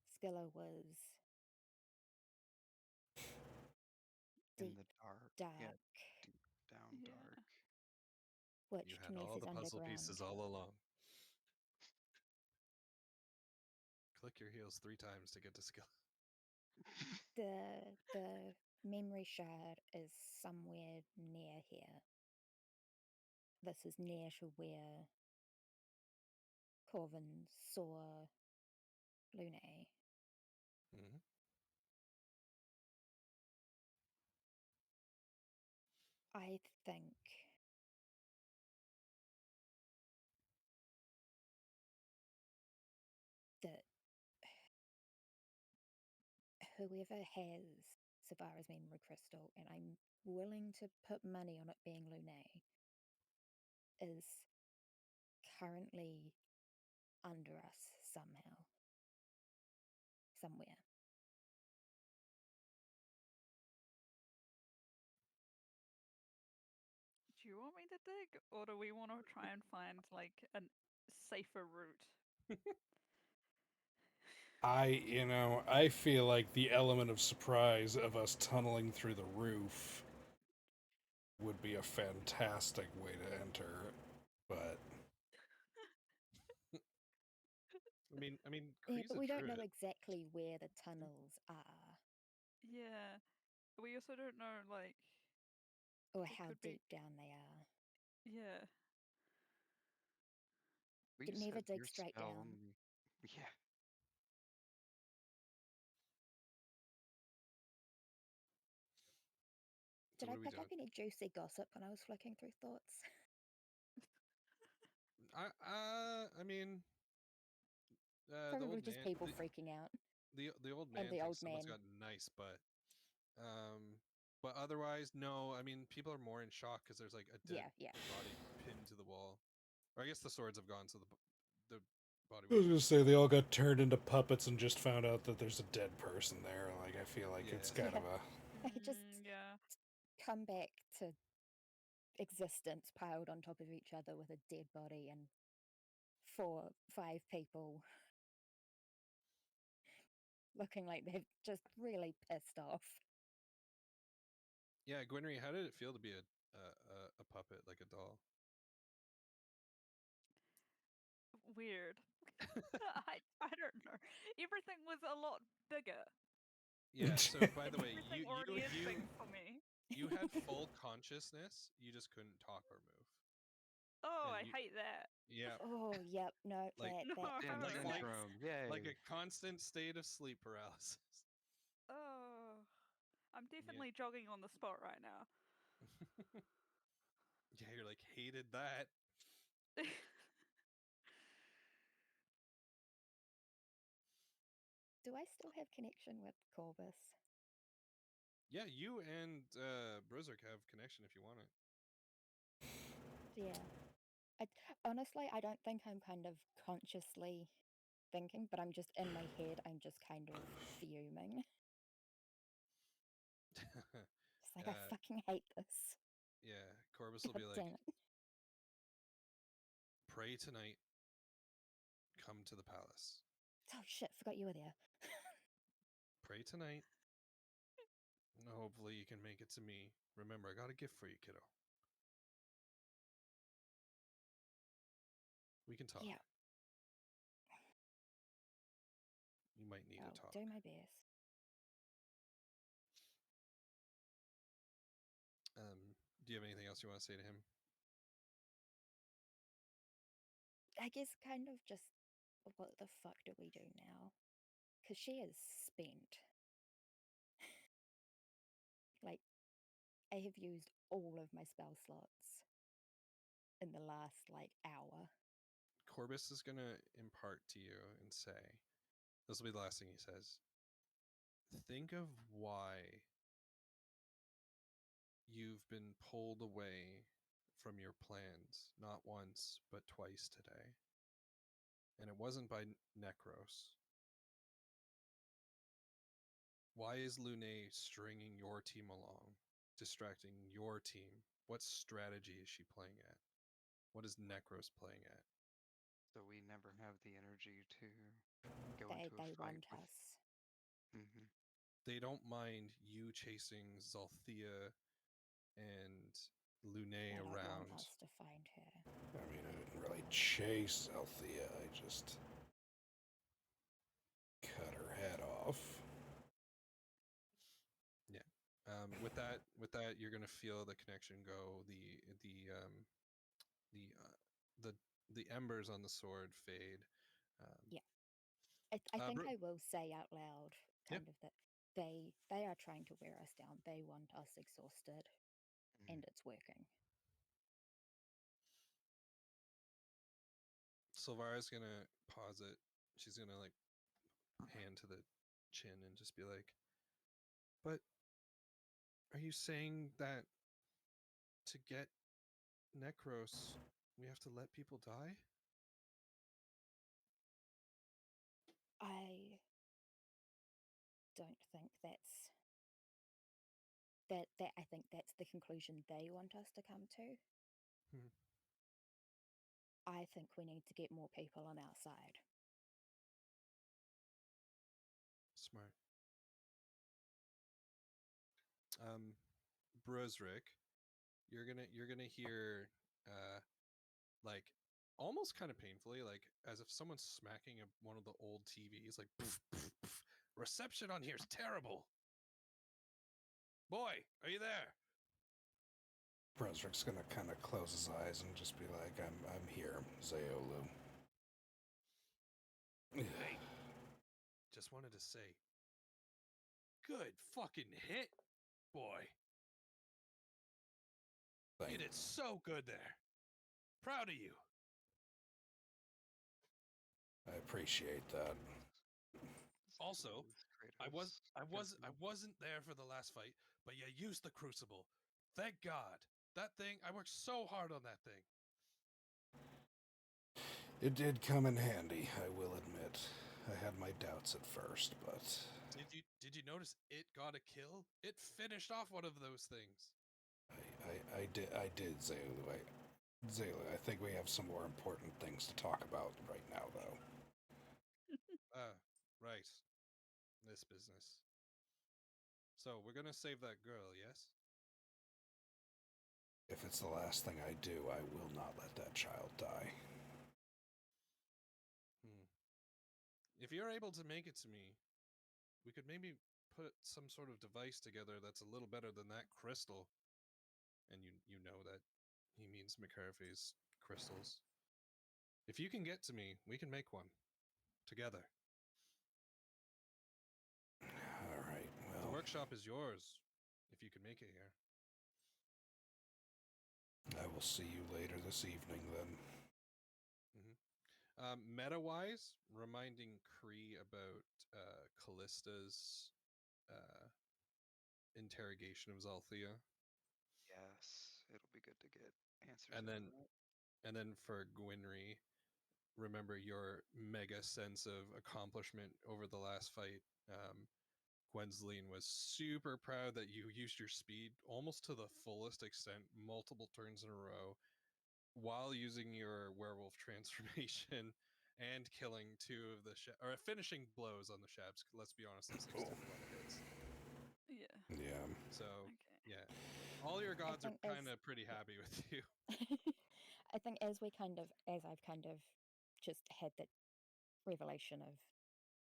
Skilla was In deep, the dark. Yeah, dark, deep down yeah. dark. which You to had me all says the puzzle underground. pieces all along. Click your heels 3 times to get to skill. The memory shard is somewhere near here. This is near to where Corvin saw Lune. Mm-hmm. I think that whoever has Savara's memory crystal, and I'm willing to put money on it being Lune, is currently under us somehow. Somewhere. Do you want me to dig, or do we want to try and find like a safer route? I feel like the element of surprise of us tunneling through the roof would be a fantastic way to enter, but I mean, Yeah, Kree's but a we don't know druid. exactly where the tunnels are Yeah. We also don't know, like, or it how could be. deep down they are. Yeah. We You'd just never have dig your straight spell down. only. Yeah. So Did what I are we pick up doing? any juicy gossip when I was flicking through thoughts? I mean, the Probably old just man, people freaking out. the old And man the thinks old someone's man. got a nice butt. But otherwise, no. I mean, people are more in shock because there's like a dead Yeah, yeah. body pinned to the wall. Or I guess the swords have gone, so the body I was weight. gonna say they all got turned into puppets and just found out that there's a dead person there. Like I feel like it's Yeah. kind of a I just Yeah. come back to existence piled on top of each other with a dead body and 5 people looking like they've just really pissed off. Yeah, Gwynry, how did it feel to be a puppet, like a doll? Weird. I don't know. Everything was a lot bigger. Yeah. So by the way, Everything already is big for me. you had full consciousness. You just couldn't talk or move. Oh, And I you, hate that. yeah, Oh, yep, no, like that Zen like- sucks. syndrome. Yay. like a constant state of sleep paralysis. Oh, I'm definitely jogging on the spot right now. Yeah, you're like hated that. Do I still have connection with Corvus? Yeah, you and Brozark have connection if you want it. Yeah. Honestly, I don't think I'm kind of consciously thinking, but I'm just in my head, I'm just kind of fuming. It's like, I Uh, fucking hate this. yeah, Corvus will God be like, damn it. pray tonight. Come to the palace. Oh shit, forgot you were there. Pray tonight. And hopefully you can make it to me. Remember, I got a gift for you, kiddo. We can talk. Yeah, You might need I'll to talk. do my best. Do you have anything else you want to say to him? I guess kind of just what the fuck do we do now? Because she is spent. Like, I have used all of my spell slots in the last, like, hour. Corbus is going to impart to you and say, this will be the last thing he says. Think of why you've been pulled away from your plans, not once, but twice today. And it wasn't by Necros. Why is Lune stringing your team along, distracting your team? What strategy is she playing at? What is Necros playing at? So we never have the energy to go They, into a they fight want with. us. Hmm. They don't mind you chasing Zalthea and Lune They don't around. want us to find her. I mean, I didn't really chase Althea. I just cut her head off. Yeah. With that, you're gonna feel the connection go. The embers on the sword fade. Yeah. I think Bro- I will say out loud, Yeah. kind of, that they are trying to wear us down. They want us exhausted, and it's working. Silvara's gonna pause it. She's gonna like hand to the chin and just be like, "But are you saying that to get Necros, we have to let people die?" I don't think that I think that's the conclusion they want us to come to. Hmm. I think we need to get more people on our side. Smart. Brosrick, you're gonna hear like almost kind of painfully, like as if someone's smacking one of the old TVs, like poof, poof, poof. Reception on here's terrible. Boy, are you there? Bresrick's gonna kind of close his eyes and just be like, I'm here, Zaolu." Hey, just wanted to say, good fucking hit, boy. You did so good there. Proud of you. I appreciate that. Also, I Kratos wasn't there for the last fight, but you used the crucible. Thank God. That thing, I worked so hard on that thing. It did come in handy, I will admit. I had my doubts at first, but Did you notice it got a kill? It finished off one of those things. I did, Zaylu. Zaylu, I think we have some more important things to talk about right now, though. Right. This business. So we're gonna save that girl, yes? If it's the last thing I do, I will not let that child die. If you're able to make it to me, we could maybe put some sort of device together that's a little better than that crystal. And you know that he means McCarthy's crystals. If you can get to me, we can make one together. All right, The well, workshop is yours if you can make it here. I will see you later this evening then. Meta-wise, reminding Kree about Callista's interrogation of Zalthea. Yes, it'll be good to get answers. And out then of that. and then for Gwynry, remember your mega sense of accomplishment over the last fight. Gwendoline was super proud that you used your speed almost to the fullest extent, multiple turns in a row, while using your werewolf transformation and killing two of the or finishing blows on the Shabs. Let's be honest, those things took a lot of hits. Yeah. Yeah. So Okay. yeah, all your gods are think as- kind of pretty happy with you. I think as I've kind of just had that revelation of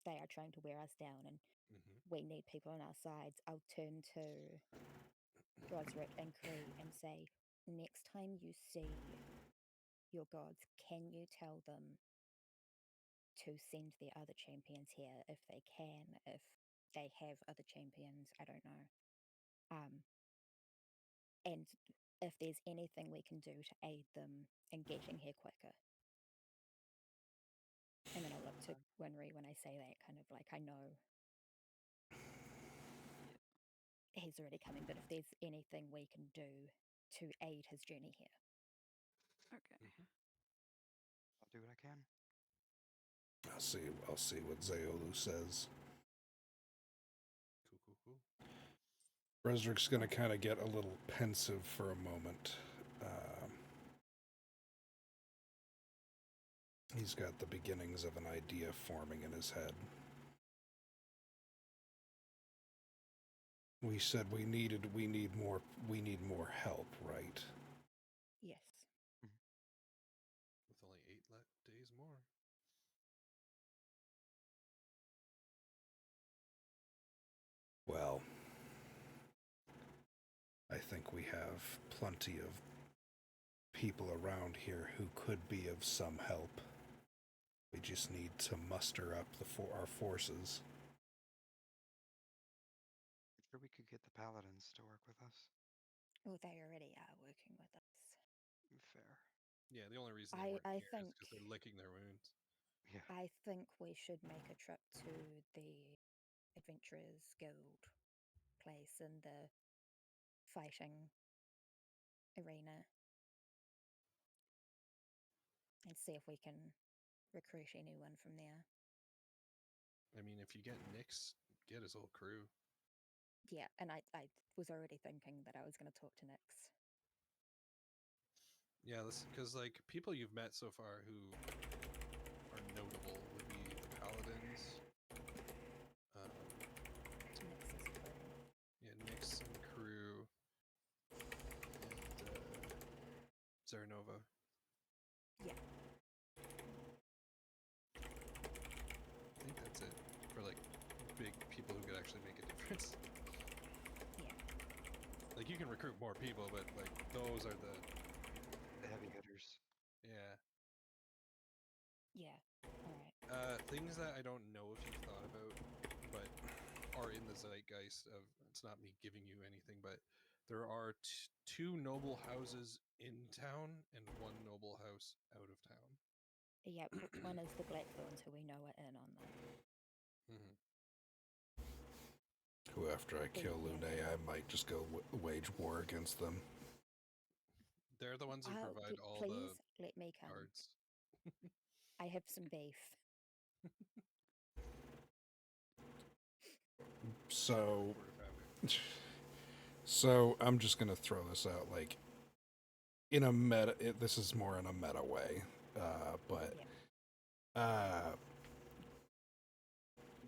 they are trying to wear us down and Mm-hmm. we need people on our sides, I'll turn to Broderick and Cree and say, next time you see your gods, can you tell them to send their other champions here if they can, if they have other champions, I don't know. And if there's anything we can do to aid them in getting here quicker. And then I'll look to Winry when I say that, kind of like I know he's already coming, but if there's anything we can do to aid his journey here. Okay. Mm-hmm. I'll do what I can. I'll see what Zaolu says. Cool. Broderick's gonna kind of get a little pensive for a moment. He's got the beginnings of an idea forming in his head. We said we need more help, right? Yes. With only 8 days more. Well, I think we have plenty of people around here who could be of some help. We just need to muster up our forces. I'm sure we could get the paladins to work with us. Well, they already are working with us. Fair. Yeah, the only reason they weren't I here is think because they're licking their wounds. Yeah. I think we should make a trip to the Adventurers Guild place in the fighting arena and see if we can recruit anyone from there. I mean, if you get Nyx, get his whole crew. Yeah, and I was already thinking that I was going to talk to Nyx. Yeah, because like people you've met so far who are notable would be the paladins. Nyx's crew. Yeah, Nyx and crew, and Zaranova. Yeah. I think that's it for like big people who could actually make a difference. Yeah. Like you can recruit more people, but like those are the heavy hitters. yeah. Yeah. All right. Things that I don't know if you've thought about, but are in the zeitgeist of. It's not me giving you anything, but there are two noble houses in town and one noble house out of town. Yeah, one is the Blackthorns, who we know are in on that. Mm-hmm. Who, after I kill Yeah. Lune, I might just go wage war against them. They're the ones who provide all please the let me come. cards. I have some beef. So, Sort of havoc. so I'm just gonna throw this out, like in a meta. This is more in a meta way, but Yeah.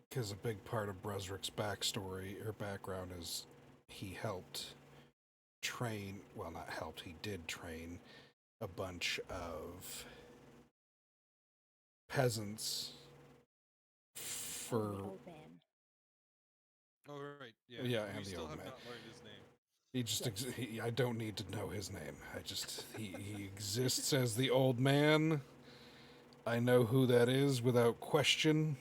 because a big part of Brusrick's backstory or background is he helped train. Well, not helped. He did train a bunch of peasants Oh, for the old man. Oh right, yeah. Yeah, We and the still old have man. not learned his name. He just Yes. I don't need to know his name. I just he exists as the old man. I know who that is without question.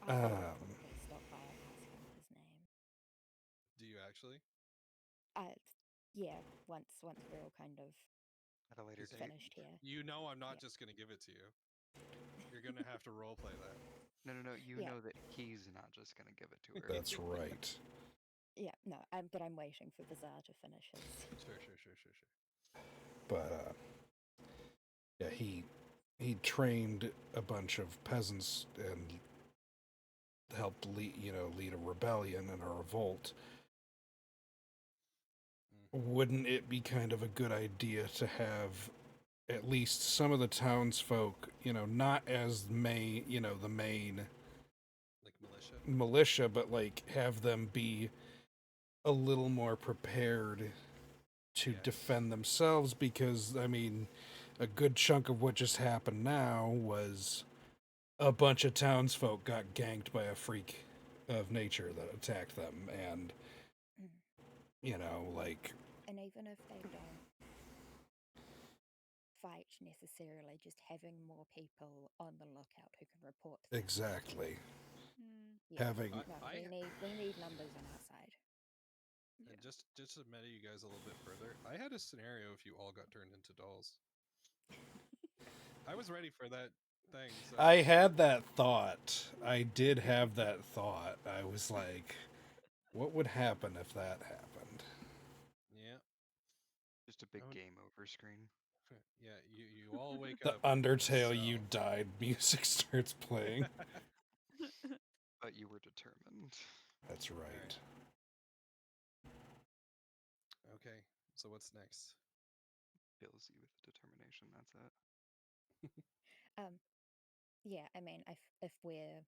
I will Um, probably stop by and ask him his name. Do you actually? Uh, yeah, once we're all kind of At a later 'Cause date. finished here. You know I'm not Yeah. just gonna give it to you. You're gonna have to roleplay that. No. You Yeah. know that he's not just gonna give it to her. that's right. Yeah, no, but I'm waiting for Bazaar to finish his. Sure. But yeah, he trained a bunch of peasants and helped lead a rebellion and a revolt. Wouldn't it be kind of a good idea to have at least some of the townsfolk, not as the main Like militia. militia, but like have them be a little more prepared to Yes. defend themselves? Because I mean, a good chunk of what just happened now was a bunch of townsfolk got ganked by a freak of nature that attacked them, and Mm. like And even if they don't fight necessarily, just having more people on the lookout who can report things. exactly Mm. Yeah. having No, I we need numbers on our side. And Yeah. just to meta you guys a little bit further, I had a scenario if you all got turned into dolls. I was ready for that thing. So I had that thought. I did have that thought. I was like, what would happen if that happened? yeah, Just a big I would- game over screen. yeah. You all wake The up. in a Undertale you cell. died music starts playing. But you were determined. That's right. Okay, so what's next? Fills you with determination, that's it. Yeah, I mean, if we've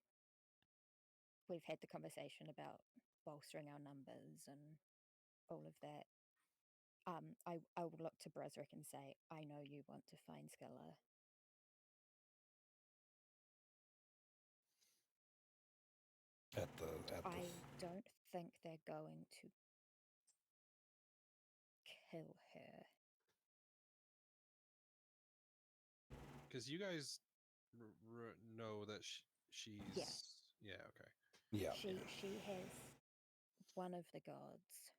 had the conversation about bolstering our numbers and all of that, I will look to Brusrick and say, I know you want to find Skilla. I don't think they're going to kill her. Because you guys know that she's. Yeah. Yeah. Okay. Yeah. She has one of the gods.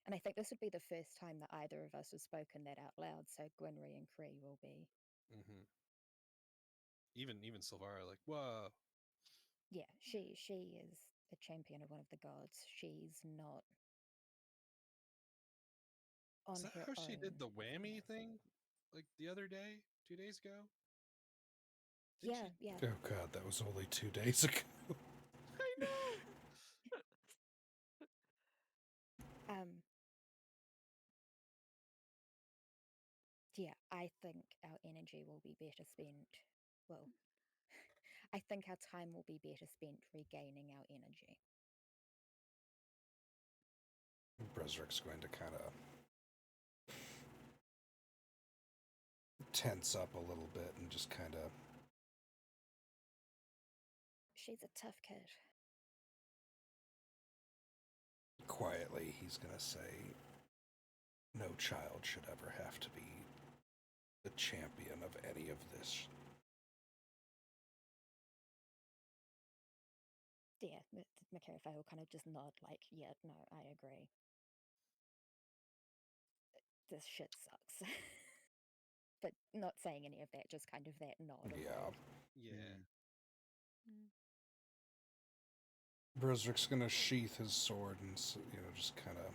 And I think this would be the first time that either of us has spoken that out loud, so Gwynry and Cree will be. Mm-hmm. Even Silvara, like, whoa. Yeah, she is a champion of one of the gods. She's not on Is that her how own. she did the as whammy massive. thing, like the other day, 2 days ago? Yeah, Didn't she? yeah. Oh god, that was only 2 days ago. I know. Um, yeah, I think our energy will be better spent. Well, I think our time will be better spent regaining our energy. Brusrick's going to kind of tense up a little bit and just kind of She's a tough kid. quietly, he's going to say, no child should ever have to be the champion of any of this. Yeah, McCarriffy will kind of just nod, like, yeah, no, I agree. This shit sucks. But not saying any of that, just kind of that nod. Of Yeah. like, Yeah. Mm. Brusrick's going to sheath his sword and, just kind of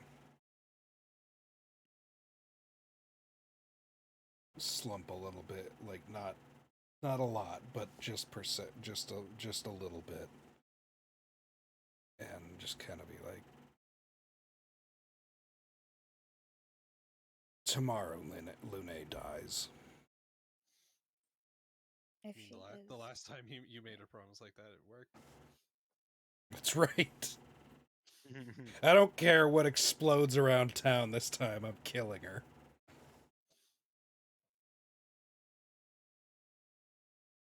slump a little bit, like not a lot, but just just a little bit, and just kind of be like, tomorrow Lune dies. If I mean, she is, the last time you made a promise like that, it worked. That's right. I don't care what explodes around town this time. I'm killing her.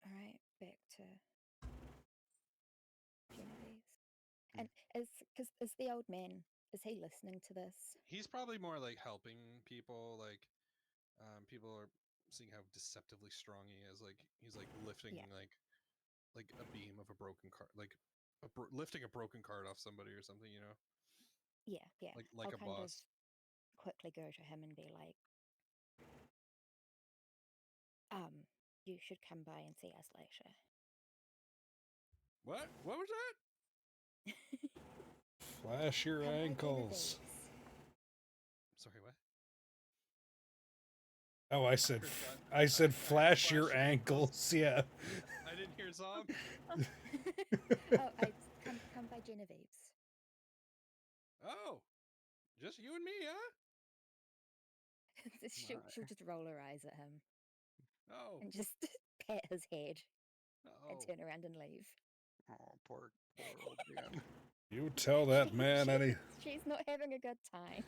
all right, back to Genevieve. And is the old man, is he listening to this? He's probably more like helping people. Like, people are seeing how deceptively strong he is. Like, he's like lifting Yeah. like a beam of a broken cart, like lifting a broken cart off somebody or something. You know, Yeah, yeah. like I'll a kind of boss. quickly go to him and be like, you should come by and see us later. What? What was that? Flash your Come by ankles. Genevieve's. Sorry, what? Oh, I said I heard flash your flash your ankles. Yeah. I didn't hear Zom. Oh, come by Genevieve's. Oh, just you and me, huh? She'll just roll her eyes at him Oh, and just pat his head and oh. turn around and leave. Oh, poor old man. You tell that man any. She's not having a good time.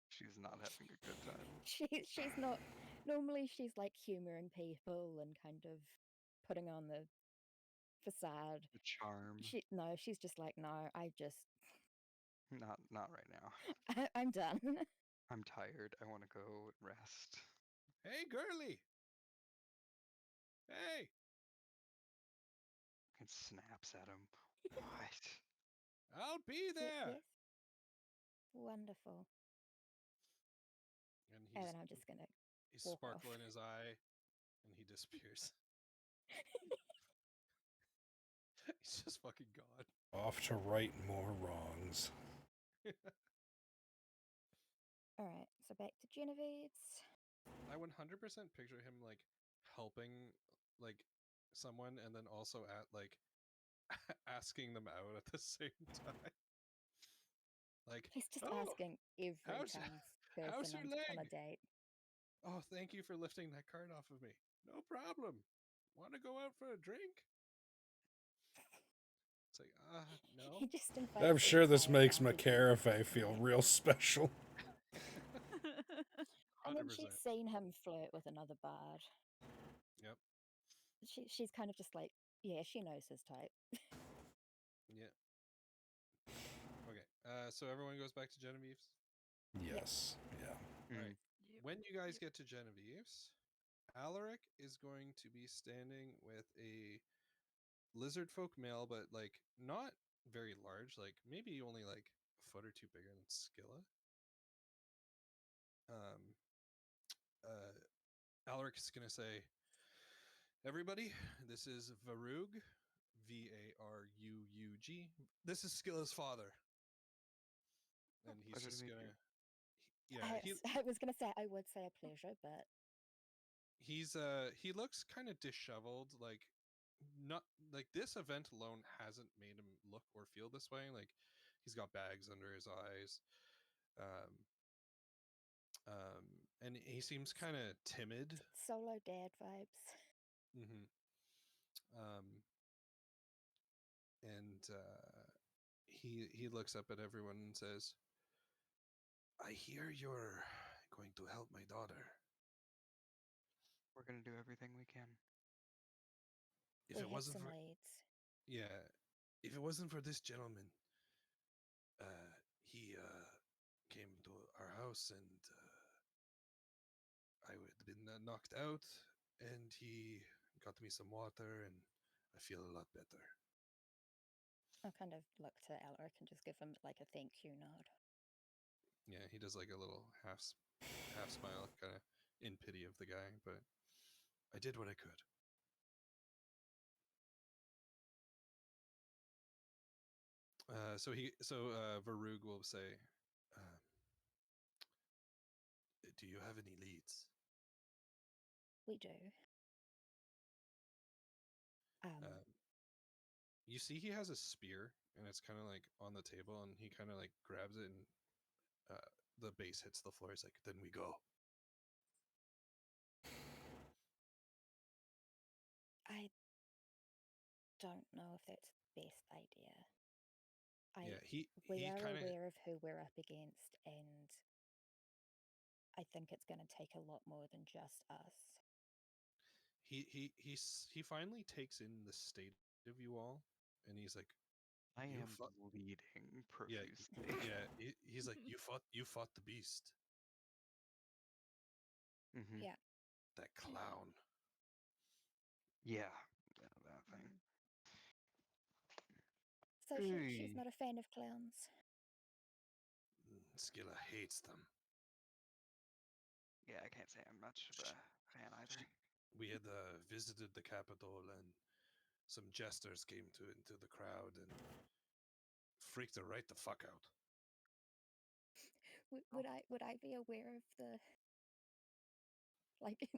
She's not having a good time. She's not. Normally, she's like humoring people and kind of putting on the facade. The charm. She's just like, no, Not right now. I'm done. I'm tired. I want to go rest. Hey, girly. Hey. And snaps at him. What? I'll be there. Yes, wonderful. And And then I'm just gonna he's walk sparkle off. in his eye, and he disappears. He's just fucking gone. Off to right more wrongs. All right, so back to Genevieve's. I 100% picture him like helping like someone, and then also at like asking them out at the same time. Like, He's just oh, asking every how's person your on a leg? date. Oh, thank you for lifting that cart off of me. No problem. Want to go out for a drink? It's like, no. He just invites I'm the sure this entire makes party to his McCarafe feel date. real special. And then 100%. she's seen him flirt with another bard. Yep. She's kind of just like, yeah, she knows his type. Yeah. Okay. So everyone goes back to Genevieve's. Yes. Yeah. All right. Mm. Yep. When you guys Yep. get to Genevieve's, Alaric is going to be standing with a lizard folk male, but like not very large, like maybe only like a foot or two bigger than Skilla. Um, Alaric is gonna say, "Everybody, this is Varug, Varuug. This is Skilla's father." And he's Pleasure to just meet gonna, you. yeah, I was gonna say I would say a pleasure, but he looks kind of disheveled, like not like this event alone hasn't made him look or feel this way. Like he's got bags under his eyes, um, and he seems kind of timid. solo dad vibes. Hmm. And he looks up at everyone and says, "I hear you're going to help my daughter. We're gonna do everything we can. If We it have wasn't some for leads. yeah, if it wasn't for this gentleman, he came to our house and I would have been knocked out, and he got me some water, and I feel a lot better." I'll kind of look to Alaric and just give him like a thank you nod. Yeah, he does like a little half smile, kind of in pity of the guy, but I did what I could. So Varug will say, uh, "Do you have any leads?" We do. You see, he has a spear, and it's kind of like on the table, and he kind of like grabs it, and the base hits the floor. He's like, "Then we go." I don't know if that's the best idea. Yeah, We he are kind of aware of who we're up against, and I think it's going to take a lot more than just us. he finally takes in the state of you all, and he's like, I "You am fought." bleeding Yeah, profusely. yeah. He's like, you fought the beast, Hmm. Yeah. that clown." Yeah, that thing. Mm. So she's Hey. not a fan of clowns. Skilla hates them. Yeah, I can't say I'm much of a fan either. We had visited the capital, and some jesters came into the crowd and freaked her right the fuck out. Would I be aware of the like?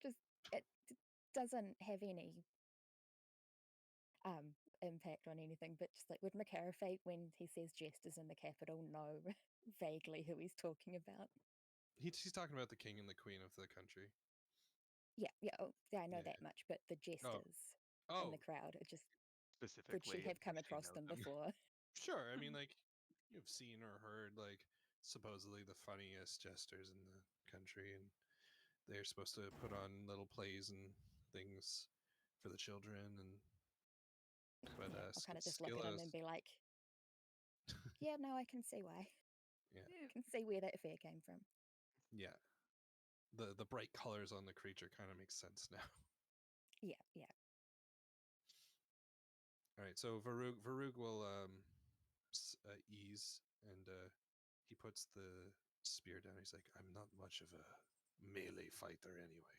Just it doesn't have any impact on anything, but just like would Macarafate, when he says jesters in the capital, know vaguely who he's talking about? He's talking about the king and the queen of the country. Yeah, I know Yeah. that much, but the jesters in Oh, the crowd, it just could she Specifically, have come does she across know them them? before? sure. I mean, like, you've seen or heard, like, supposedly the funniest jesters in the country, and they're supposed to put on little plays and things for the children. And but Yeah, I'll kind of just look at him Skilla's, and be like, yeah, no, I can see why. yeah, I can see where that fear came from. yeah. The bright colors on the creature kind of makes sense now. Yeah. All right, so Varug will ease, and he puts the spear down. He's like, "I'm not much of a melee fighter anyway."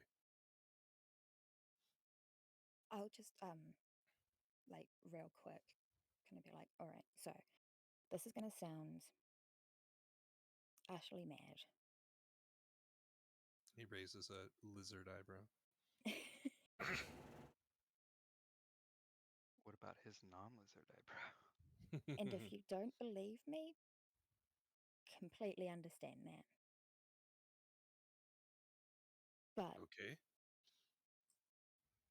I'll just like real quick kind of be like, all right, so this is gonna sound utterly mad. He raises a lizard eyebrow. What about his non-lizard eyebrow? And if you don't believe me, completely understand that. But Okay.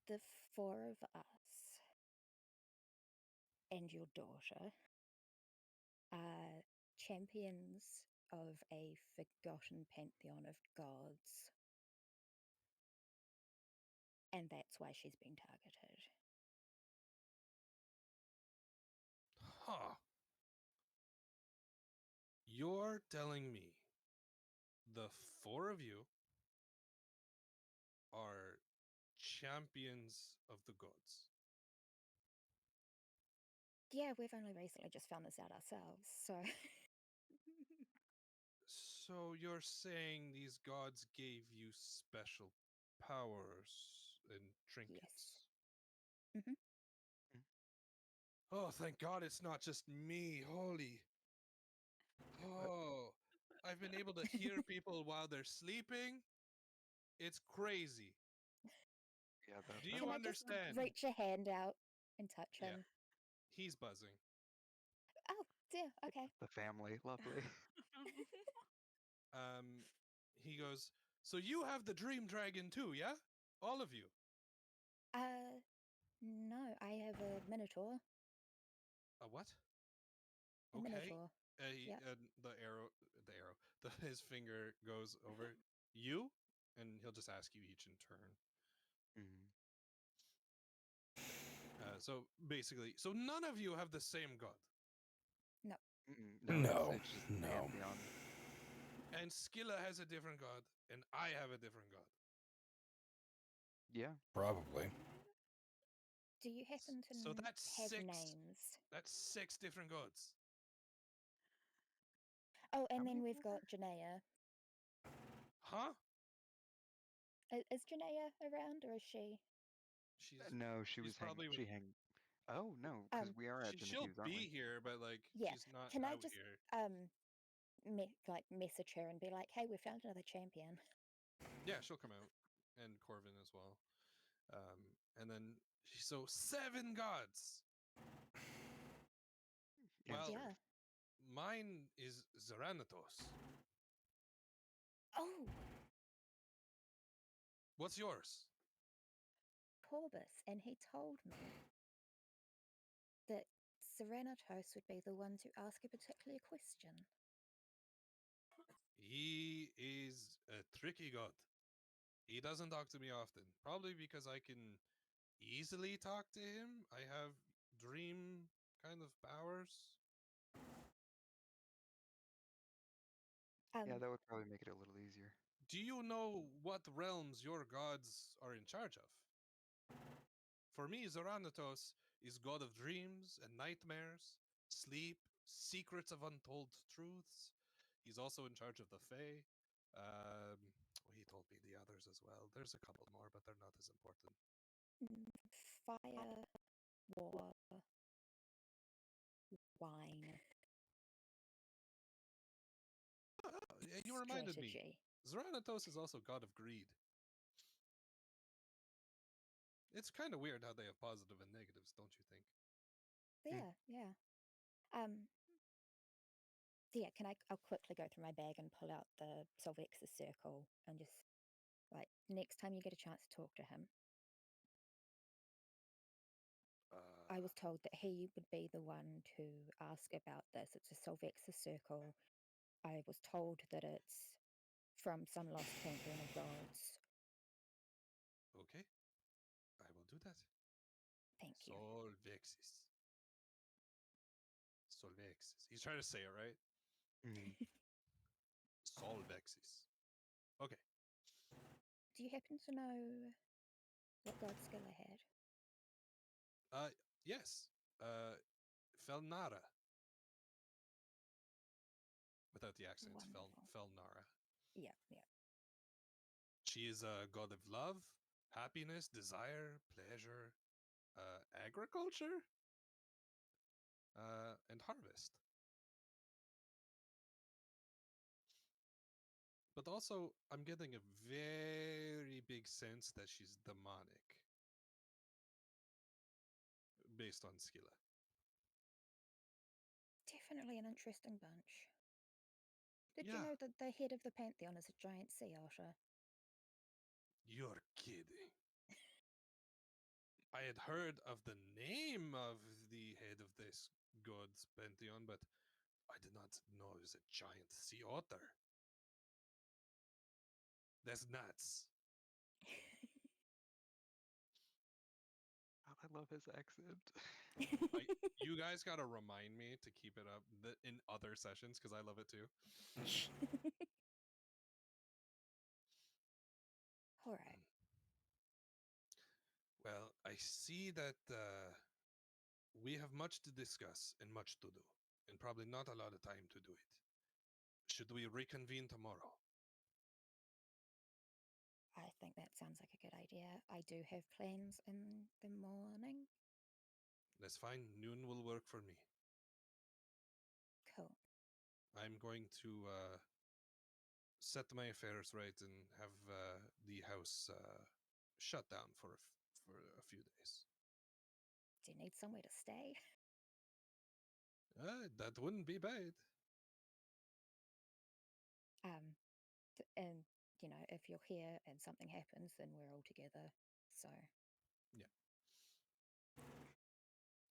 the four of us and your daughter are champions of a forgotten pantheon of gods. And that's why she's been targeted. Huh. You're telling me the four of you are champions of the gods? Yeah, we've only recently just found this out ourselves, so So you're saying these gods gave you special powers and trinkets? yes. Hmm. Oh, thank God it's not just me. Holy. Oh, I've been able to hear people while they're sleeping. It's crazy. Yeah, Do that's you Can I just understand? reach a hand out and touch Yeah. him? He's buzzing. Oh, dear, okay. the family. Lovely. Um, he goes, "So you have the dream dragon too, yeah? All of you?" No, I have a minotaur. A what? A Okay. minotaur. Yep. His finger goes over you, and he'll just ask you each in turn. Mhm. So basically, so none of you have the same god, No. No, No, it's just no. pantheon. and Skilla has a different god, and I have a different god. Yeah. Probably. Do you happen to So that's have six. names? That's 6 different gods. Oh, and How then many we've are got Janaea. Huh? Is Janaea around, or is she? No, she She's was hanging. probably with. She hang. Oh no, because we are at She'll Genevieve's, aren't we? be here, but like Yeah. she's not Can I out just here. like message her and be like, hey, we found another champion? Yeah, she'll come out, and Corvin as well. And then so 7 gods. Well, Answer. Yeah. mine is Zeranatos. Oh, What's yours? Corbus, and he told me that Serenatos would be the one to ask a particular question. He is a tricky god. He doesn't talk to me often, probably because I can easily talk to him. I have dream kind of powers. Yeah, Um, that would probably make it a little easier. Do you know what realms your gods are in charge of? For me, Zoranatos is god of dreams and nightmares, sleep, secrets of untold truths. He's also in charge of the Fae. Well, he told me the others as well. There's a couple more, but they're not as important. fire, war, wine, Oh, yeah, you reminded me. strategy. Zoranatos is also god of greed. It's kind of weird how they have positive and negatives, don't you think? Yeah, yeah. Yeah, I'll quickly go through my bag and pull out the Solvex's circle and just, like, next time you get a chance to talk to him, I was told that he would be the one to ask about this. It's a Solvex's circle. I was told that it's from some lost pantheon of gods. Okay, I will do that. Thank you. Solvexis. Solvexis. He's trying to say it right. Mm. Solvexis. Okay. Do you happen to know what god skill I had? Yes. Felnara. Without the accent, it's Wonderful. Felnara. Yeah, yeah. She is a god of love, happiness, desire, pleasure, agriculture, and harvest. But also, I'm getting a very big sense that she's demonic, based on Skilla. Definitely an interesting bunch. Did you Yeah, know that the head of the pantheon is a giant sea otter? you're kidding. I had heard of the name of the head of this god's pantheon, but I did not know it was a giant sea otter. That's nuts. God, I love his accent. You guys got to remind me to keep it up in other sessions because I love it too. All right. Well, I see that we have much to discuss and much to do, and probably not a lot of time to do it. Should we reconvene tomorrow? I think that sounds like a good idea. I do have plans in the morning. That's fine. Noon will work for me. Cool. I'm going to set my affairs right and have the house shut down for a few days. Do you need somewhere to stay? That wouldn't be bad. And if you're here and something happens, then we're all together. So Yeah.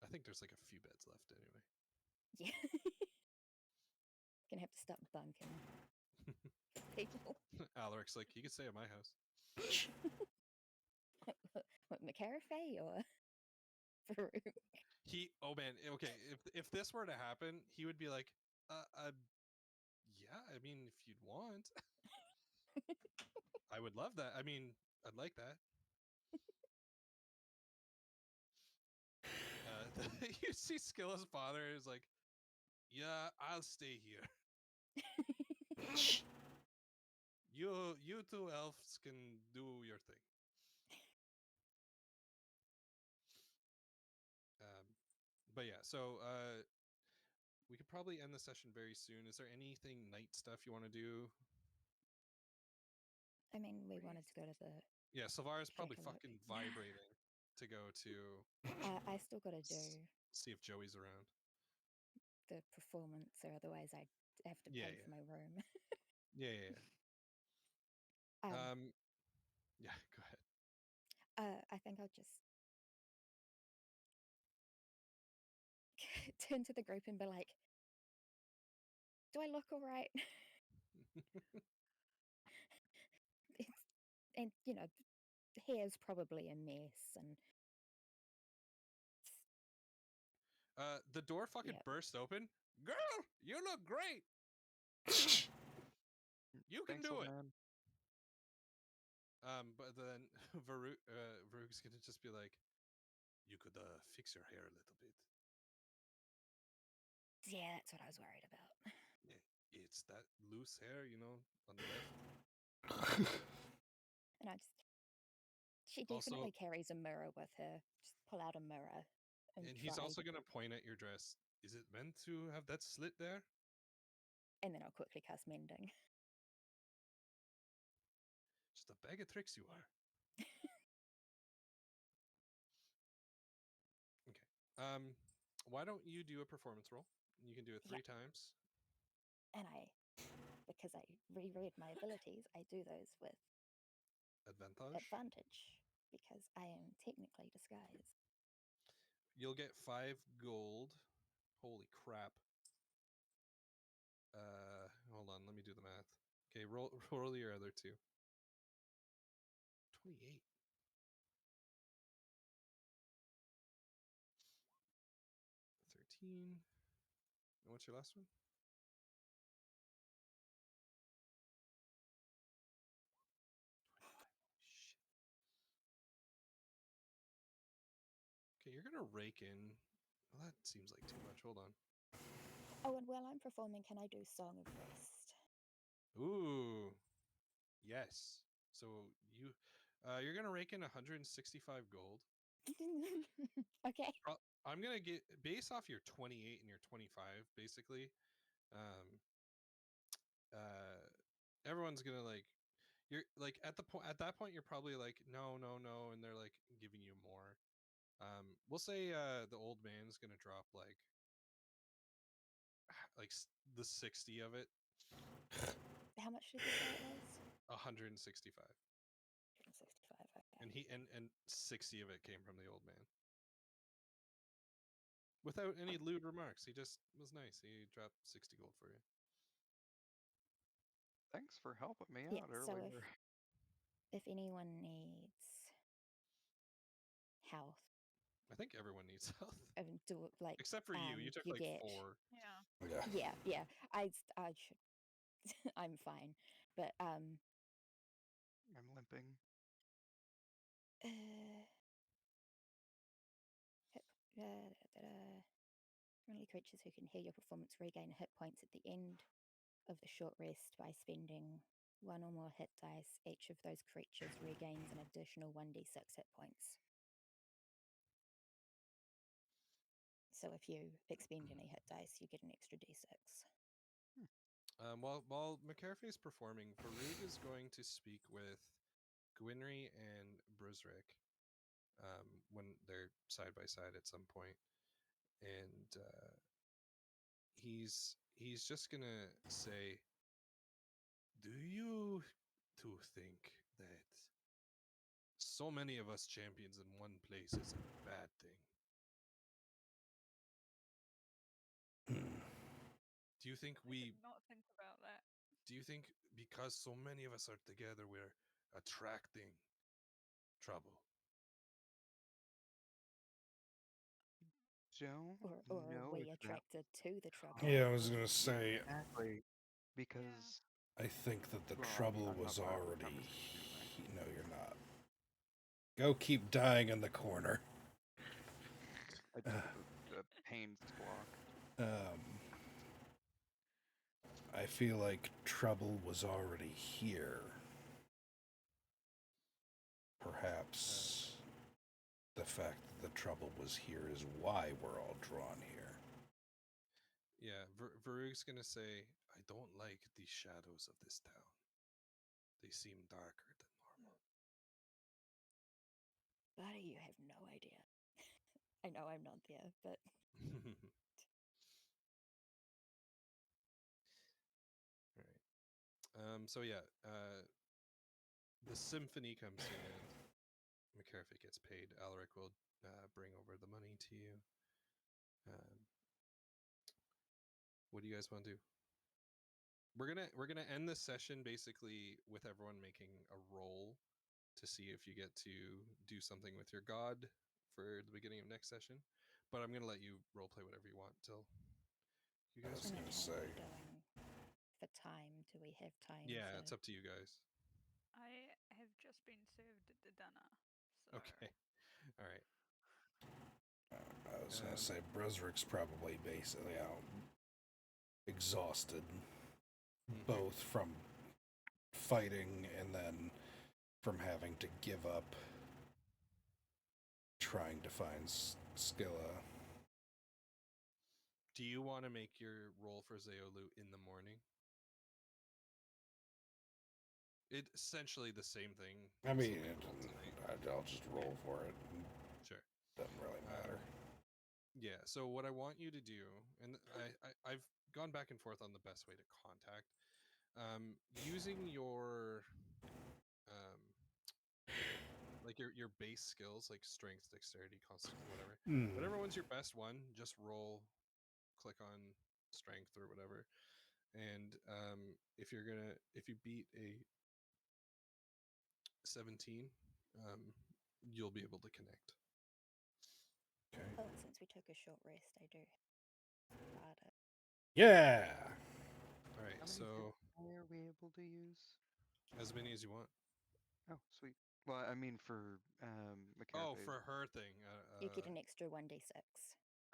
I think there's like a few beds left anyway. yeah, gonna have to start bunking people. Alaric's like, you could stay at my house. What, McCarafay or Farouk? Oh man, okay. If this were to happen, he would be like, yeah. I mean, if you'd want, I would love that. I mean, I'd like that. You see, Skilla's father is like, yeah, I'll stay here. You two elves can do your thing. But yeah, so we could probably end the session very soon. Is there anything night stuff you want to do? I mean, we wanted to go to the Yeah, Silvara's probably Take a look. fucking vibrating to go to I still got to do see if Joey's around. the performance, or otherwise I have to Yeah, pay yeah. for my room. Yeah, yeah, yeah. Yeah, go ahead. I think I'll just turn to the group and be like, "Do I look all right?" And hair's probably a mess, and The door fucking Yep. burst open. Girl, you look great. You can Thanks, do old it. man. But then Varug's gonna just be like, you could fix your hair a little bit. yeah, that's what I was worried about. Yeah, it's that loose hair, on the left. And she Also- definitely carries a mirror with her. Just pull out a mirror and And he's try, also gonna point at your dress. Is it meant to have that slit there? and then I'll quickly cast mending. Just a bag of tricks you are. Okay. Why don't you do a performance roll? You can do it 3 times. And because I reread my abilities, I do those with Advantage. advantage because I am technically disguised. You'll get 5 gold. Holy crap. Hold on, let me do the math. Okay, roll your other 2. 28. 13. And what's your last one? 25. Shit. Okay, you're gonna rake in. Well, that seems like too much. Hold on. Oh, and while I'm performing, can I do Song of Rest? Ooh, yes. So you're gonna rake in 165 gold. Okay. I'm gonna get based off your 28 and your 25, basically. Everyone's gonna you're like at that point you're probably like no, and they're like giving you more. We'll say the old man's gonna drop like the 60 of it. How much did you say it was? 165. 165. Okay. And 60 of it came from the old man. Without any lewd remarks. He just was nice. He dropped 60 gold for you. Thanks for helping me Yeah, out so earlier. if anyone needs health, I think everyone needs health. do like Except for you. You took you like get 4. Yeah. yeah. I should. I'm fine, but I'm limping. Friendly creatures who can hear your performance regain hit points at the end of the short rest by spending 1 or more hit dice. Each of those creatures regains an additional 1d6 hit points. So if you expend any hit dice, you get an extra d6. While McCarthy is performing, Varug is going to speak with Gwynry and Bruzric when they're side by side at some point, and he's just gonna say, "Do you two think that so many of us champions in one place is a bad thing? Do you think I did not think about that. Do you think because so many of us are together, we're attracting trouble?" Don't Or are know we if that attracted to the trouble? Yeah, I was gonna say, exactly because I think that the well, trouble I'm not was part of the already. conversation, am No, you're not. Go keep dying in the corner. I did a pained squawk. I feel like trouble was already here. Perhaps the fact that the trouble was here is why we're all drawn here. Yeah, Varug's gonna say, "I don't like the shadows of this town. They seem darker than normal." Buddy, you have no idea. I know I'm not there, but All right. So yeah, the symphony comes to an end. McCarthy gets paid. Alaric will bring over the money to you. What do you guys want to do? We're gonna end this session basically with everyone making a roll to see if you get to do something with your god for the beginning of next session. But I'm gonna let you role play whatever you want till you I guys. was I mean, gonna how say. are we doing for time? Do we have time? Yeah, for... it's up to you guys. I have just been served the dinner. So Okay. All right. I was gonna say Brezric's probably basically out, exhausted, both from fighting and then from having to give up trying to find Skilla. Do you want to make your roll for Zeolu in the morning? It's essentially the same thing. I mean, somebody rolled tonight. I'll just roll for it. Sure. Doesn't really matter. Yeah. So what I want you to do, and I've gone back and forth on the best way to contact. Using your like your base skills, like strength, dexterity, constitution, whatever one's your best one, just roll, click on strength or whatever, and if you beat a 17, you'll be able to connect. Okay. Oh, since we took a short rest, I do about it. Yeah. All right. How many So are we able to use? as many as you want. Oh, sweet. Well, I mean for Oh, McCarthy's. for her thing. You get an extra 1d6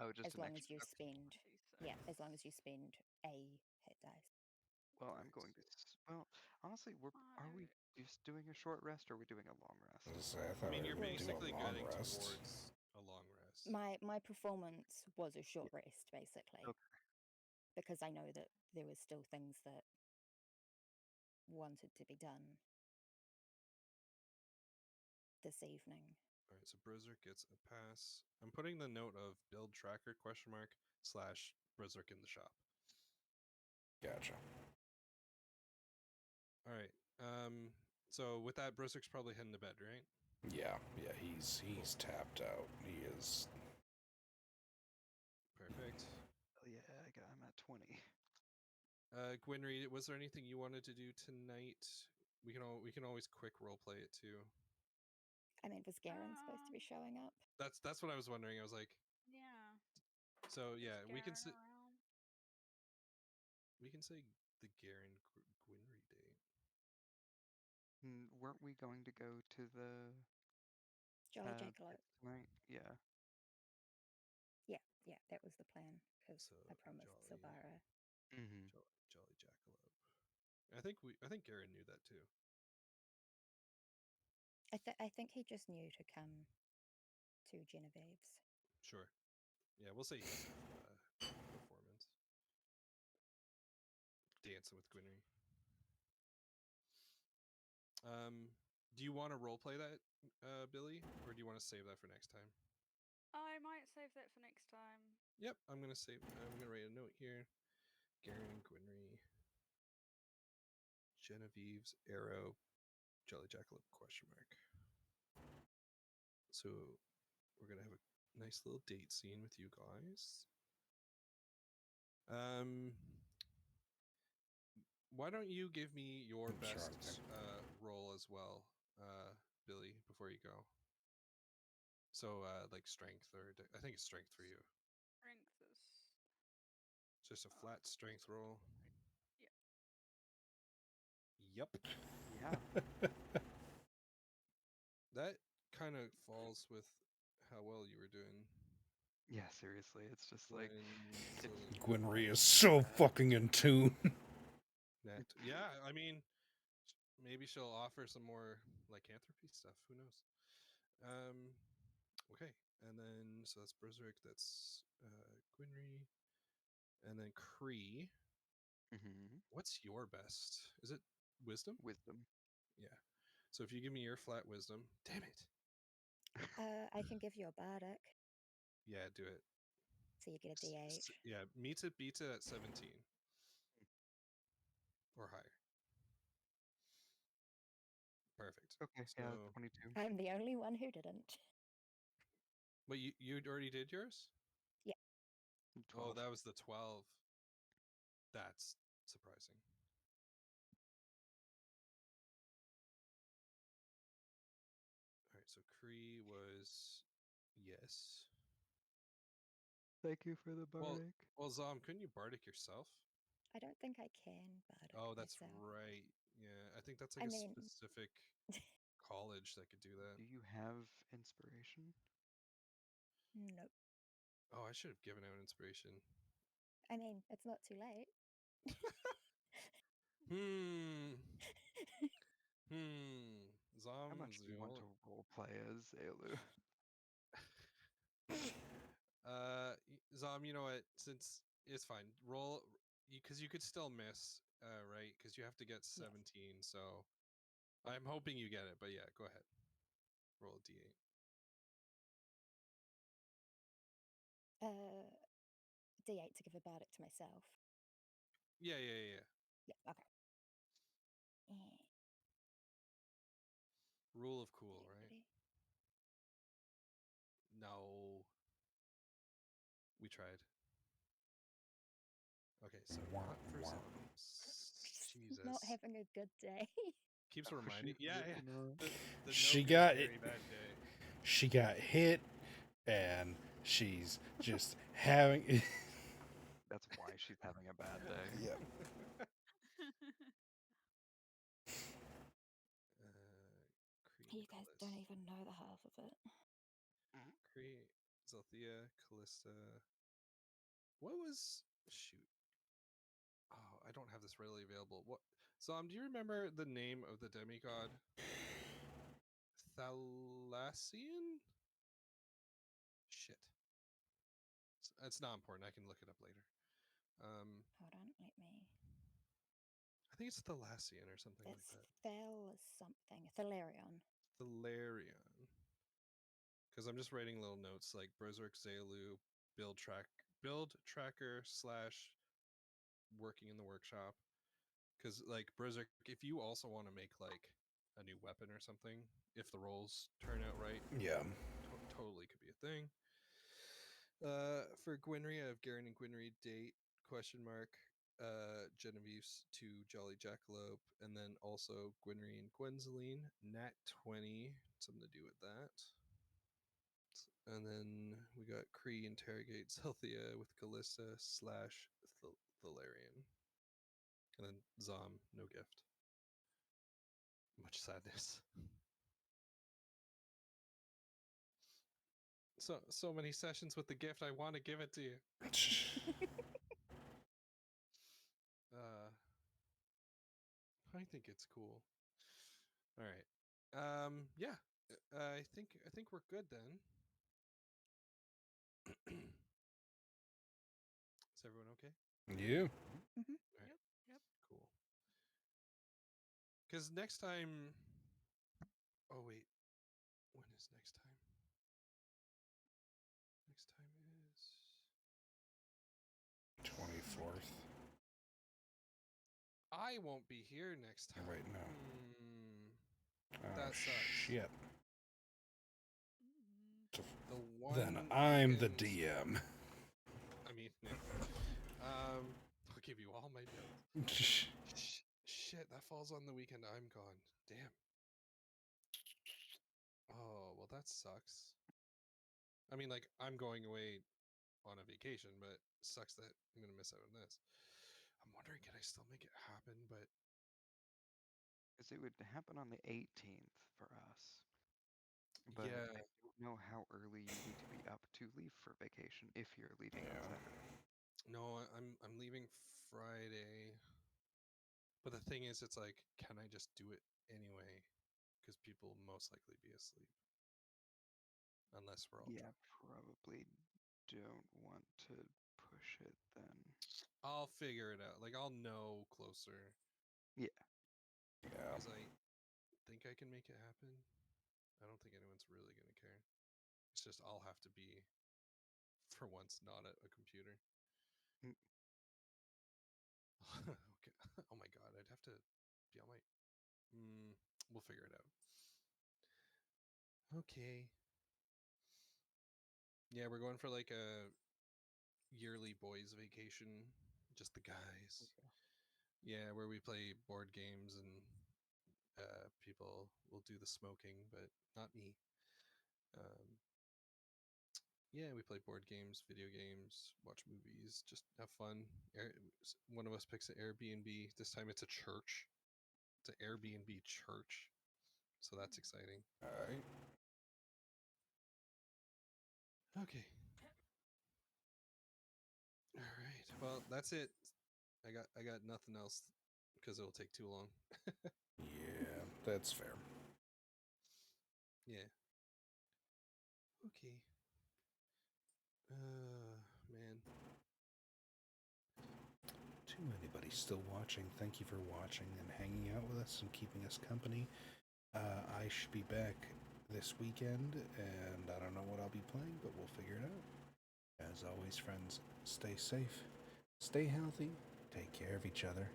Oh, just as an long as extra. you Okay. spend. Yeah, as long as you spend a hit dice. Well, I'm going to. Well, honestly, are we just doing a short rest or are we doing a long rest? I thought I mean, we you're were gonna do basically a long getting rest. towards a long rest. My performance was a short rest, basically, Okay. because I know that there was still things that wanted to be done this evening. All right, so Berserk gets a pass. I'm putting the note of build tracker / / Berserk in the shop. Gotcha. All right. So with that, Berserk's probably heading to bed, right? Yeah, he's tapped out. He is. Perfect. Oh yeah, I'm at 20. Gwynry, was there anything you wanted to do tonight? We can always quick role play it too. I mean, was Garen supposed to be showing up? That's what I was wondering. I was like, yeah. so yeah, Is we can Garen say around? the Garen Gwynry date. Weren't we going to go to the Jolly pit Jackalope. tonight? Yeah. Yeah, that was the plan, because So I promised Jolly. Silvara. Mm-hmm. Jolly Jackalope. I think Garen knew that too. I think he just knew to come to Genevieve's. Sure. Yeah, we'll say he's performance. Dancing with Gwynry. Do you want to role play that, Billy, or do you want to save that for next time? I might save that for next time. Yep, I'm gonna write a note here. Garen, Gwynry, Genevieve's arrow, Jelly Jackalope ? So we're gonna have a nice little date scene with you guys. Why don't you give me your best roll as well, Billy, before you go? So like strength I think it's strength for you. Strength is Just a flat strength roll. Yeah. Yep. Yeah. That kind of falls with how well you were doing. Yeah, seriously. It's just like Gwynry is so fucking in tune. Yeah, I mean, maybe she'll offer some more lycanthropy stuff. Who knows? Okay, and then so that's Berserk. That's Gwynry, and then Kree. Mm-hmm. What's your best? Is it wisdom? Wisdom. Yeah. So if you give me your flat wisdom, damn it. I can give you a bardic, Yeah, do it. so you get a D8. Yeah, beats it at 17 or higher. Perfect. Okay, So, yeah, 22. I'm the only one who didn't. but you already did yours? Yeah. 12. Oh, that was the 12. That's surprising. All right, so Cree was yes. Thank you for the Well, bardic. well, Zom, couldn't you bardic yourself? I don't think I can bardic Oh, that's myself. right. Yeah, I think that's like I a mean, specific college that could do that. Do you have inspiration? nope. Oh, I should have given out inspiration. I mean, it's not too late. Hmm. How much Zom's do the you want only. to roleplay as Aelu? Zom, you know what? Since it's fine, roll because you could still miss, right? Because you have to get Yes. 17. So I'm hoping you get it, but yeah, go ahead. Roll a d8. D8 to give a bardic to myself. Yeah. Yeah, okay. Eh, Rule of cool, right? ready? No, we tried. Okay, so not for Zom. Just not Jesus, having a good day. keeps Oh, reminding. she's Yeah. ripping on. The She note got is it. very bad day. She got hit, and she's just having. That's why she's having a bad day. Yeah. Cree, You guys don't even know the half of it. Cree, Zalthea, Callista. What was shoot? Oh, I don't have this readily available. What? Zom, do you remember the name of the demigod? Thalassian? Shit. It's not important. I can look it up later. Hold on, let me. I think it's Thalassian or something like It's that. Thel something. Thalarion. Thalarion. Because I'm just writing little notes like Berserk Zelu, build tracker slash working in the workshop. Because like Berserk, if you also want to make like a new weapon or something, if the rolls turn out right, Yeah. totally could be a thing. For Gwynry, I have Garen and Gwynry date ? Genevieve's to Jolly Jackalope, and then also Gwynry and Gwenzaline, Nat 20, something to do with that. And then we got Cree interrogate Zelthia with Callista slash Thalarion. And then Zom, no gift. Much sadness. So many sessions with the gift. I want to give it to you. I think it's cool. All right. Yeah. I think we're good then. Is everyone okay? You. Mm-hmm. All right. Yep. Cool. Because next time. Oh wait. When is next time? Next time is 24th. I won't be here next time. Wait, no. Oh, That sucks. shit. Mm. The one. Then I'm the weekend- DM. I mean, I'll give you all my builds. Shit, that falls on the weekend I'm gone. Damn. Oh, well, that sucks. I mean, like, I'm going away on a vacation, but sucks that I'm going to miss out on this. I'm wondering, can I still make it happen? But Because it would happen on the 18th for us. But yeah, I don't know how early you need to be up to leave for vacation if you're leaving on Yeah. Saturday. no, I'm leaving Friday. But the thing is, it's like, can I just do it anyway? Because people will most likely be asleep. Unless we're all Yeah, drunk. probably don't want to push it then. I'll figure it out. Like, I'll know closer. Yeah. Yeah. Because I think I can make it happen. I don't think anyone's really going to care. It's just I'll have to be, for once, not at a computer. Mm. Okay. Oh my god, I'd have to be on my. We'll figure it out. Okay. Yeah, we're going for like a yearly boys' vacation, just the guys. Okay. Yeah, where we play board games and people will do the smoking, but not me. Yeah, we play board games, video games, watch movies, just have fun. One of us picks an Airbnb. This time it's a church. It's an Airbnb church. So that's exciting. All right. Okay. All right. Well, that's it. I got nothing else because it'll take too long. Yeah, that's fair. Yeah. Okay. Man. To anybody still watching, thank you for watching and hanging out with us and keeping us company. I should be back this weekend, and I don't know what I'll be playing, but we'll figure it out. As always, friends, stay safe, stay healthy, take care of each other.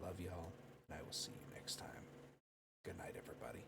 Love y'all, and I will see you next time. Good night, everybody.